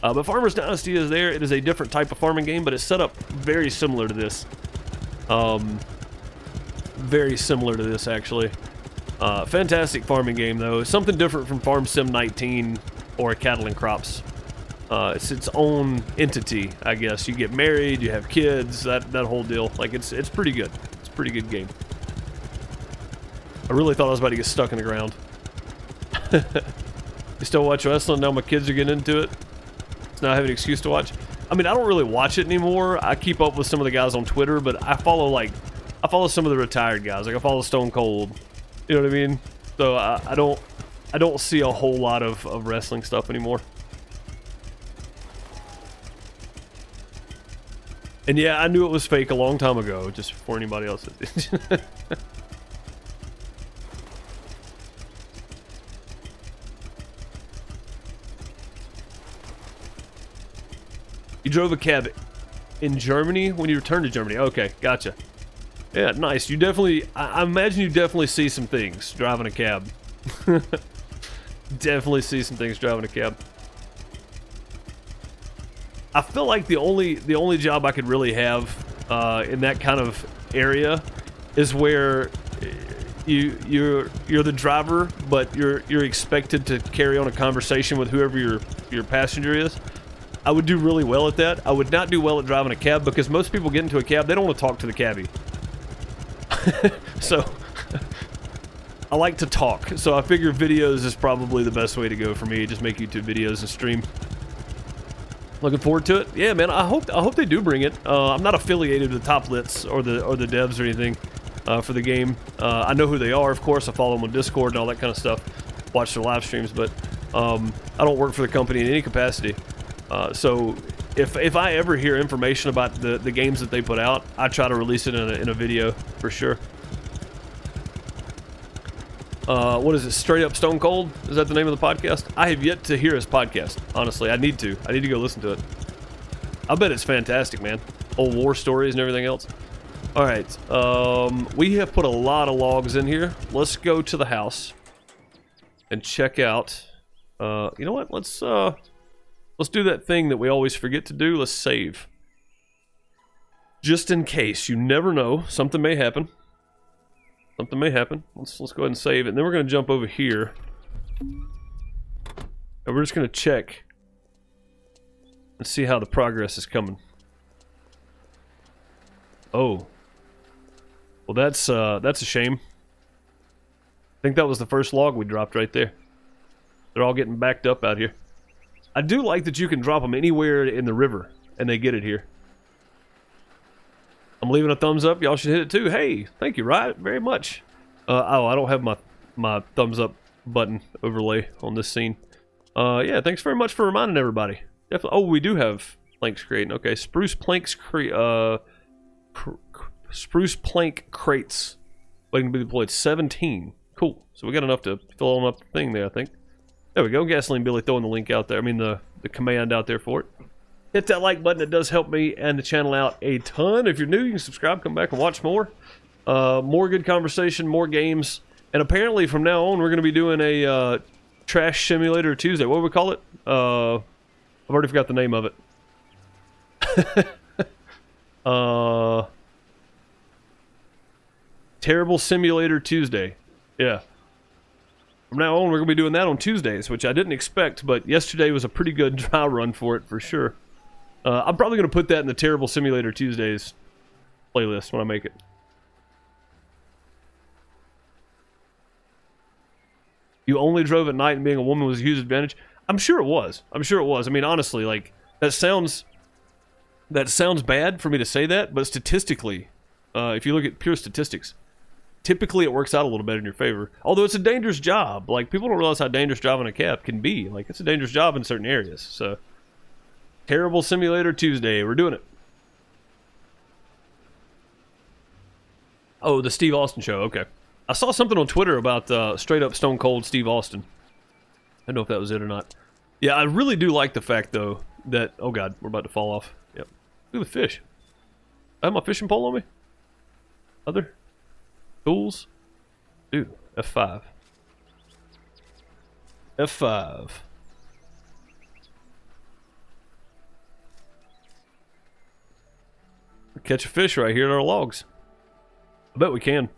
but Farmers Dynasty is there. It is a different type of farming game, but it's set up very similar to this. Very similar to this, actually. Fantastic farming game, though. Something different from Farm Sim 19 or Cattle and Crops. It's its own entity, I guess. You get married, you have kids, that whole deal. Like, it's pretty good. It's a pretty good game. I really thought I was about to get stuck in the ground. You still watch wrestling? Now my kids are getting into it. So now I have an excuse to watch. I mean, I don't really watch it anymore. I keep up with some of the guys on Twitter, but I follow some of the retired guys. Like I follow Stone Cold. You know what I mean? So I don't see a whole lot of wrestling stuff anymore. And yeah, I knew it was fake a long time ago, just before anybody else did. You drove a cab in Germany when you returned to Germany. Okay, gotcha. Yeah, nice. You definitely, I imagine you definitely see some things driving a cab. Definitely see some things driving a cab. I feel like the only job I could really have in that kind of area is where you're the driver, but you're expected to carry on a conversation with whoever your passenger is. I would do really well at that. I would not do well at driving a cab because most people get into a cab, they don't want to talk to the cabbie. So I like to talk. So I figure videos is probably the best way to go for me. Just make YouTube videos and stream. Looking forward to it. Yeah, man. I hope they do bring it. I'm not affiliated with the Top Lits or the devs or anything for the game. I know who they are, of course. I follow them on Discord and all that kind of stuff. Watch their live streams, but I don't work for the company in any capacity. So if I ever hear information about the games that they put out, I try to release it in a video for sure. What is it? Straight Up Stone Cold? Is that the name of the podcast? I have yet to hear his podcast. Honestly, I need to go listen to it. I bet it's fantastic, man. Old war stories and everything else. All right, we have put a lot of logs in here. Let's go to the house and check out. You know what? Let's do that thing that we always forget to do. Let's save. Just in case, you never know, something may happen. Something may happen. Let's go ahead and save it. And then we're going to jump over here. And we're just going to check and see how the progress is coming. Oh. Well, that's a shame. I think that was the first log we dropped right there. They're all getting backed up out here. I do like that you can drop them anywhere in the river and they get it here. I'm leaving a thumbs up. Y'all should hit it too. Hey, thank you, Riot, very much. Oh, I don't have my thumbs up button overlay on this scene. Yeah, thanks very much for reminding everybody. Definitely. Oh, we do have planks creating. Okay, spruce plank crates waiting to be deployed. 17. Cool. So we got enough to fill them up the thing there, I think. There we go. Gasoline Billy throwing the link out there. I mean the command out there for it. Hit that like button. It does help me and the channel out a ton. If you're new, you can subscribe, come back and watch more. More good conversation, more games. And apparently from now on, we're going to be doing a Trash Simulator Tuesday. What do we call it? I've already forgot the name of it. Terrible Simulator Tuesday. Yeah. From now on, we're going to be doing that on Tuesdays, which I didn't expect, but yesterday was a pretty good dry run for it, for sure. I'm probably going to put that in the Terrible Simulator Tuesdays playlist when I make it. You only drove at night and being a woman was a huge advantage? I'm sure it was. I'm sure it was. I mean, honestly, like, that sounds bad for me to say that, but statistically, if you look at pure statistics, typically it works out a little bit in your favor. Although it's a dangerous job. Like, people don't realize how dangerous driving a cab can be. Like, it's a dangerous job in certain areas. So, Terrible Simulator Tuesday. We're doing it. Oh, the Steve Austin show. Okay. I saw something on Twitter about straight up Stone Cold Steve Austin. I don't know if that was it or not. Yeah, I really do like the fact, though, that... Oh, God. We're about to fall off. Yep. Look at the fish. I have my fishing pole on me. Other... Tools. Dude, F5. F5. We'll catch a fish right here in our logs. I bet we can.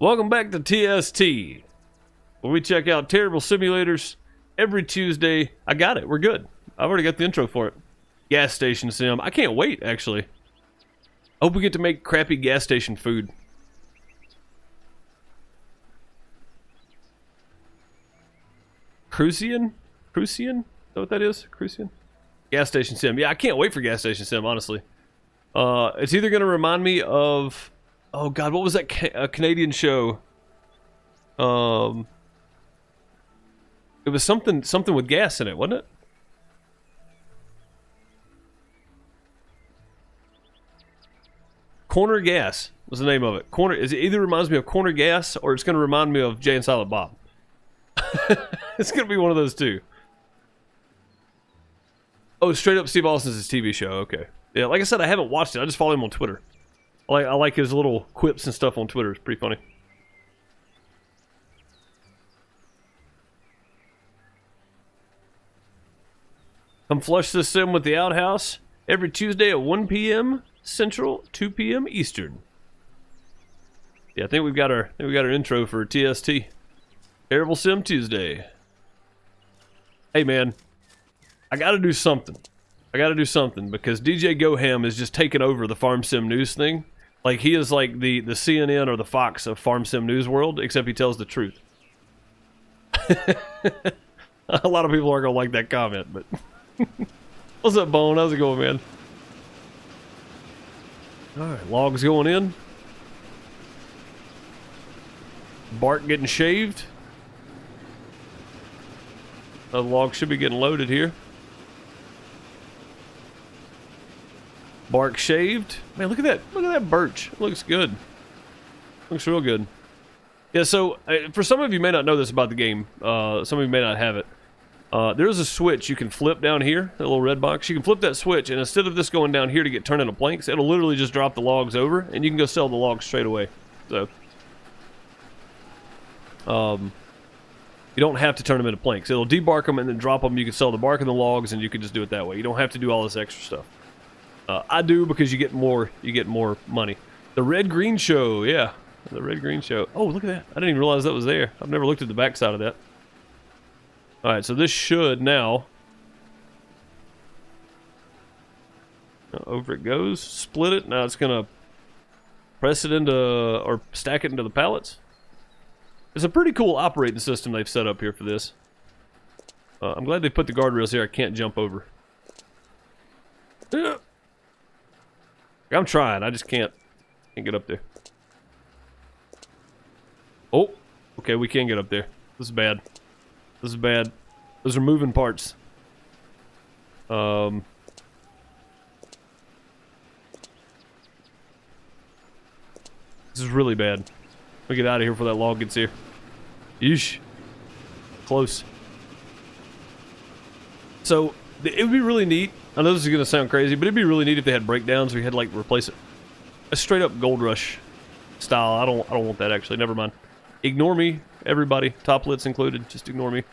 Welcome back to TST, where we check out terrible simulators every Tuesday. I got it. We're good. I've already got the intro for it. Gas station sim. I can't wait, actually. I hope we get to make crappy gas station food. Crucian? Crucian? Is that what that is? Crucian? Gas station sim. Yeah, I can't wait for gas station sim, honestly. It's either going to remind me of... Oh, God, what was that Canadian show? It was something with gas in it, wasn't it? Corner Gas was the name of it. It either reminds me of Corner Gas or it's going to remind me of Jay and Silent Bob. It's going to be one of those two. Oh, straight up Steve Austin's TV show. Okay. Yeah, like I said, I haven't watched it. I just follow him on Twitter. I like his little quips and stuff on Twitter. It's pretty funny. Come flush this sim with the outhouse every Tuesday at 1 p.m. Central, 2 p.m. Eastern. Yeah, I think we've got our intro for TST. Terrible Sim Tuesday. Hey man, I gotta do something. Because DJ Goham is just taking over the Farm Sim News thing. Like, he is like the CNN or the Fox of Farm Sim News world, except he tells the truth. A lot of people aren't gonna like that comment, but... What's up, Bone? How's it going, man? Alright, logs going in. Bark getting shaved. The log should be getting loaded here. Bark shaved. Man, look at that. Look at that birch. It looks good. Looks real good. Yeah, so for some of you may not know this about the game. Some of you may not have it. There's a switch you can flip down here, that little red box. You can flip that switch, and instead of this going down here to get turned into planks, it'll literally just drop the logs over, and you can go sell the logs straight away. So, you don't have to turn them into planks. It'll debark them and then drop them. You can sell the bark and the logs, and you can just do it that way. You don't have to do all this extra stuff. I do because you get more money. The red-green show, yeah. The red-green show. Oh, look at that. I didn't even realize that was there. I've never looked at the backside of that. Alright, so this should now... over it goes. Split it. Now it's going to press it into... or stack it into the pallets. It's a pretty cool operating system they've set up here for this. I'm glad they put the guardrails here I can't jump over. I'm trying. I just can't get up there. Oh, okay, we can get up there. This is bad. This is bad. Those are moving parts. This is really bad. Let me get out of here before that log gets here. Yeesh. Close. So, it would be really neat. I know this is going to sound crazy, but it'd be really neat if they had breakdowns where you had to, like, replace it. A straight up Gold Rush style. I don't want that, actually. Never mind. Ignore me, everybody. Top lits included. Just ignore me.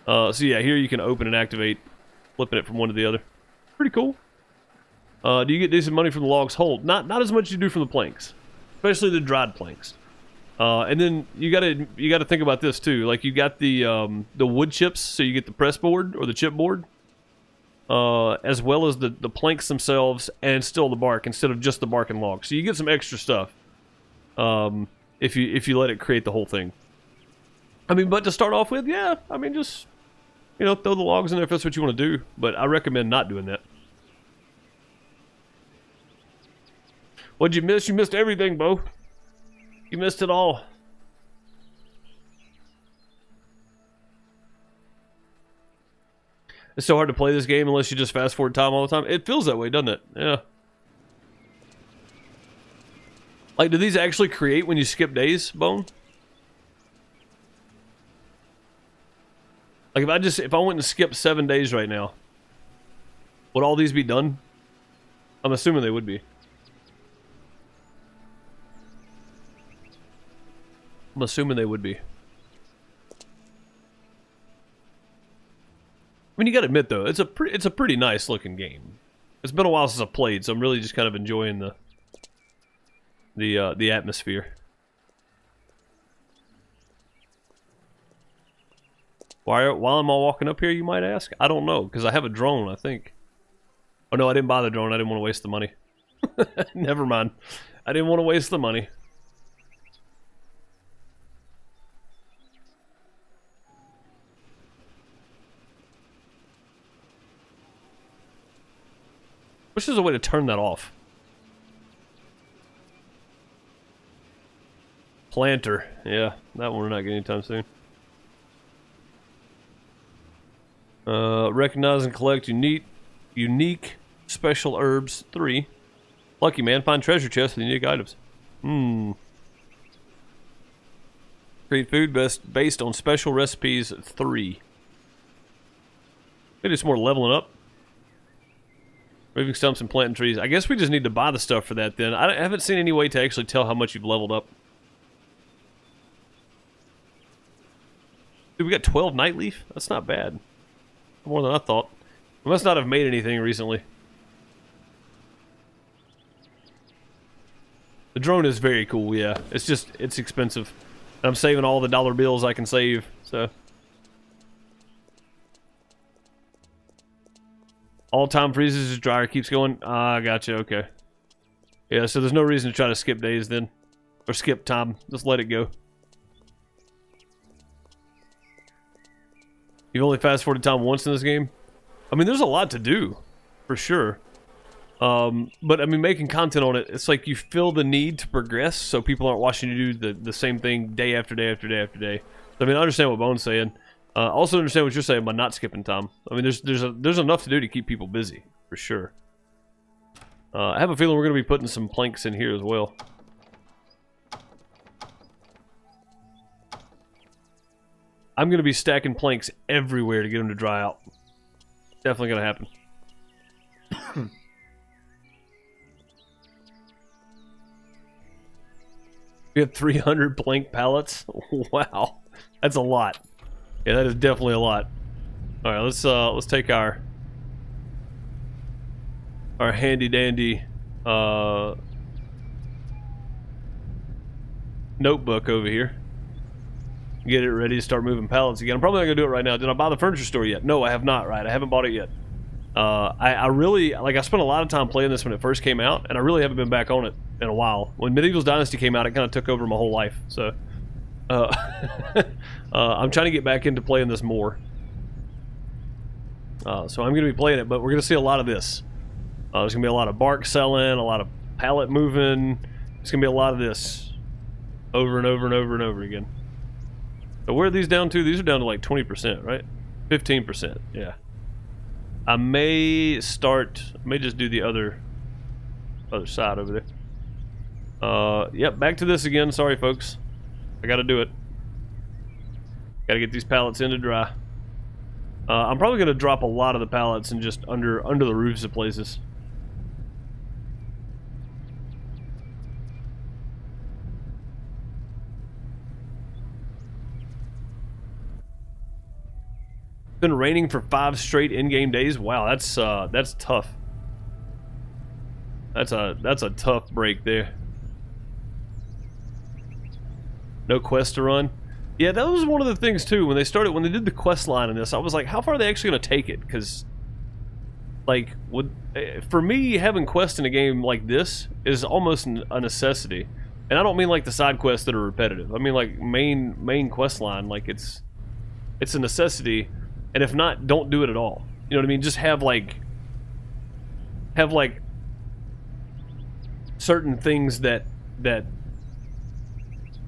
So yeah, here you can open and activate, flipping it from one to the other. Pretty cool. Do you get decent money from the logs hold? Not as much as you do from the planks, especially the dried planks. And then you gotta think about this too. Like you got the wood chips, so you get the press board or the chip board, as well as the planks themselves, and still the bark instead of just the bark and log. So you get some extra stuff. If you let it create the whole thing. I mean, but to start off with, yeah, I mean, just, you know, throw the logs in there if that's what you want to do. But I recommend not doing that. What'd you miss? You missed everything, Bo. You missed it all. It's so hard to play this game unless you just fast forward time all the time. It feels that way, doesn't it? Yeah. Like, do these actually create when you skip days, Bone? Like, if I went and skipped 7 days right now, would all these be done? I'm assuming they would be. I'm assuming they would be. I mean, you gotta admit though, it's a pretty nice looking game. It's been a while since I've played, so I'm really just kind of enjoying the atmosphere. Why am I walking up here, you might ask? I don't know, because I have a drone, I think. Oh no, I didn't buy the drone. I didn't want to waste the money. Never mind. I didn't want to waste the money. Wish there's a way to turn that off. Planter. Yeah, that one we're not getting anytime soon. Recognize and collect unique special herbs 3. Lucky man, find treasure chests with unique items. Create food based on special recipes 3. Maybe some more leveling up. Moving stumps and planting trees. I guess we just need to buy the stuff for that then. I haven't seen any way to actually tell how much you've leveled up. Dude, we got 12 nightleaf? That's not bad. More than I thought. We must not have made anything recently. The drone is very cool, yeah. It's expensive. I'm saving all the dollar bills I can save, so. All time freezes, his dryer keeps going. Ah, gotcha, okay. Yeah, so there's no reason to try to skip days then. Or skip time. Just let it go. You've only fast forwarded time once in this game? I mean, there's a lot to do. For sure. But I mean, making content on it, it's like you feel the need to progress, so people aren't watching you do the same thing day after day after day after day. So, I mean, I understand what Bone's saying. Also understand what you're saying by not skipping time. I mean, there's enough to do to keep people busy, for sure. I have a feeling we're going to be putting some planks in here as well. I'm going to be stacking planks everywhere to get them to dry out. Definitely going to happen. We have 300 plank pallets. Wow, that's a lot. Yeah, that is definitely a lot. All right, let's take our handy dandy notebook over here. Get it ready to start moving pallets again. I'm probably not gonna do it right now. Did I buy the furniture store yet? No, I have not. Right, I haven't bought it yet. I really, like, I spent a lot of time playing this when it first came out, and I really haven't been back on it in a while. When Medieval Dynasty came out, it kind of took over my whole life. So, I'm trying to get back into playing this more. So I'm going to be playing it, but we're going to see a lot of this. There's going to be a lot of bark selling, a lot of pallet moving. It's going to be a lot of this over and over and over and over again. So where are these down to? These are down to like 20%, right? 15%, yeah. I may just do the other side over there. Yep, back to this again. Sorry, folks. I gotta do it. Gotta get these pallets in to dry. I'm probably gonna drop a lot of the pallets and just under the roofs of places. Been raining for 5 straight in-game days. Wow, that's tough. That's a tough break there. No quest to run. Yeah, that was one of the things too. When they did the quest line in this, I was like, how far are they actually going to take it? Because, like, for me, having quests in a game like this is almost a necessity. And I don't mean like the side quests that are repetitive. I mean like main quest line. Like it's a necessity. And if not, don't do it at all. You know what I mean? Just have like certain things that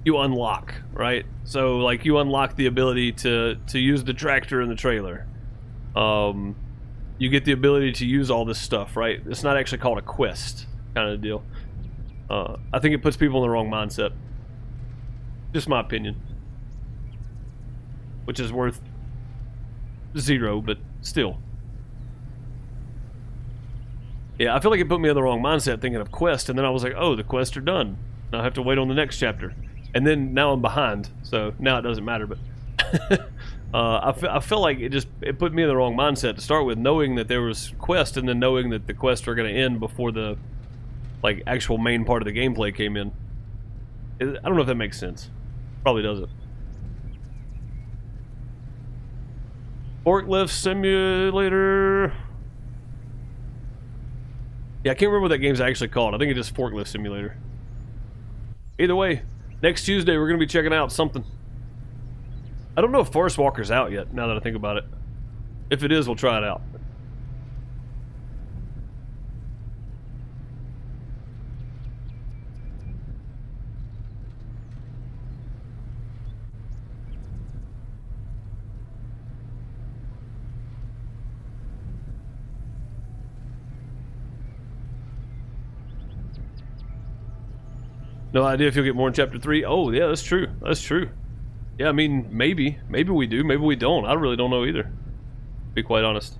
you unlock, right? So like you unlock the ability to use the tractor and the trailer. You get the ability to use all this stuff, right? It's not actually called a quest kind of deal. I think it puts people in the wrong mindset. Just my opinion. Which is worth 0, but still. Yeah, I feel like it put me in the wrong mindset thinking of quest, and then I was like, oh, the quests are done. Now I have to wait on the next chapter. And then now I'm behind, so now it doesn't matter, but I feel like it put me in the wrong mindset to start with, knowing that there was quest, and then knowing that the quests were going to end before the like actual main part of the gameplay came in. I don't know if that makes sense. Probably doesn't. Forklift Simulator. Yeah, I can't remember what that game's actually called. I think it's just Forklift Simulator. Either way, next Tuesday we're going to be checking out something. I don't know if Forest Walker's out yet, now that I think about it. If it is, we'll try it out. No idea if you'll get more in Chapter 3. Oh, yeah, that's true. That's true. Yeah, I mean, maybe. Maybe we do. Maybe we don't. I really don't know either. To be quite honest.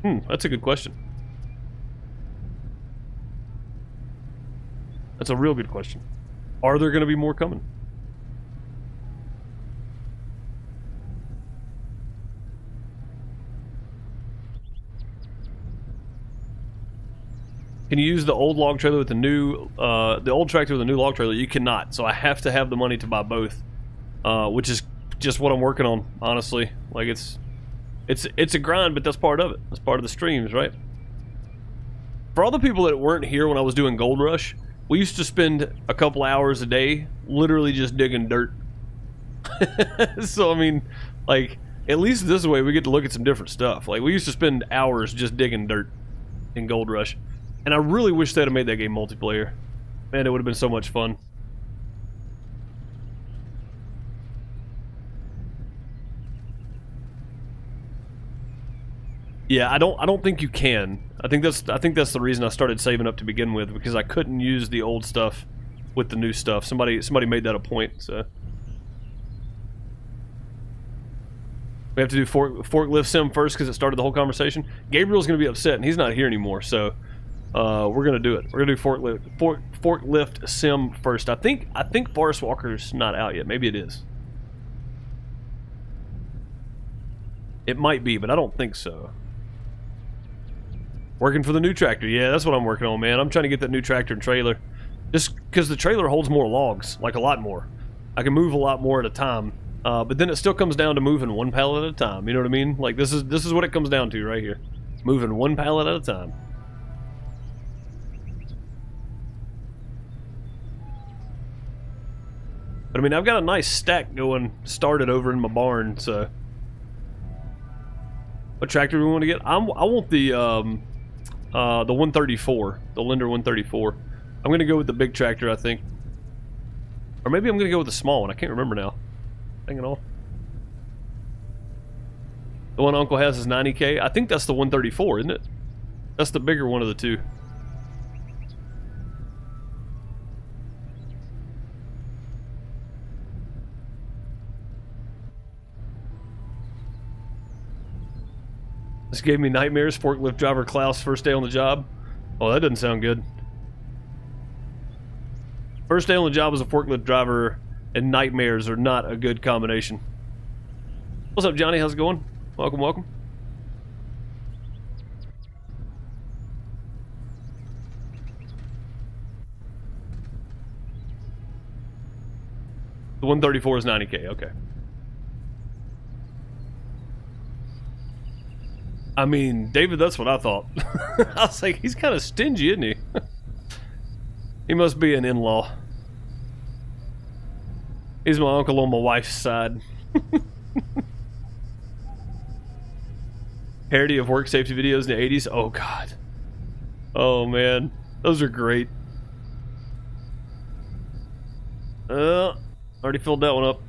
That's a good question. That's a real good question. Are there going to be more coming? Can you use the old log trailer with the new, the old tractor with the new log trailer? You cannot. So I have to have the money to buy both, which is just what I'm working on, honestly. Like it's a grind, but that's part of it. That's part of the streams, right? For all the people that weren't here when I was doing Gold Rush, we used to spend a couple hours a day literally just digging dirt. So I mean, like, At least this way we get to look at some different stuff. Like, we used to spend hours just digging dirt in Gold Rush. And I really wish they'd have made that game multiplayer. Man, it would have been so much fun. Yeah, I don't think you can. I think that's the reason I started saving up to begin with, because I couldn't use the old stuff with the new stuff. Somebody made that a point, so we have to do forklift sim first because it started the whole conversation. Gabriel's going to be upset, and he's not here anymore, so we're going to do it. We're going to do forklift sim first. I think Forest Walker's not out yet. Maybe it is. It might be, but I don't think so. Working for the new tractor. Yeah, that's what I'm working on, man. I'm trying to get that new tractor and trailer. Just because the trailer holds more logs, like a lot more. I can move a lot more at a time. But then it still comes down to moving one pallet at a time. You know what I mean? Like, this is what it comes down to right here. Moving one pallet at a time. But I mean, I've got a nice stack started over in my barn, so. What tractor do we want to get? I want the 134, the Lender 134. I'm gonna go with the big tractor, I think, or maybe I'm gonna go with the small one. I can't remember now. Hang it all. The one Uncle has is 90K. I think that's the 134, isn't it? That's the bigger one of the two. This gave me nightmares. Forklift driver Klaus, first day on the job. Oh, that doesn't sound good. First day on the job as a forklift driver and nightmares are not a good combination. What's up, Johnny? How's it going? Welcome, welcome. The 134 is 90K, okay. I mean, David, that's what I thought. I was like, he's kind of stingy, isn't he? He must be an in-law. He's my uncle on my wife's side. Parody of work safety videos in the 80s. Oh, God. Oh, man. Those are great. Already filled that one up.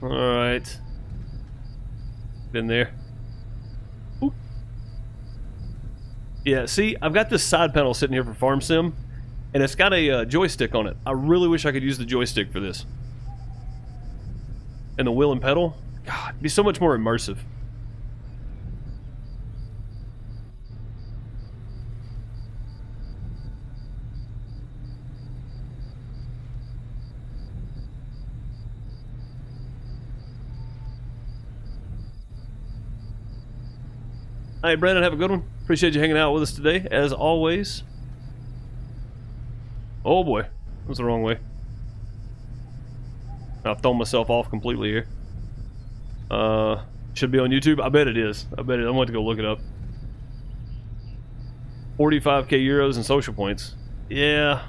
Alright. Been there. Ooh. Yeah, see, I've got this side panel sitting here for Farm Sim, and it's got a joystick on it. I really wish I could use the joystick for this. And the wheel and pedal. God, it'd be so much more immersive. All right, Brandon, have a good one. Appreciate you hanging out with us today, as always. Oh boy, that was the wrong way. I've thrown myself off completely here. Should be on YouTube. I bet it is. I bet it. I'm going to go look it up. 45k euros and social points. Yeah,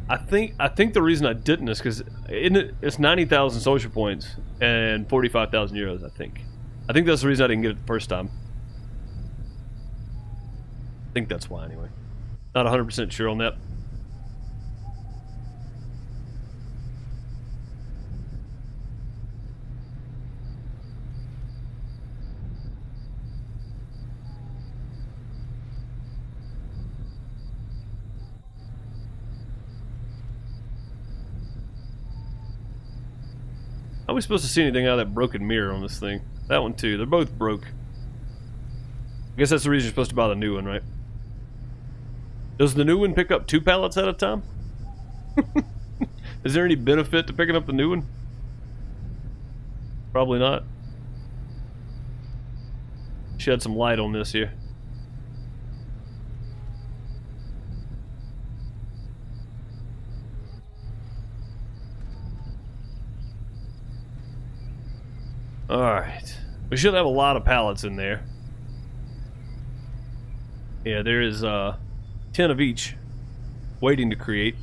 I think the reason I didn't is because it's 90,000 social points and 45,000 euros. I think that's the reason I didn't get it the first time. I think that's why anyway. Not 100% sure on that. How are we supposed to see anything out of that broken mirror on this thing? That one too. They're both broke. I guess that's the reason you're supposed to buy the new one, right? Does the new one pick up 2 pallets at a time? Is there any benefit to picking up the new one? Probably not. Shed some light on this here. Alright. We should have a lot of pallets in there. Yeah, there is 10 of each. waiting to create.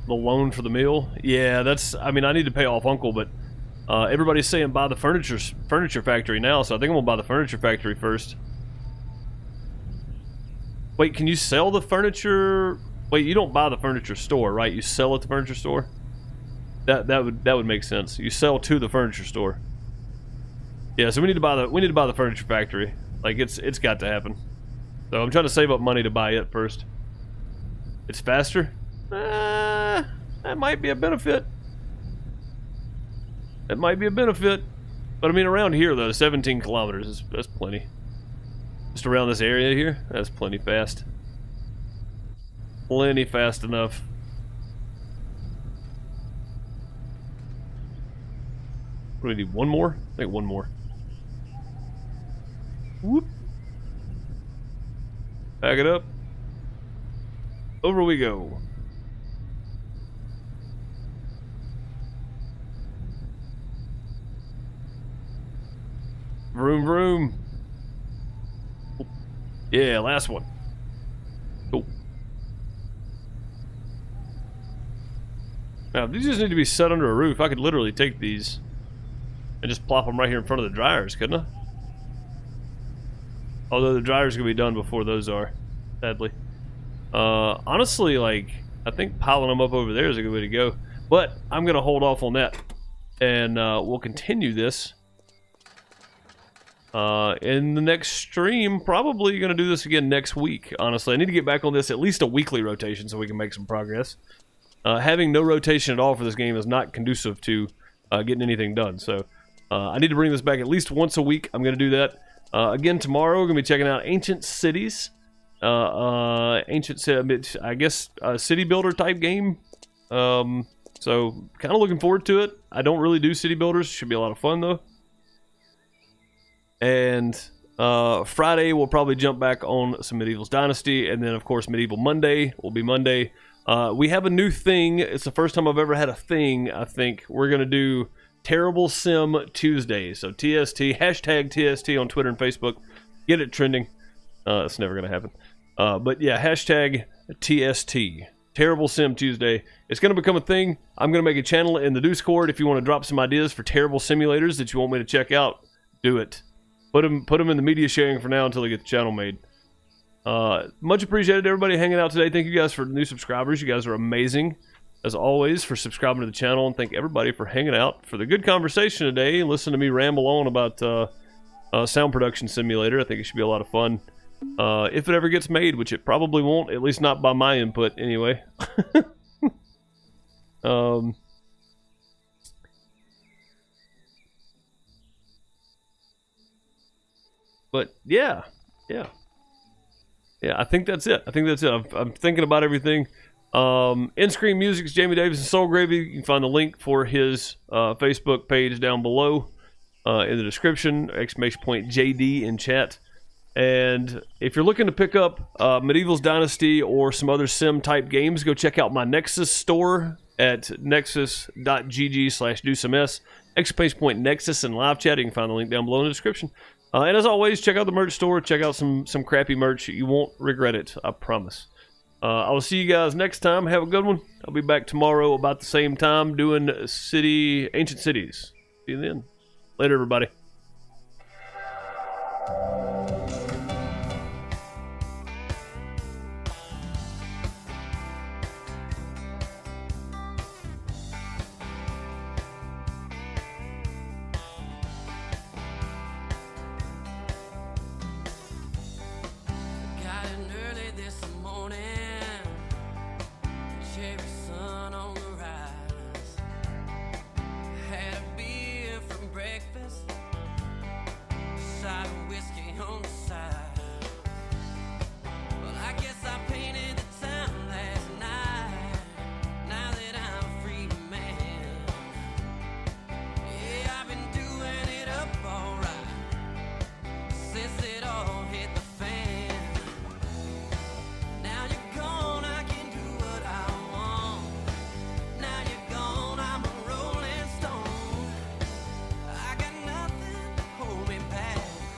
The loan for the meal? Yeah, that's, I mean, I need to pay off Uncle, but everybody's saying buy the furniture factory now, so I think I'm gonna buy the furniture factory first. Wait, can you sell the furniture? Wait, you don't buy the furniture store, right? You sell at the furniture store? That would make sense. You sell to the furniture store. Yeah, so we need to buy the furniture factory. Like it's got to happen. So I'm trying to save up money to buy it first. It's faster? That might be a benefit. That might be a benefit. But I mean, around here though, 17 kilometers that's plenty. Just around this area here, that's plenty fast. Plenty fast enough. What do we need? One more? I think one more. Whoop. Back it up. Over we go. Vroom vroom. Yeah, last one. Cool. Now, these just need to be set under a roof. I could literally take these and just plop them right here in front of the dryers, couldn't I? Although the dryer's gonna be done before those are, sadly. Honestly, like, I think piling them up over there is a good way to go. But I'm gonna hold off on that, and we'll continue this in the next stream. Probably gonna do this again next week. Honestly, I need to get back on this, at least a weekly rotation, so we can make some progress. Having no rotation at all for this game is not conducive to getting anything done. So I need to bring this back at least once a week. I'm gonna do that. Again, tomorrow we're gonna be checking out Ancient Cities. I guess a city builder type game. So kind of looking forward to it. I don't really do city builders. Should be a lot of fun though. And Friday we'll probably jump back on some Medieval's Dynasty, and then of course Medieval Monday will be Monday. We have a new thing. It's the first time I've ever had a thing. I think we're gonna do Terrible Sim Tuesday. So TST, hashtag TST on Twitter and Facebook. Get it trending. It's never gonna happen. But yeah, hashtag TST. Terrible Sim Tuesday. It's going to become a thing. I'm going to make a channel in the Discord. If you want to drop some ideas for terrible simulators that you want me to check out, do it. Put them in the media sharing for now until I get the channel made. Much appreciated everybody hanging out today. Thank you guys for new subscribers. You guys are amazing, as always, for subscribing to the channel. And thank everybody for hanging out, for the good conversation today. And listen to me ramble on about Sound Production Simulator. I think it should be a lot of fun. If it ever gets made, which it probably won't, at least not by my input anyway. But yeah, I think that's it. I'm thinking about everything. In-screen music's Jamie Davis and Soul Gravy. You can find the link for his Facebook page down below in the description. !JD in chat. And if you're looking to pick up Medieval's Dynasty or some other sim type games, go check out my Nexus store at nexus.gg/dosomes. !Nexus and live chat. You can find the link down below in the description. And as always, check out the merch store. Check out some crappy merch. You won't regret it, I promise. I will see you guys next time. Have a good one. I'll be back tomorrow about the same time doing Ancient Cities. See you then. Later, everybody.